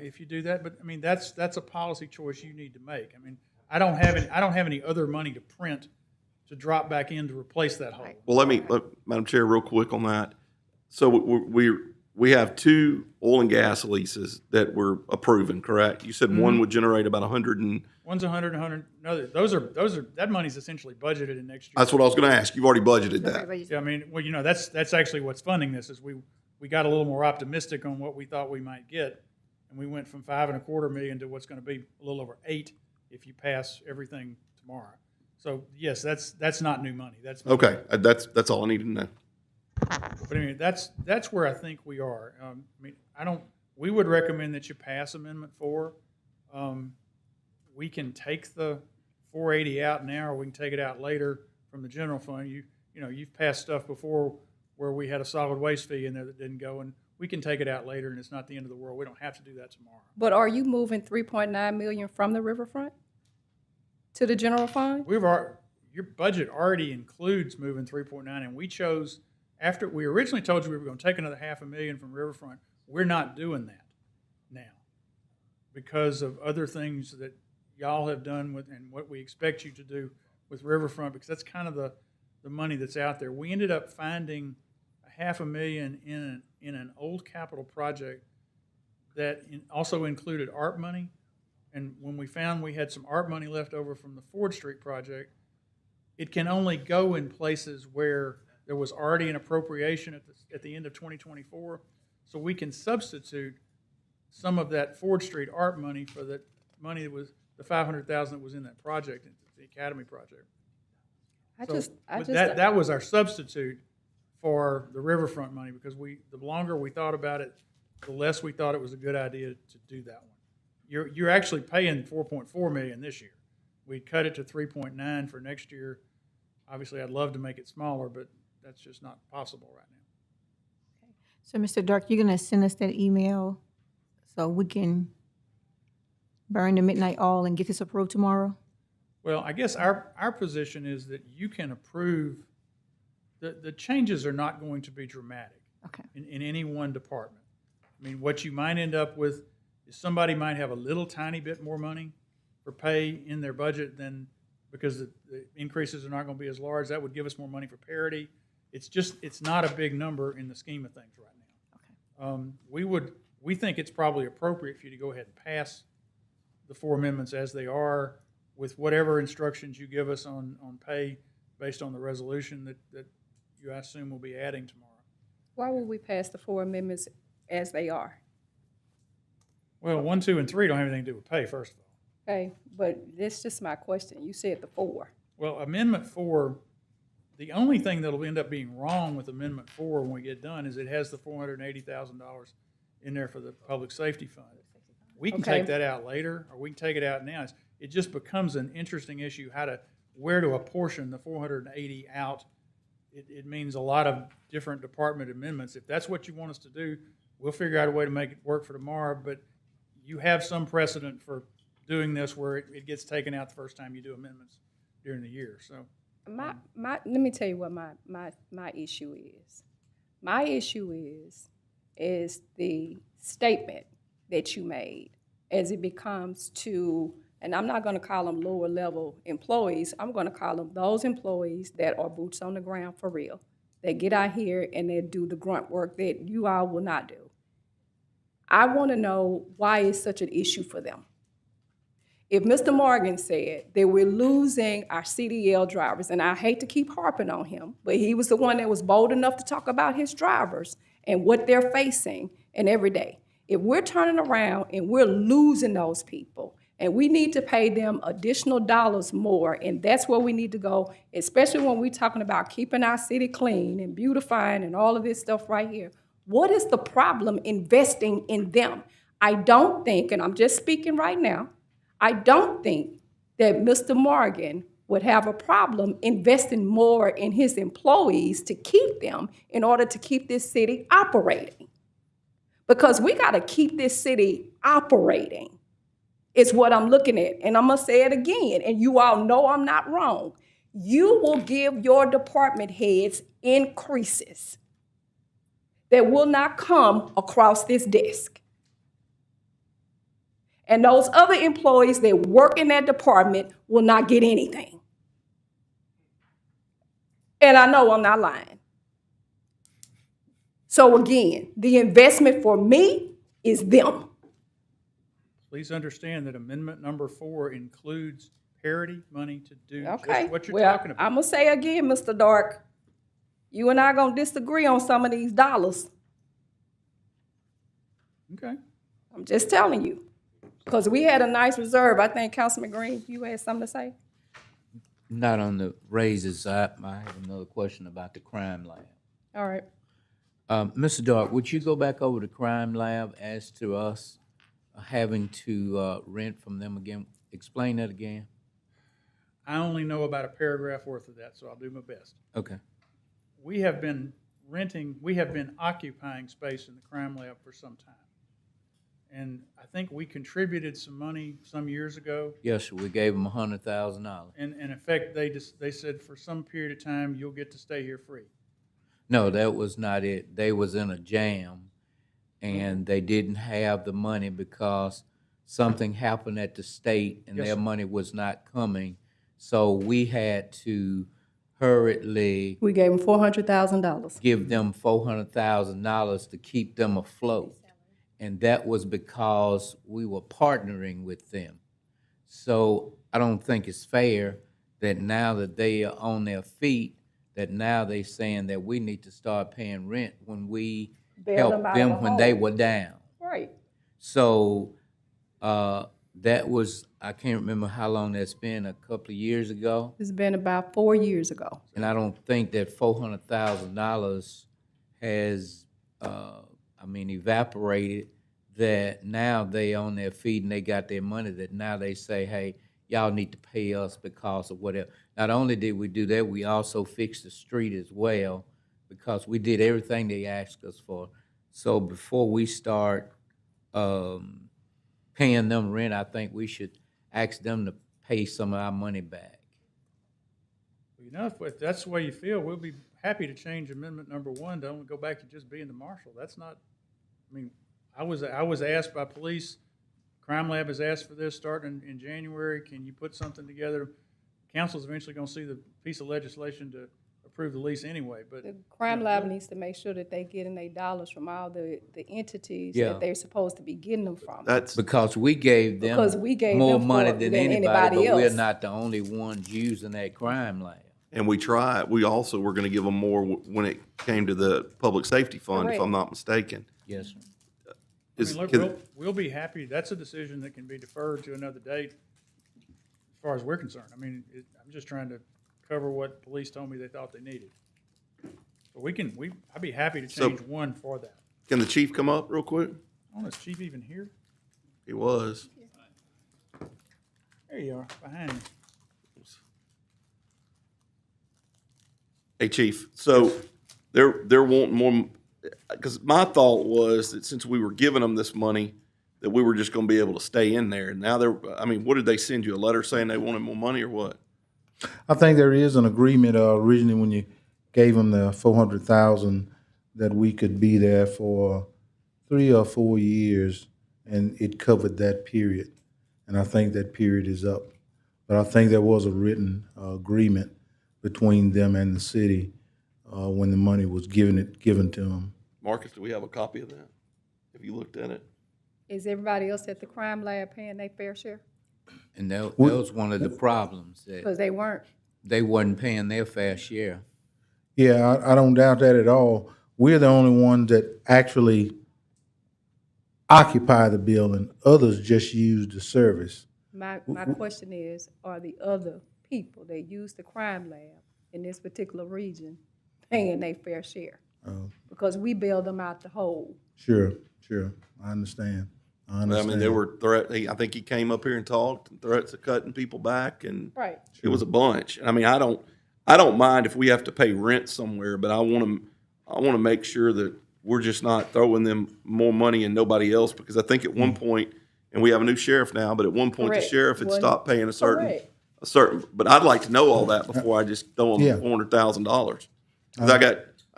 if you do that. But I mean, that's a policy choice you need to make. I mean, I don't have any other money to print to drop back in to replace that hole. Well, Madam Chair, real quick on that. So we have 2 oil and gas leases that we're approving, correct? You said one would generate about 100 and. One's 100. No, those are that money's essentially budgeted in next year. That's what I was going to ask. You've already budgeted that. Yeah, I mean, well, that's actually what's funding this. Is we got a little more optimistic on what we thought we might get, and we went from $5.25 million to what's going to be a little over $8 million if you pass everything tomorrow. So yes, that's not new money. That's okay. That's all I need to know. But I mean, that's where I think we are. We would recommend that you pass Amendment 4. We can take the 480 out now, or we can take it out later from the general fund. You've passed stuff before where we had a solid waste fee in there that didn't go, and we can take it out later, and it's not the end of the world. We don't have to do that tomorrow. But are you moving $3.9 million from the riverfront to the general fund? Your budget already includes moving 3.9, and we chose, after we originally told you we were going to take another $500,000 from riverfront. We're not doing that now because of other things that y'all have done with, and what we expect you to do with riverfront, because that's kind of the money that's out there. We ended up finding $500,000 in an old capital project that also included ARP money. And when we found we had some ARP money left over from the Ford Street project, it can only go in places where there was already an appropriation at the end of 2024. So we can substitute some of that Ford Street ARP money for the money that was the $500,000 that was in that project, the Academy project. That was our substitute for the riverfront money, because the longer we thought about it, the less we thought it was a good idea to do that one. You're actually paying $4.4 million this year. We cut it to 3.9 for next year. Obviously, I'd love to make it smaller, but that's just not possible right now. So, Mr. Dark, you're going to send us that email so we can burn the midnight oil and get this approved tomorrow? Well, I guess our position is that you can approve, the changes are not going to be dramatic in any one department. I mean, what you might end up with is somebody might have a little tiny bit more money for pay in their budget than, because the increases are not going to be as large. That would give us more money for parity. It's not a big number in the scheme of things right now. We think it's probably appropriate for you to go ahead and pass the 4 amendments as they are, with whatever instructions you give us on pay based on the resolution that you, I assume, will be adding tomorrow. Why would we pass the 4 amendments as they are? Well, 1, 2, and 3 don't have anything to do with pay, first of all. Okay, but that's just my question. You said the 4. Well, Amendment 4, the only thing that'll end up being wrong with Amendment 4 when we get done is it has the $480,000 in there for the public safety fund. We can take that out later, or we can take it out now. It just becomes an interesting issue where to apportion the 480 out. It means a lot of different department amendments. If that's what you want us to do, we'll figure out a way to make it work for tomorrow. But you have some precedent for doing this where it gets taken out the first time you do amendments during the year. So let me tell you what my issue is. My issue is the statement that you made as it becomes to, and I'm not going to call them lower level employees, I'm going to call them those employees that are boots on the ground for real. They get out here and they do the grunt work that you all will not do. I want to know why it's such an issue for them. If Mr. Morgan said that we're losing our CDL drivers, and I hate to keep harping on him, but he was the one that was bold enough to talk about his drivers and what they're facing and every day. If we're turning around and we're losing those people, And we need to pay them additional dollars more, and that's where we need to go, especially when we're talking about keeping our city clean and beautifying and all of this stuff right here. What is the problem investing in them? I don't think, and I'm just speaking right now, I don't think that Mr. Morgan would have a problem investing more in his employees to keep them in order to keep this city operating. Because we got to keep this city operating, is what I'm looking at. And I'm going to say it again, and you all know I'm not wrong. You will give your department heads increases that will not come across this desk. And those other employees that work in that department will not get anything. And I know I'm not lying. So again, the investment for me is them. Please understand that amendment number 4 includes parity money to do Okay, just what you're well, talking about. I'm gonna say again, Mr. Dark, you and I are gonna disagree on some of these dollars. Okay. I'm just telling you. Because we had a nice reserve. I think Councilman Green, you had something to say? Not on the raises. I have another question about the crime lab. All right. Mr. Dark, would you go back over the crime lab as to us having to rent from them again? Explain that again. I only know about a paragraph worth of that, so I'll do my best. Okay. We have been occupying space in the crime lab for some time. And I think we contributed some money some years ago. Yes, sir. We gave them $100,000. And in effect, they said for some period of time, you'll get to stay here free. No, that was not it. They was in a jam, and they didn't have the money because something happened at the state, and Yes, their sir. money was not coming. So we had to hurriedly We gave them $400,000. give them $400,000 to keep them afloat. And that was because we were partnering with them. So I don't think it's fair that now that they are on their feet, that now they're saying that we need to start paying rent when we Bailed them helped out them of a when they hole. were down. Right. So that was, I can't remember how long that's been, a couple of years ago. It's been about 4 years ago. And I don't think that $400,000 has, evaporated, that now they on their feet and they got their money, that now they say, hey, y'all need to pay us because of whatever. Not only did we do that, we also fixed the street as well because we did everything they asked us for. So before we start paying them rent, I think we should ask them to pay some of our money back. You know, if that's the way you feel, we'll be happy to change amendment number 1 to only go back to just being the marshal. That's not, I was asked by police, crime lab has asked for this starting in January. Can you put something together? Council's eventually going to see the piece of legislation to approve the lease anyway, but. The crime lab needs to make sure that they getting their dollars from all the entities Yeah. that they're supposed to be getting them from. That's Because we gave them Because we gave more them money for- than than anybody, anybody but we're else. not the only ones using that crime lab. And we also were going to give them more when it came to the public safety fund, if Correct. I'm not mistaken. Yes, sir. Look, we'll be happy. That's a decision that can be deferred to another date as far as we're concerned. I'm just trying to cover what police told me they thought they needed. But I'd be happy to So- change 1 for that. Can the chief come up real quick? Oh, is Chief even here? He was. There you are, behind you. Hey, chief, so they're wanting more, because my thought was that since we were giving them this money, that we were just going to be able to stay in there. And now what did they send you, a letter saying they wanted more money or what? I think there is an agreement originally when you gave them the 400,000 that we could be there for 3 or 4 years, and it covered that period. And I think that period is up. But I think there was a written agreement between them and the city when the money was given to them. Marcus, do we have a copy of that? Have you looked at it? Is everybody else at the crime lab paying their fair share? And that was one of the problems, Because that they weren't. they wasn't paying their fair share. Yeah, I don't doubt that at all. We're the only ones that actually occupy the building. Others just use the service. My question is, are the other people that use the crime lab in this particular region paying their fair share? Because we bailed them out the hole. Sure, I understand. I mean, there were I think he came up here and talked, and threats of cutting people back, and Right. it was a bunch. I mean, I don't mind if we have to pay rent somewhere, but I want to make sure that we're just not throwing them more money and nobody else, because I think at one point, and we have a new sheriff now, but at one point Correct. the sheriff had stopped paying a certain, Correct. but I'd like to know all that before I just throw them $400,000. Because I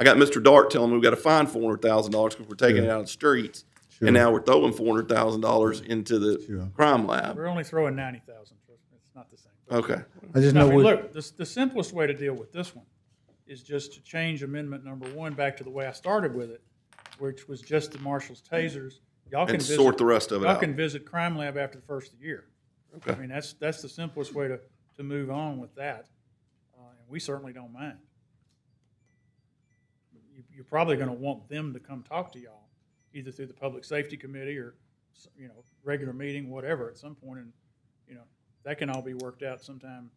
got Mr. Dart telling me we've got to find $400,000 because we're taking it out of the streets. Sure. And now we're throwing $400,000 into the crime lab. We're only throwing 90,000. It's not the same. Okay. I just No, know I mean, what. look, the simplest way to deal with this one is just to change amendment number 1 back to the way I started with it, which was just the marshal's tasers. Y'all can And sort the rest of it Y'all out. can visit crime lab after the first of the year. Okay. I mean, that's the simplest way to move on with that, and we certainly don't mind. You're probably going to want them to come talk to y'all, either through the public safety committee or, regular meeting, whatever, at some point, and that can all be worked out sometime.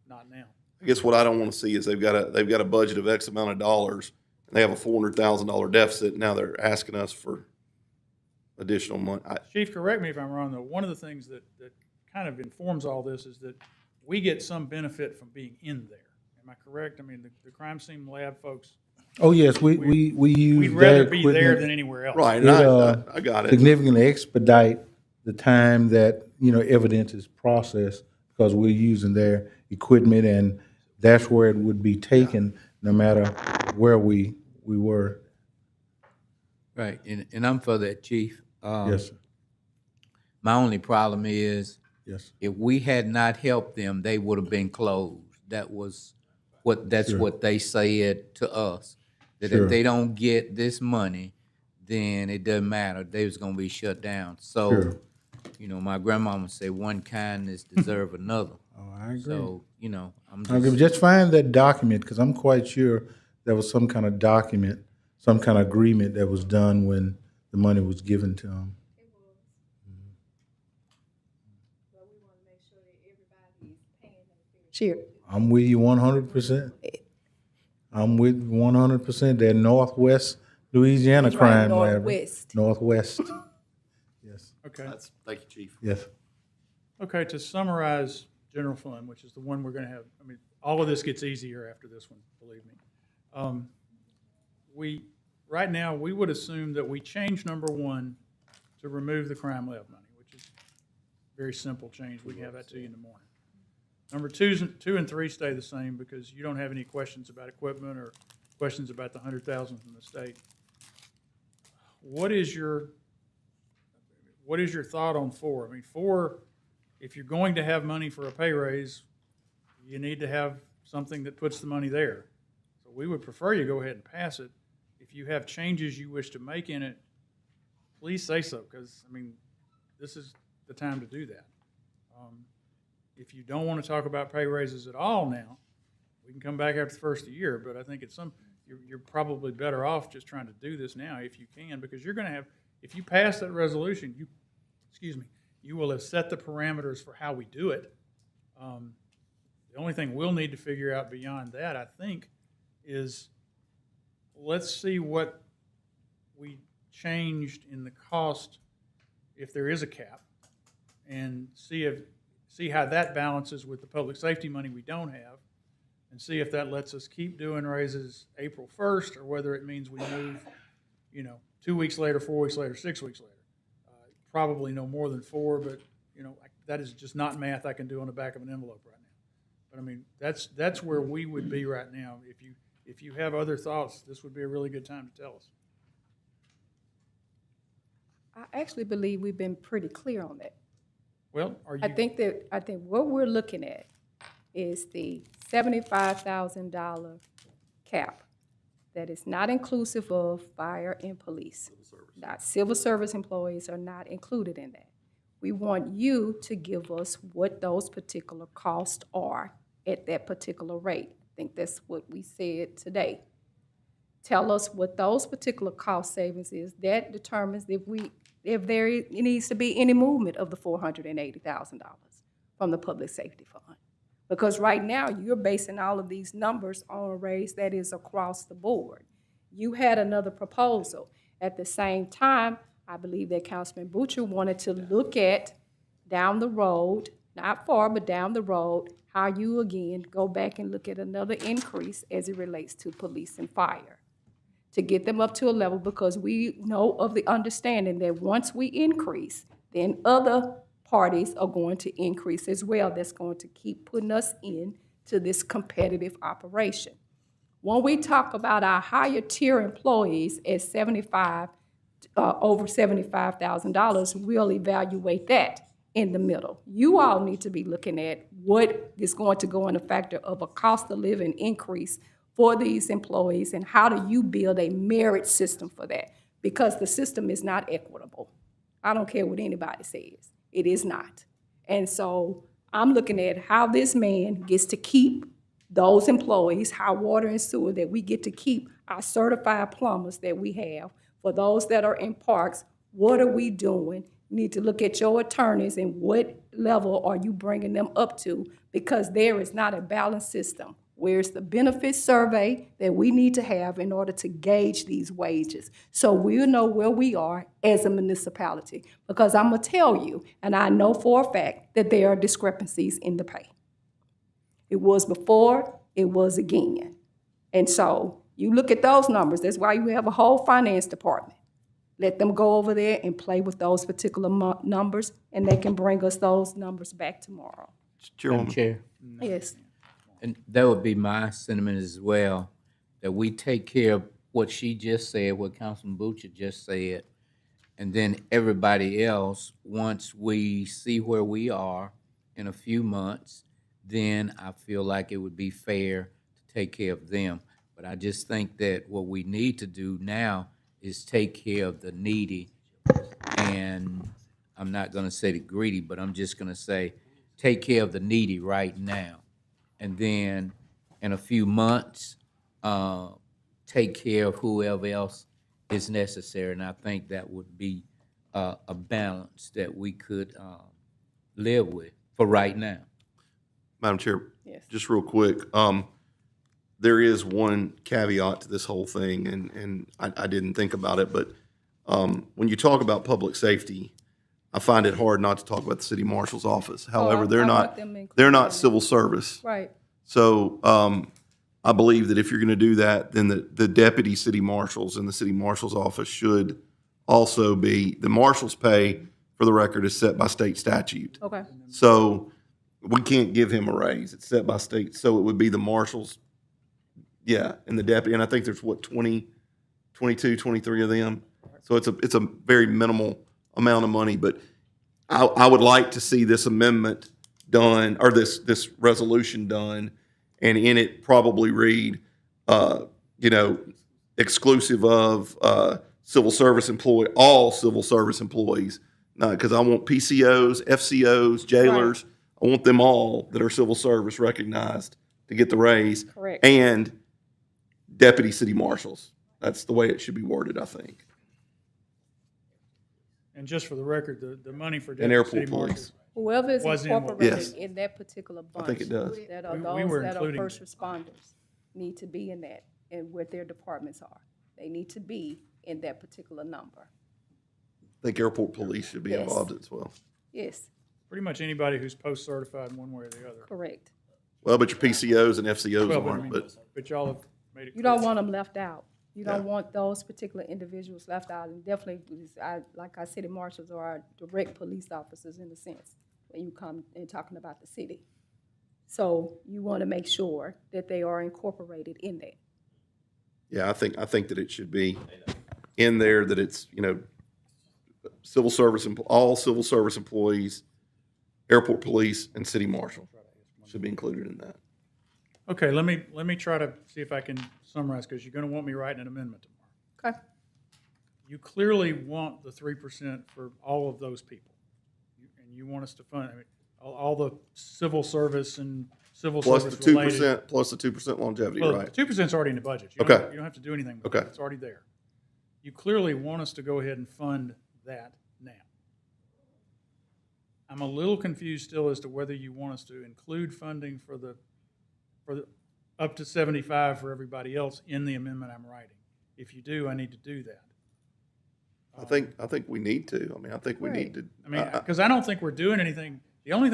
Not now. I guess what I don't want to see is they've got a budget of X amount of dollars, and they have a $400,000 deficit. Now they're asking us for additional money. Chief, correct me if I'm wrong, though. One of the things that kind of informs all this is that we get some benefit from being in there. Am I correct? I mean, the crime scene lab folks. Oh, yes, we use We'd rather their be there equipment. than anywhere else. Right, It, and I got it. significantly expedite the time that, evidence is processed because we're using their equipment, and that's where it would be taken no matter where we were. Right, and I'm for that, Chief. Yes, sir. My only problem is, Yes. if we had not helped them, they would have been closed. That's Sure. what they said to us. That Sure. if they don't get this money, then it doesn't matter. They was gonna be shut down. So, Sure. My grandmama said, one kindness deserve another. Oh, I agree. So, I'm Okay, just, just find that document, because I'm quite sure there was some kind of document, some kind of agreement that was done when the money was given to them. Sure. I'm with you 100%. I'm with 100%. That Northwest Louisiana That's right, crime lab. Northwest. Northwest. Yes. Okay. Thank you, Chief. Yes. Okay, to summarize general fund, which is the one we're going to have, I mean, all of this gets easier after this one, believe me. Right now, we would assume that we change number 1 to remove the crime lab money, which is a very simple change. We can have that to you in the morning. Number 2 and 3 stay the same because you don't have any questions about equipment or questions about the $100,000 from the state. What is your thought on 4? I mean, 4, if you're going to have money for a pay raise, you need to have something that puts the money there. So we would prefer you go ahead and pass it. If you have changes you wish to make in it, please say so, because, I mean, this is the time to do that. If you don't want to talk about pay raises at all now, we can come back after the first of the year, but I think you're probably better off just trying to do this now if you can, because you're going to have, if you pass that resolution, you will have set the parameters for how we do it. The only thing we'll need to figure out beyond that, I think, is let's see what we changed in the cost if there is a cap, and see how that balances with the public safety money we don't have, and see if that lets us keep doing raises April 1st, or whether it means we move, 2 weeks later, 4 weeks later, 6 weeks later. Probably no more than 4, but, that is just not math I can do on the back of an envelope right now. But, I mean, that's where we would be right now. If you have other thoughts, this would be a really good time to tell us. I actually believe we've been pretty clear on that. Well, are you? I think what we're looking at is the $75,000 cap that is not inclusive of fire and police. Civil service employees are not included in that. We want you to give us what those particular costs are at that particular rate. I think that's what we said today. Tell us what those particular cost savings is. That determines if there needs to be any movement of the $480,000. from the Public Safety Fund. Because right now, you're basing all of these numbers on a raise that is across the board. You had another proposal. At the same time, I believe that Councilman Butcher wanted to look at down the road, not far, but down the road, how you again go back and look at another increase as it relates to police and fire, to get them up to a level, because we know of the understanding that once we increase, then other parties are going to increase as well. That's going to keep putting us into this competitive operation. When we talk about our higher tier employees at over $75,000, we'll evaluate that in the middle. You all need to be looking at what is going to go in a factor of a cost of living increase for these employees, and how do you build a merit system for that? Because the system is not equitable. I don't care what anybody says. It is not. And so I'm looking at how this man gets to keep those employees, how water and sewer, that we get to keep our certified plumbers that we have. For those that are in parks, what are we doing? You need to look at your attorneys and what level are you bringing them up to, because there is not a balanced system. Where's the benefits survey that we need to have in order to gauge these wages, so we'll know where we are as a municipality? Because I'm gonna tell you, and I know for a fact, that there are discrepancies in the pay. It was before, it was again. And so you look at those numbers. That's why you have a whole finance department. Let them go over there and play with those particular numbers, and they can bring us those numbers back tomorrow. Madam Chair. Yes. And that would be my sentiment as well, that we take care of what she just said, what Councilman Butcher just said, and then everybody else, once we see where we are in a few months, then I feel like it would be fair to take care of them. But I just think that what we need to do now is take care of the needy, and I'm not gonna say the greedy, but I'm just gonna say, take care of the needy right now. And then in a few months, take care of whoever else is necessary. And I think that would be a balance that we could live with for right now. Madam Chair, Yes. just real quick, there is one caveat to this whole thing, and I didn't think about it, but when you talk about public safety, I find it hard not to talk about the city marshal's office. However, I want them included they're in not it. civil service. Right. So I believe that if you're going to do that, then the deputy city marshals and the city marshal's office should also be, the marshal's pay, for the record, is set by state statute. Okay. So we can't give him a raise. It's set by state. So it would be the marshals, yeah, and the deputy. And I think there's, what, 22, 23 of them. So it's a very minimal amount of money. But I would like to see this amendment done, or this resolution done, and in it probably read, exclusive of civil service employee, all civil service employees. Because I want PCOs, FCOs, jailers. I want them all that are civil service recognized to get the raise. Correct. And deputy city marshals. That's the way it should be worded, I think. And just for the record, the money for And deputy airport city police. marshals. Whoever is was in what- incorporated Yes. in that particular bunch. I think it does. That are We those were that are including- first responders need to be in that, and what their departments are. They need to be in that particular number. I think airport police should be Yes. involved as well. Yes, Pretty much anybody who's post-certified in one way or the other. correct. Well, but your PCOs and FCOs Well, but I aren't, mean, but but y'all have made it You clear. don't want them left out. You don't Yeah. want those particular individuals left out, and definitely, like our city marshals are our direct police officers in a sense, when you come and talking about the city. So you want to make sure that they are incorporated in that. yeah, I think that it should be in there, that it's, civil service, all civil service employees, airport police, and city marshal should be included in that. Okay, let me try to see if I can summarize, because you're going to want me writing an amendment tomorrow. Okay. You clearly want the 3% for all of those people. And you want us to fund, all the civil service and civil Plus service the 2%, related. plus the 2% longevity, Well, right? 2%'s already in the budget. You Okay. don't have to do anything with Okay. it. It's already there. You clearly want us to go ahead and fund that now. I'm a little confused still as to whether you want us to include funding for the up to 75 for everybody else in the amendment I'm writing. If you do, I need to do that. I think we need to. I mean, I think we need to. I mean, because I don't think we're doing anything. The only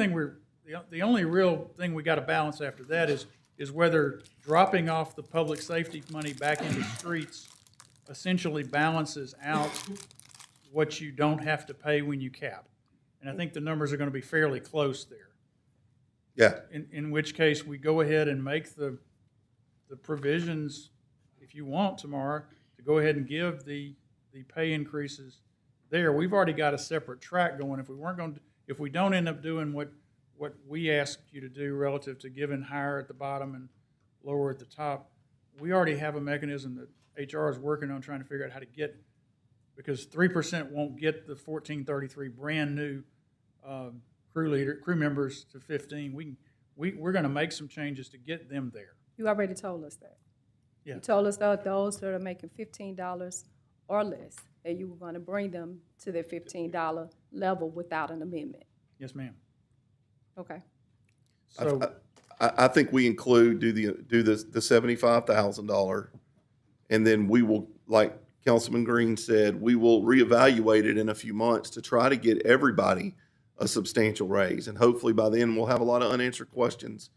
real thing we got to balance after that is whether dropping off the public safety money back into streets essentially balances out what you don't have to pay when you cap. And I think the numbers are going to be fairly close there. Yeah. In which case, we go ahead and make the provisions, if you want tomorrow, to go ahead and give the pay increases there. We've already got a separate track going. If we don't end up doing what we asked you to do relative to giving higher at the bottom and lower at the top, we already have a mechanism that HR is working on trying to figure out how to get, because 3% won't get the 1433 brand new crew members to 15. We're going to make some changes to get them there. You already told us that. Yeah. You told us that those that are making $15 or less, that you were going to bring them to their $15 level without an amendment. Yes, ma'am. Okay. So I think we include the $75,000, and then we will, like Councilman Green said, we will reevaluate it in a few months to try to get everybody a substantial raise, and hopefully by then we'll have a lot of unanswered questions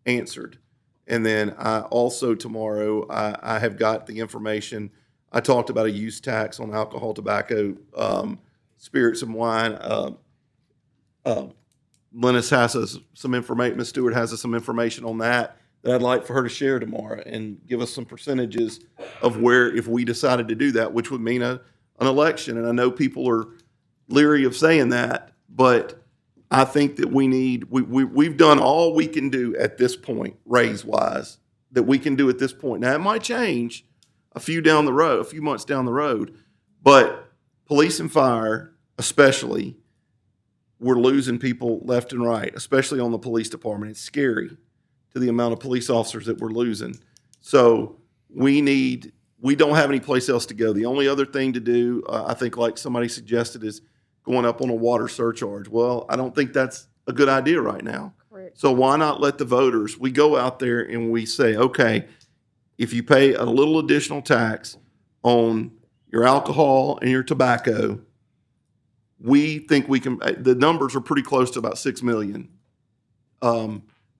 answered. And then I also tomorrow I have got the information. I talked about a use tax on alcohol, tobacco, spirits, and wine. Lennis has some information. Ms. Stewart has some information on that I'd like for her to share tomorrow and give us some percentages of where, if we decided to do that, which would mean an election. And I know people are leery of saying that, but I think that we've done all we can do at this point, raise-wise, that we can do at this point. Now, it might change a few months down the road, but police and fire, especially, we're losing people left and right, especially on the police department. It's scary to the amount of police officers that we're losing. So we don't have any place else to go. The only other thing to do, I think like somebody suggested, is going up on a water surcharge. Well, I don't think that's a good idea right now. Correct. So why not let the voters, we go out there and we say, okay, if you pay a little additional tax on your alcohol and your tobacco, we think we can, the numbers are pretty close to about 6 million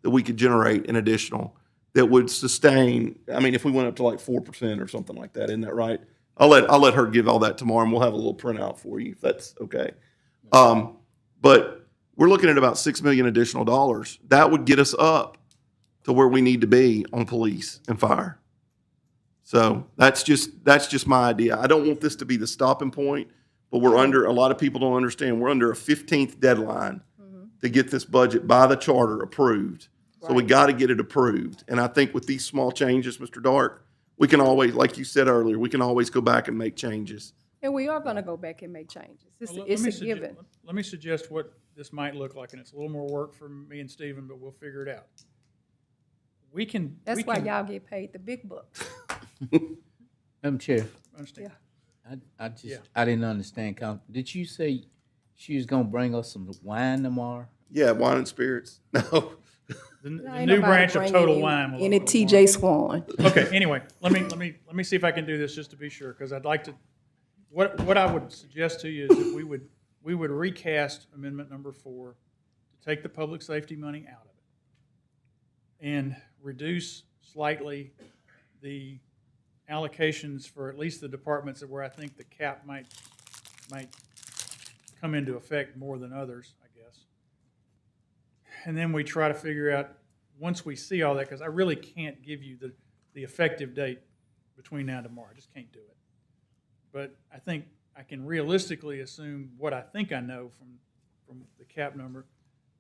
that we could generate in additional that would sustain. I mean, if we went up to like 4% or something like that, isn't that right? I'll let her give all that tomorrow, and we'll have a little printout for you if that's okay. But we're looking at about $6 million additional dollars. That would get us up to where we need to be on police and fire. So that's just my idea. I don't want this to be the stopping point, but a lot of people don't understand, we're under a 15th deadline to get this budget by the charter approved. So we got to get it approved. And I think with these small changes, Mr. Dark, we can always, like you said earlier, we can always go back and make changes. And we are going to go back and make changes. It's a given. Let me suggest what this might look like, and it's a little more work for me and Stephen, but we'll figure it out. That's why y'all get paid the big bucks. Madam Chair, Understand? I didn't understand. Did you say she was gonna bring us some wine tomorrow? Yeah, wine and spirits. No. The new branch of Total Wine. In it, TJ Swan. Okay. Anyway, let me see if I can do this just to be sure, because I'd like to. What I would suggest to you is that we would recast amendment number 4 to take the public safety money out of it and reduce slightly the allocations for at least the departments where I think the cap might come into effect more than others, I guess. And then we try to figure out, once we see all that, because I really can't give you the effective date between now and tomorrow. I just can't do it. But I think I can realistically assume what I think I know from the cap number,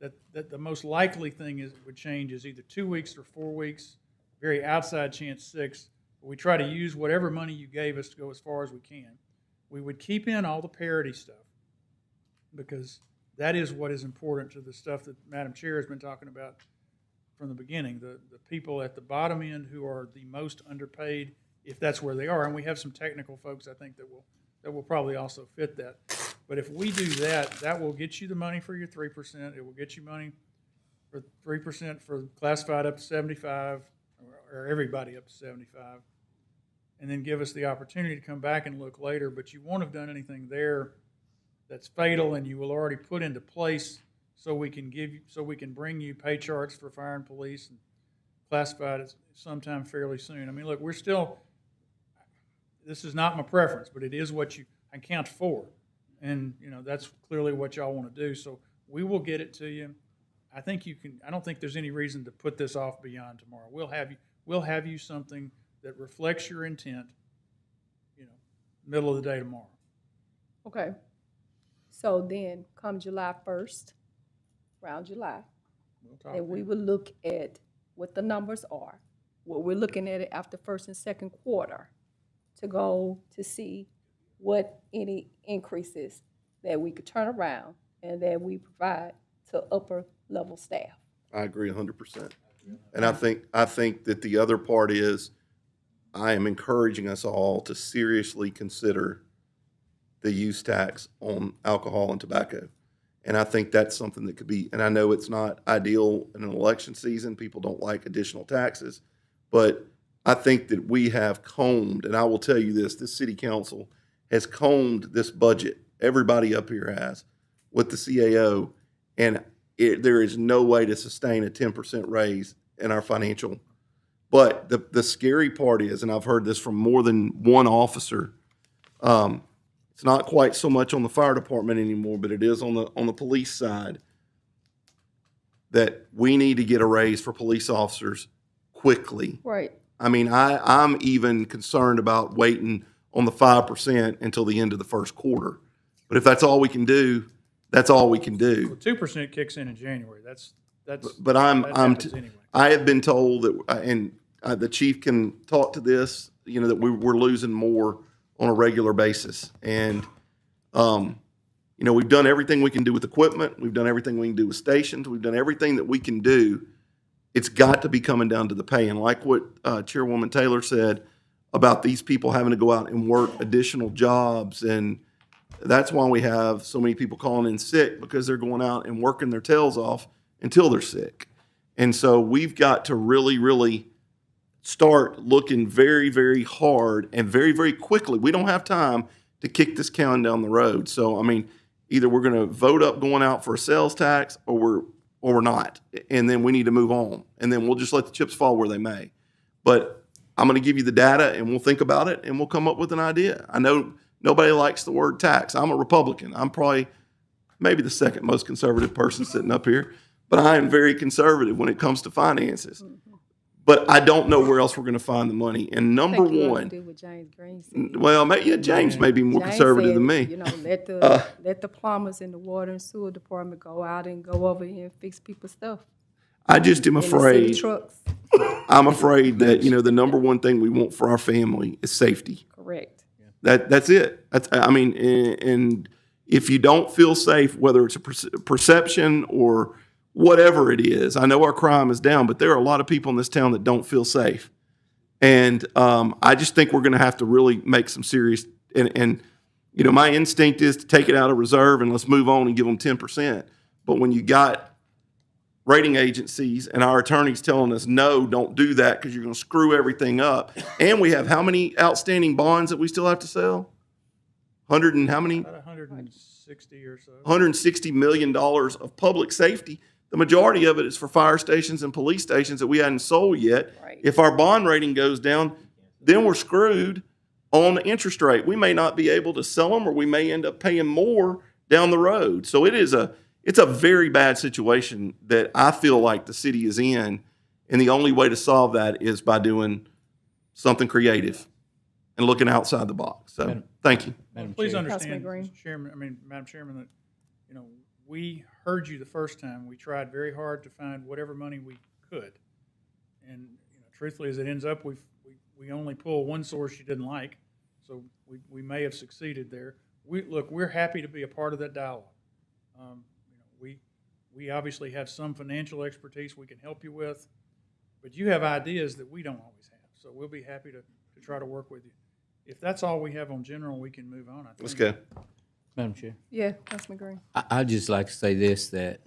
that the most likely thing would change is either 2 weeks or 4 weeks, very outside chance 6. But we try to use whatever money you gave us to go as far as we can. We would keep in all the parity stuff, because that is what is important to the stuff that Madam Chair has been talking about from the beginning, the people at the bottom end who are the most underpaid, if that's where they are. And we have some technical folks, I think, that will probably also fit that. But if we do that, that will get you the money for your 3%. It will get you money for 3% for classified up to 75, or everybody up to 75. And then give us the opportunity to come back and look later, but you won't have done anything there that's fatal, and you will already put into place so we can bring you pay charts for fire and police and classified it sometime fairly soon. I mean, look, this is not my preference, but it is what I can't afford. And, that's clearly what y'all want to do. So we will get it to you. I think you can, I don't think there's any reason to put this off beyond tomorrow. We'll have you something that reflects your intent, middle of the day tomorrow. Okay. So then, come July 1st, around July, and we will look at what the numbers are. What we're looking at it after first and second quarter to go to see what any increases that we could turn around and that we provide to upper level staff. I agree 100%. And I think that the other part is I am encouraging us all to seriously consider the use tax on alcohol and tobacco. And I think that's something that could be, and I know it's not ideal in an election season. People don't like additional taxes. But I think that we have combed, and I will tell you this city council has combed this budget. Everybody up here has with the CAO. And there is no way to sustain a 10% raise in our financial. But the scary part is, and I've heard this from more than one officer, it's not quite so much on the fire department anymore, but it is on the police side, that we need to get a raise for police officers quickly. Right. I mean, I'm even concerned about waiting on the 5% until the end of the first quarter. But if that's all we can do, that's all we can do. Well, 2% kicks in January. That's. But anyway. I have been told that, and the chief can talk to this, that we're losing more on a regular basis. And, we've done everything we can do with equipment. We've done everything we can do with stations. We've done everything that we can do. It's got to be coming down to the pay. And like what Chairwoman Taylor said about these people having to go out and work additional jobs, and that's why we have so many people calling in sick, because they're going out and working their tails off until they're sick. And so we've got to really, really start looking very, very hard and very, very quickly. We don't have time to kick this can down the road. So, I mean, either we're going to vote up going out for a sales tax or we're not. And then we need to move on. And then we'll just let the chips fall where they may. But I'm going to give you the data, and we'll think about it, and we'll come up with an idea. I know nobody likes the word tax. I'm a Republican. I'm probably maybe the second most conservative person sitting up here. But I am very conservative when it comes to finances. But I don't know where else we're going to find the money. And number one, do what James Green said. well, James may be more James conservative said, than me. Let the plumbers in the water and sewer department go out and go over here and fix people's stuff. I just am In the city afraid. trucks. I'm afraid that the number one thing we want for our family is safety. Correct. That's it. And if you don't feel safe, whether it's a perception or whatever it is, I know our crime is down, but there are a lot of people in this town that don't feel safe. And I just think we're going to have to really make some serious, and my instinct is to take it out of reserve and let's move on and give them 10%. But when you got rating agencies and our attorneys telling us, no, don't do that because you're going to screw everything up. And we have how many outstanding bonds that we still have to sell? 100 and how many? About 160 or so. $160 million of public safety. The majority of it is for fire stations and police stations that we hadn't sold yet. Right. If our bond rating goes down, then we're screwed on the interest rate. We may not be able to sell them, or we may end up paying more down the road. So it's a very bad situation that I feel like the city is in. And the only way to solve that is by doing something creative and looking outside the box. So thank you. Please Councilman understand, Green. Madam Chairman, that, we heard you the first time. We tried very hard to find whatever money we could. And truthfully, as it ends up, we only pull one source you didn't like. So we may have succeeded there. We're happy to be a part of that dialogue. We obviously have some financial expertise we can help you with, but you have ideas that we don't always have. So we'll be happy to try to work with you. If that's all we have on general, we can move on. Let's go. Madam Chair. Yeah, Councilman Green. I'd just like to say this, that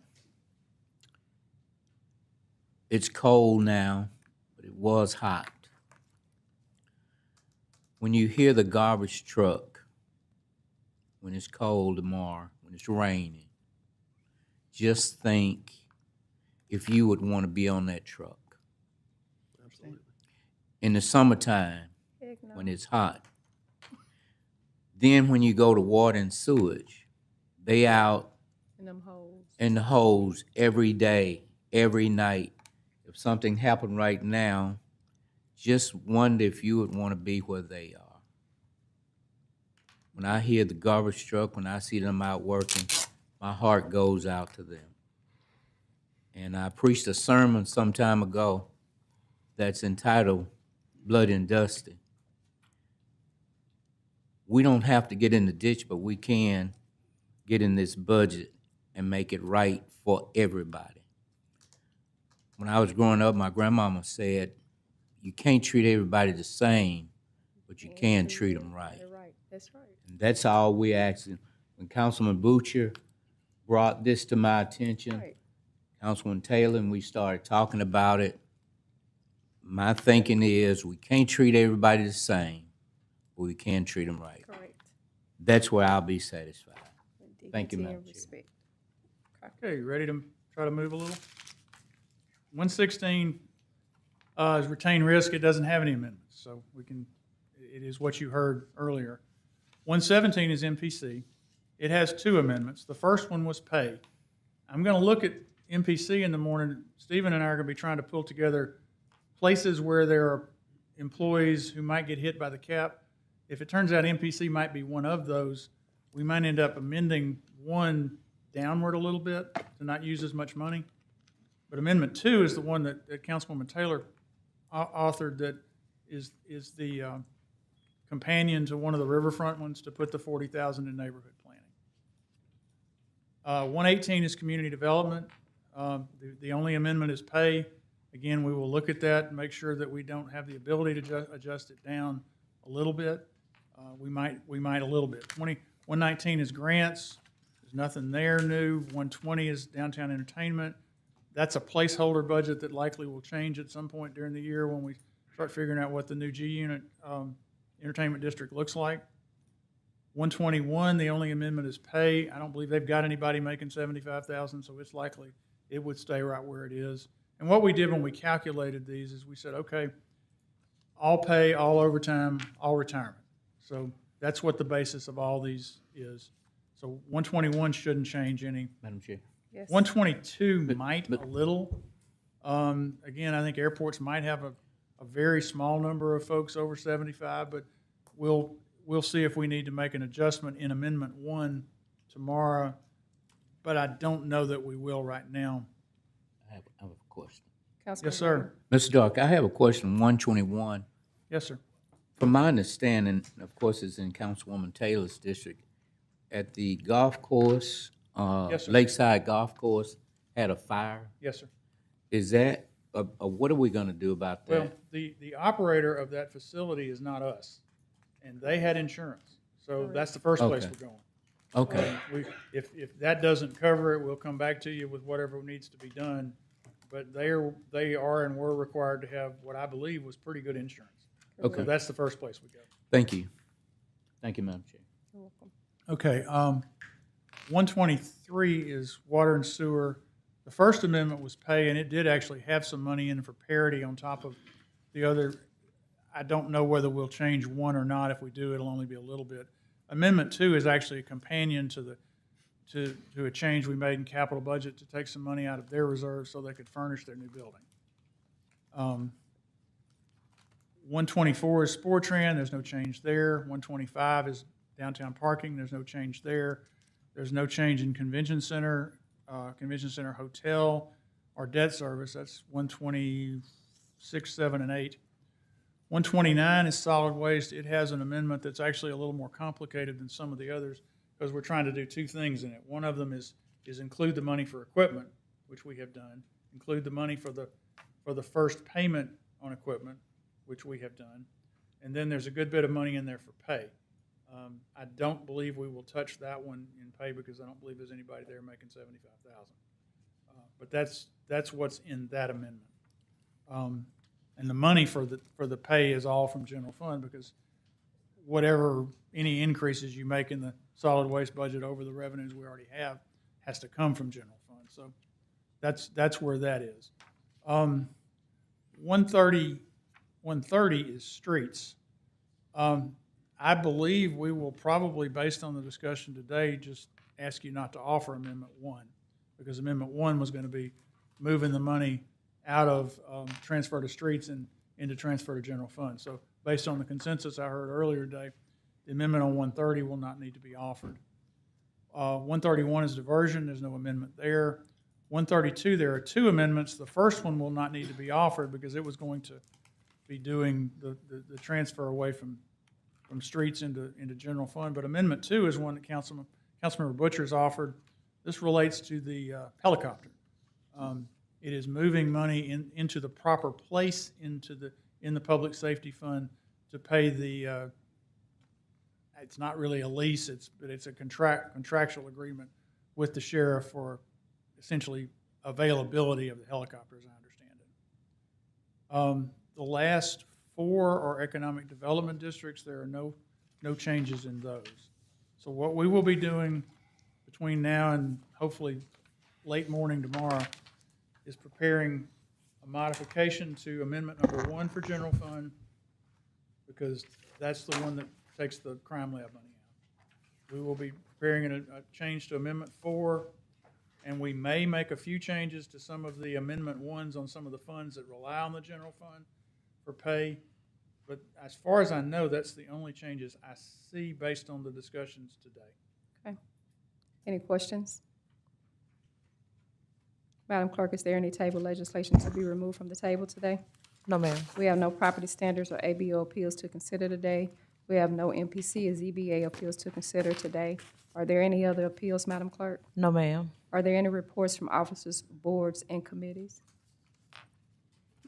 it's cold now, but it was hot. When you hear the garbage truck, when it's cold tomorrow, when it's raining, just think if you would want to be on that truck. In the summertime, Heck no. when it's hot. Then when you go to water and sewage, they out In them holes. in the hose every day, every night. If something happened right now, just wonder if you would want to be where they are. When I hear the garbage truck, when I see them out working, my heart goes out to them. And I preached a sermon some time ago that's entitled Bloody and Dusty. We don't have to get in the ditch, but we can get in this budget and make it right for everybody. When I was growing up, my grandmama said, you can't treat everybody the same, but you can treat them right. You're right. That's right. And that's all we're asking. When Councilman Butcher brought this to my attention, Right. Councilman Taylor, and we started talking about it, my thinking is we can't treat everybody the same, but we can treat them right. Correct. That's where I'll be satisfied. With Thank you, dignity Madam and Chair. respect. Okay, you ready to try to move a little? 116 is retained risk. It doesn't have any amendments, so we can, it is what you heard earlier. 117 is MPC. It has 2 amendments. The first one was pay. I'm going to look at MPC in the morning. Stephen and I are going to be trying to pull together places where there are employees who might get hit by the cap. If it turns out MPC might be one of those, we might end up amending 1 downward a little bit to not use as much money. But Amendment 2 is the one that Councilwoman Taylor authored that is the companion to one of the riverfront ones to put the $40,000 in neighborhood planning. 118 is community development. The only amendment is pay. Again, we will look at that and make sure that we don't have the ability to adjust it down a little bit. We might a little bit. 119 is grants. There's nothing there new. 120 is downtown entertainment. That's a placeholder budget that likely will change at some point during the year when we start figuring out what the new G unit entertainment district looks like. 121, the only amendment is pay. I don't believe they've got anybody making $75,000, so it's likely it would stay right where it is. And what we did when we calculated these is we said, okay, all pay, all overtime, all retirement. So that's what the basis of all these is. So 121 shouldn't change any. Madam Chair. Yes. 122 might a little. Again, I think airports might have a very small number of folks over 75, but we'll see if we need to make an adjustment in Amendment 1 tomorrow. But I don't know that we will right now. I have a question. Councilman Yes, sir. Mr. Dark, I have a question, 121. Yes, sir. From my understanding, of course, it's in Councilwoman Taylor's district, at the golf course, Yes, sir. Lakeside Golf Course, had a fire. Yes, sir. Is that, what are we going to do about that? Well, the operator of that facility is not us, and they had insurance. So that's the first place Okay. we're going. Okay. If that doesn't cover it, we'll come back to you with whatever needs to be done. But they are and were required to have what I believe was pretty good insurance. Okay. So that's the first place we go. Thank you. Thank you, Madam Chair. You're welcome. Okay, 123 is water and sewer. The First Amendment was pay, and it did actually have some money in it for parity on top of the other. I don't know whether we'll change 1 or not. If we do, it'll only be a little bit. Amendment 2 is actually a companion to a change we made in capital budget to take some money out of their reserves so they could furnish their new building. 124 is Sportran. There's no change there. 125 is downtown parking. There's no change there. There's no change in convention center hotel, or debt service. That's 126, 7, and 8. 129 is solid waste. It has an amendment that's actually a little more complicated than some of the others because we're trying to do 2 things in it. One of them is include the money for equipment, which we have done. Include the money for the first payment on equipment, which we have done. And then there's a good bit of money in there for pay. I don't believe we will touch that one in pay because I don't believe there's anybody there making 75,000. But that's what's in that amendment. And the money for the pay is all from general fund because whatever any increases you make in the solid waste budget over the revenues we already have has to come from general fund. So that's where that is. 130 is streets. I believe we will probably, based on the discussion today, just ask you not to offer Amendment 1 because Amendment 1 was going to be moving the money out of transfer to streets and into transfer to general fund. So based on the consensus I heard earlier today, the amendment on 130 will not need to be offered. 131 is diversion. There's no amendment there. 132, there are two amendments. The first one will not need to be offered because it was going to be doing the transfer away from streets into general fund. But Amendment 2 is one that Councilmember Butcher's offered. This relates to the helicopter. It is moving money into the proper place in the public safety fund to pay the. It's not really a lease, but it's a contractual agreement with the sheriff for essentially availability of the helicopter, as I understand it. The last four are economic development districts. There are no changes in those. So what we will be doing between now and hopefully late morning tomorrow is preparing a modification to amendment number 1 for general fund because that's the one that takes the crime lab money out. We will be preparing a change to amendment 4, and we may make a few changes to some of the amendment 1s on some of the funds that rely on the general fund for pay. But as far as I know, that's the only changes I see based on the discussions today. Okay. Any questions? Madam Clerk, is there any table legislation to be removed from the table today? No, ma'am. We have no property standards or ABO appeals to consider today. We have no MPC or ZBA appeals to consider today. Are there any other appeals, Madam Clerk? No, ma'am. Are there any reports from officers, boards, and committees?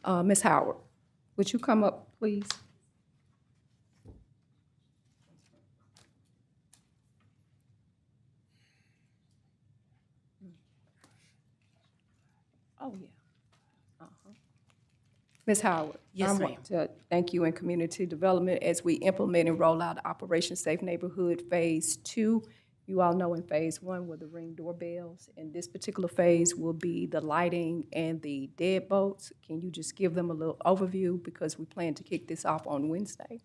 Ms. Howard, would you come up, please? Oh, yeah. Ms. Howard. Yes, I ma'am. want to thank you in community development as we implement and roll out Operation Safe Neighborhood Phase 2. You all know in Phase 1 were the Ring doorbells, and this particular phase will be the lighting and the deadbolts. Can you just give them a little overview because we plan to kick this off on Wednesday?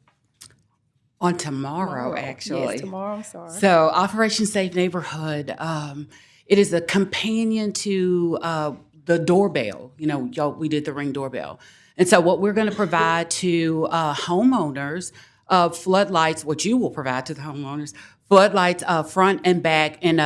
On tomorrow, actually. Yes, tomorrow, I'm sorry. So Operation Safe Neighborhood, it is a companion to the doorbell. You know, y'all, we did the Ring doorbell. And so what we're going to provide to homeowners, floodlights, what you will provide to the homeowners, floodlights front and back and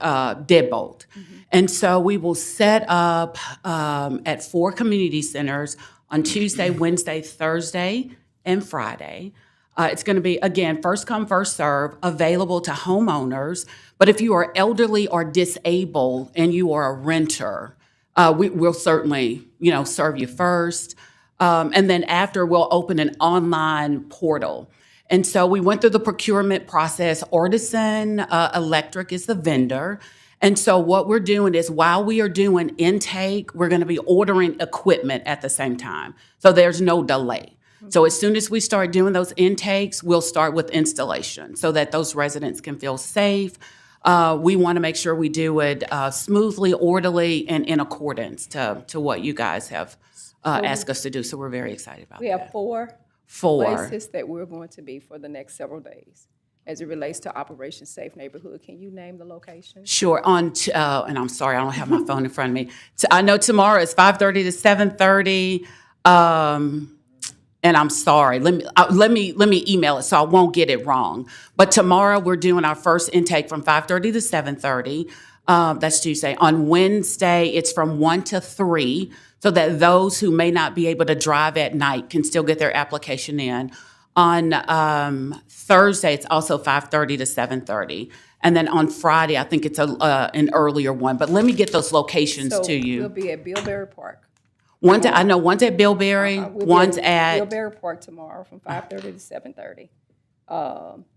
deadbolt. And so we will set up at 4 community centers on Tuesday, Wednesday, Thursday, and Friday. It's going to be, again, first come, first serve, available to homeowners. But if you are elderly or disabled and you are a renter, we'll certainly, serve you first. And then after, we'll open an online portal. And so we went through the procurement process. Artisan Electric is the vendor. And so what we're doing is while we are doing intake, we're going to be ordering equipment at the same time. So there's no delay. So as soon as we start doing those intakes, we'll start with installation so that those residents can feel safe. We want to make sure we do it smoothly, orderly, and in accordance to what you guys have asked us to do. So we're very excited about that. We have four places that we're going to be for the next several days as it relates to Operation Safe Neighborhood. Can you name the location? Sure. And I'm sorry, I don't have my phone in front of me. I know tomorrow is 5:30 to 7:30. And I'm sorry. Let me email it so I won't get it wrong. But tomorrow we're doing our first intake from 5:30 to 7:30. That's Tuesday. On Wednesday, it's from 1 to 3, so that those who may not be able to drive at night can still get their application in. On Thursday, it's also 5:30 to 7:30. And then on Friday, I think it's an earlier one. But let me get those locations to you. We'll be at Bilberry Park. One's at Bilberry, one's at Bilberry Park tomorrow from 5:30 to 7:30.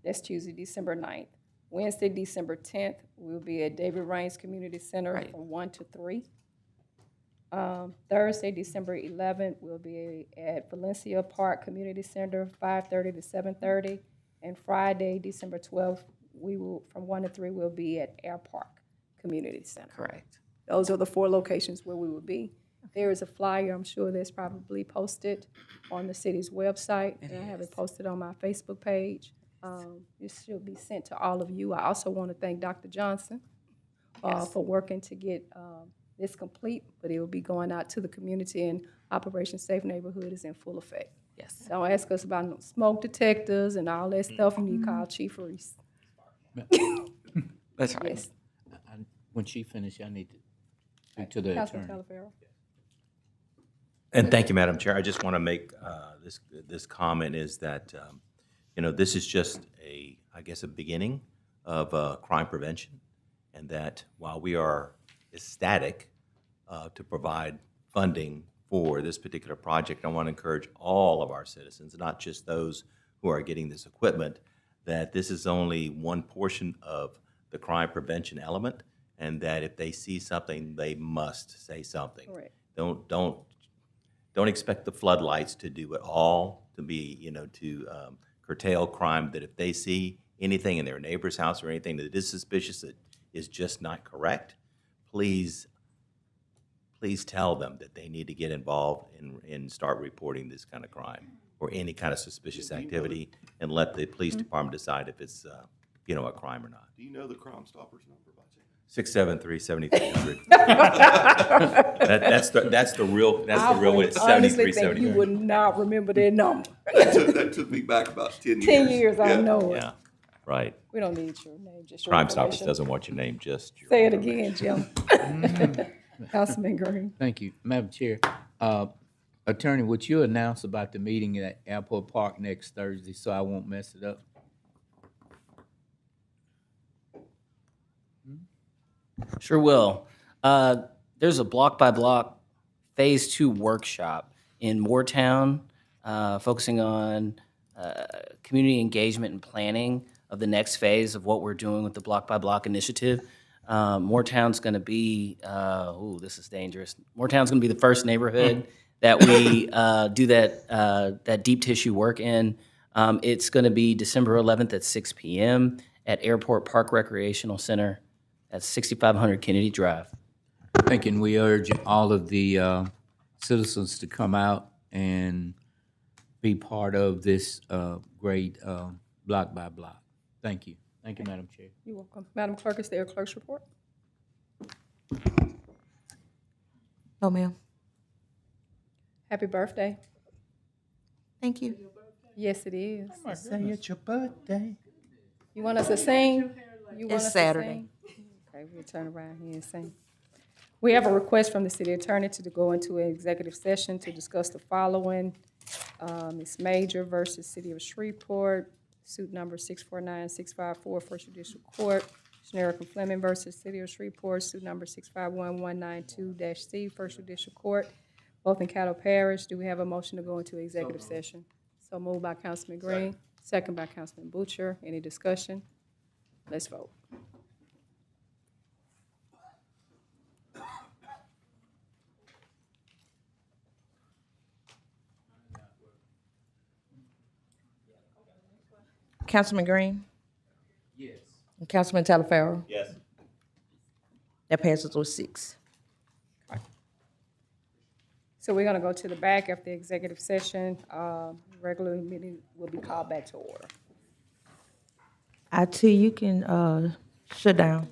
That's Tuesday, December 9th. Wednesday, December 10th, we'll be at David Raines Community Center from 1 to 3. Thursday, December 11th, we'll be at Valencia Park Community Center, 5:30 to 7:30. And Friday, December 12th, we will, from 1 to 3, we'll be at Air Park Community Center. Correct. Those are the 4 locations where we will be. There is a flyer, I'm sure that's probably posted on the city's website. And I have it posted on my Facebook page. It should be sent to all of you. I also want to thank Dr. Johnson for working to get this complete, but it will be going out to the community, and Operation Safe Neighborhood is in full effect. Yes. Don't ask us about no smoke detectors and all that stuff. You need to call Chief Reese. That's right. Yes. When she finishes, I need to speak to the Councilman attorney. Talaferro. And thank you, Madam Chair. I just want to make this comment is that, this is just I guess, a beginning of crime prevention, and that while we are ecstatic to provide funding for this particular project, I want to encourage all of our citizens, not just those who are getting this equipment, that this is only one portion of the crime prevention element, and that if they see something, they must say something. Correct. Don't expect the floodlights to do it all, to be, to curtail crime, that if they see anything in their neighbor's house or anything that is suspicious that is just not correct, please tell them that they need to get involved and start reporting this kind of crime or any kind of suspicious activity, and let the police department decide if it's, a crime or not. Do you know the Crime Stoppers number by chance? 673-7300. That's the real one. It's I honestly think 73-73. you would not remember that number. That took me back about 10 years. 10 years, I know it. Yeah, right. We don't need your name, just your Crime Stoppers information. doesn't want your name, just your Say it again, Jim. Councilman Green. Thank you, Madam Chair. Attorney, would you announce about the meeting at Airport Park next Thursday so I won't mess it up? Sure will. There's a block-by-block Phase 2 workshop in Moortown, focusing on community engagement and planning of the next phase of what we're doing with the block-by-block initiative. Moortown's going to be, this is dangerous. Moortown's going to be the first neighborhood that we do that deep tissue work in. It's going to be December 11th at 6 p.m. at Airport Park Recreational Center at 6500 Kennedy Drive. Thank you, and we urge all of the citizens to come out and be part of this great block by block. Thank you. Thank you, Madam Chair. You're welcome. Madam Clerk, is there a clerk's report? No, ma'am. Happy birthday. Thank you. Yes, it is. Say it's your birthday. You want us to sing? You want It's us to Saturday. sing? Okay, we'll turn around here and sing. We have a request from the city attorney to go into an executive session to discuss the following. Ms. Major versus City of Shreveport, suit number 649654, First Judicial Court. Generica Fleming versus City of Shreveport, suit number 651192-C, First Judicial Court, both in Caddo Parish. Do we have a motion to go into executive session? So moved by Councilman Green, second by Councilman Butcher. Any discussion? Let's vote. Councilman Green? Yes. And Councilman Talaferro? Yes. That passes with 6. So we're gonna go to the back after the executive session. Regular meeting will be called back to order. IT, you can shut down.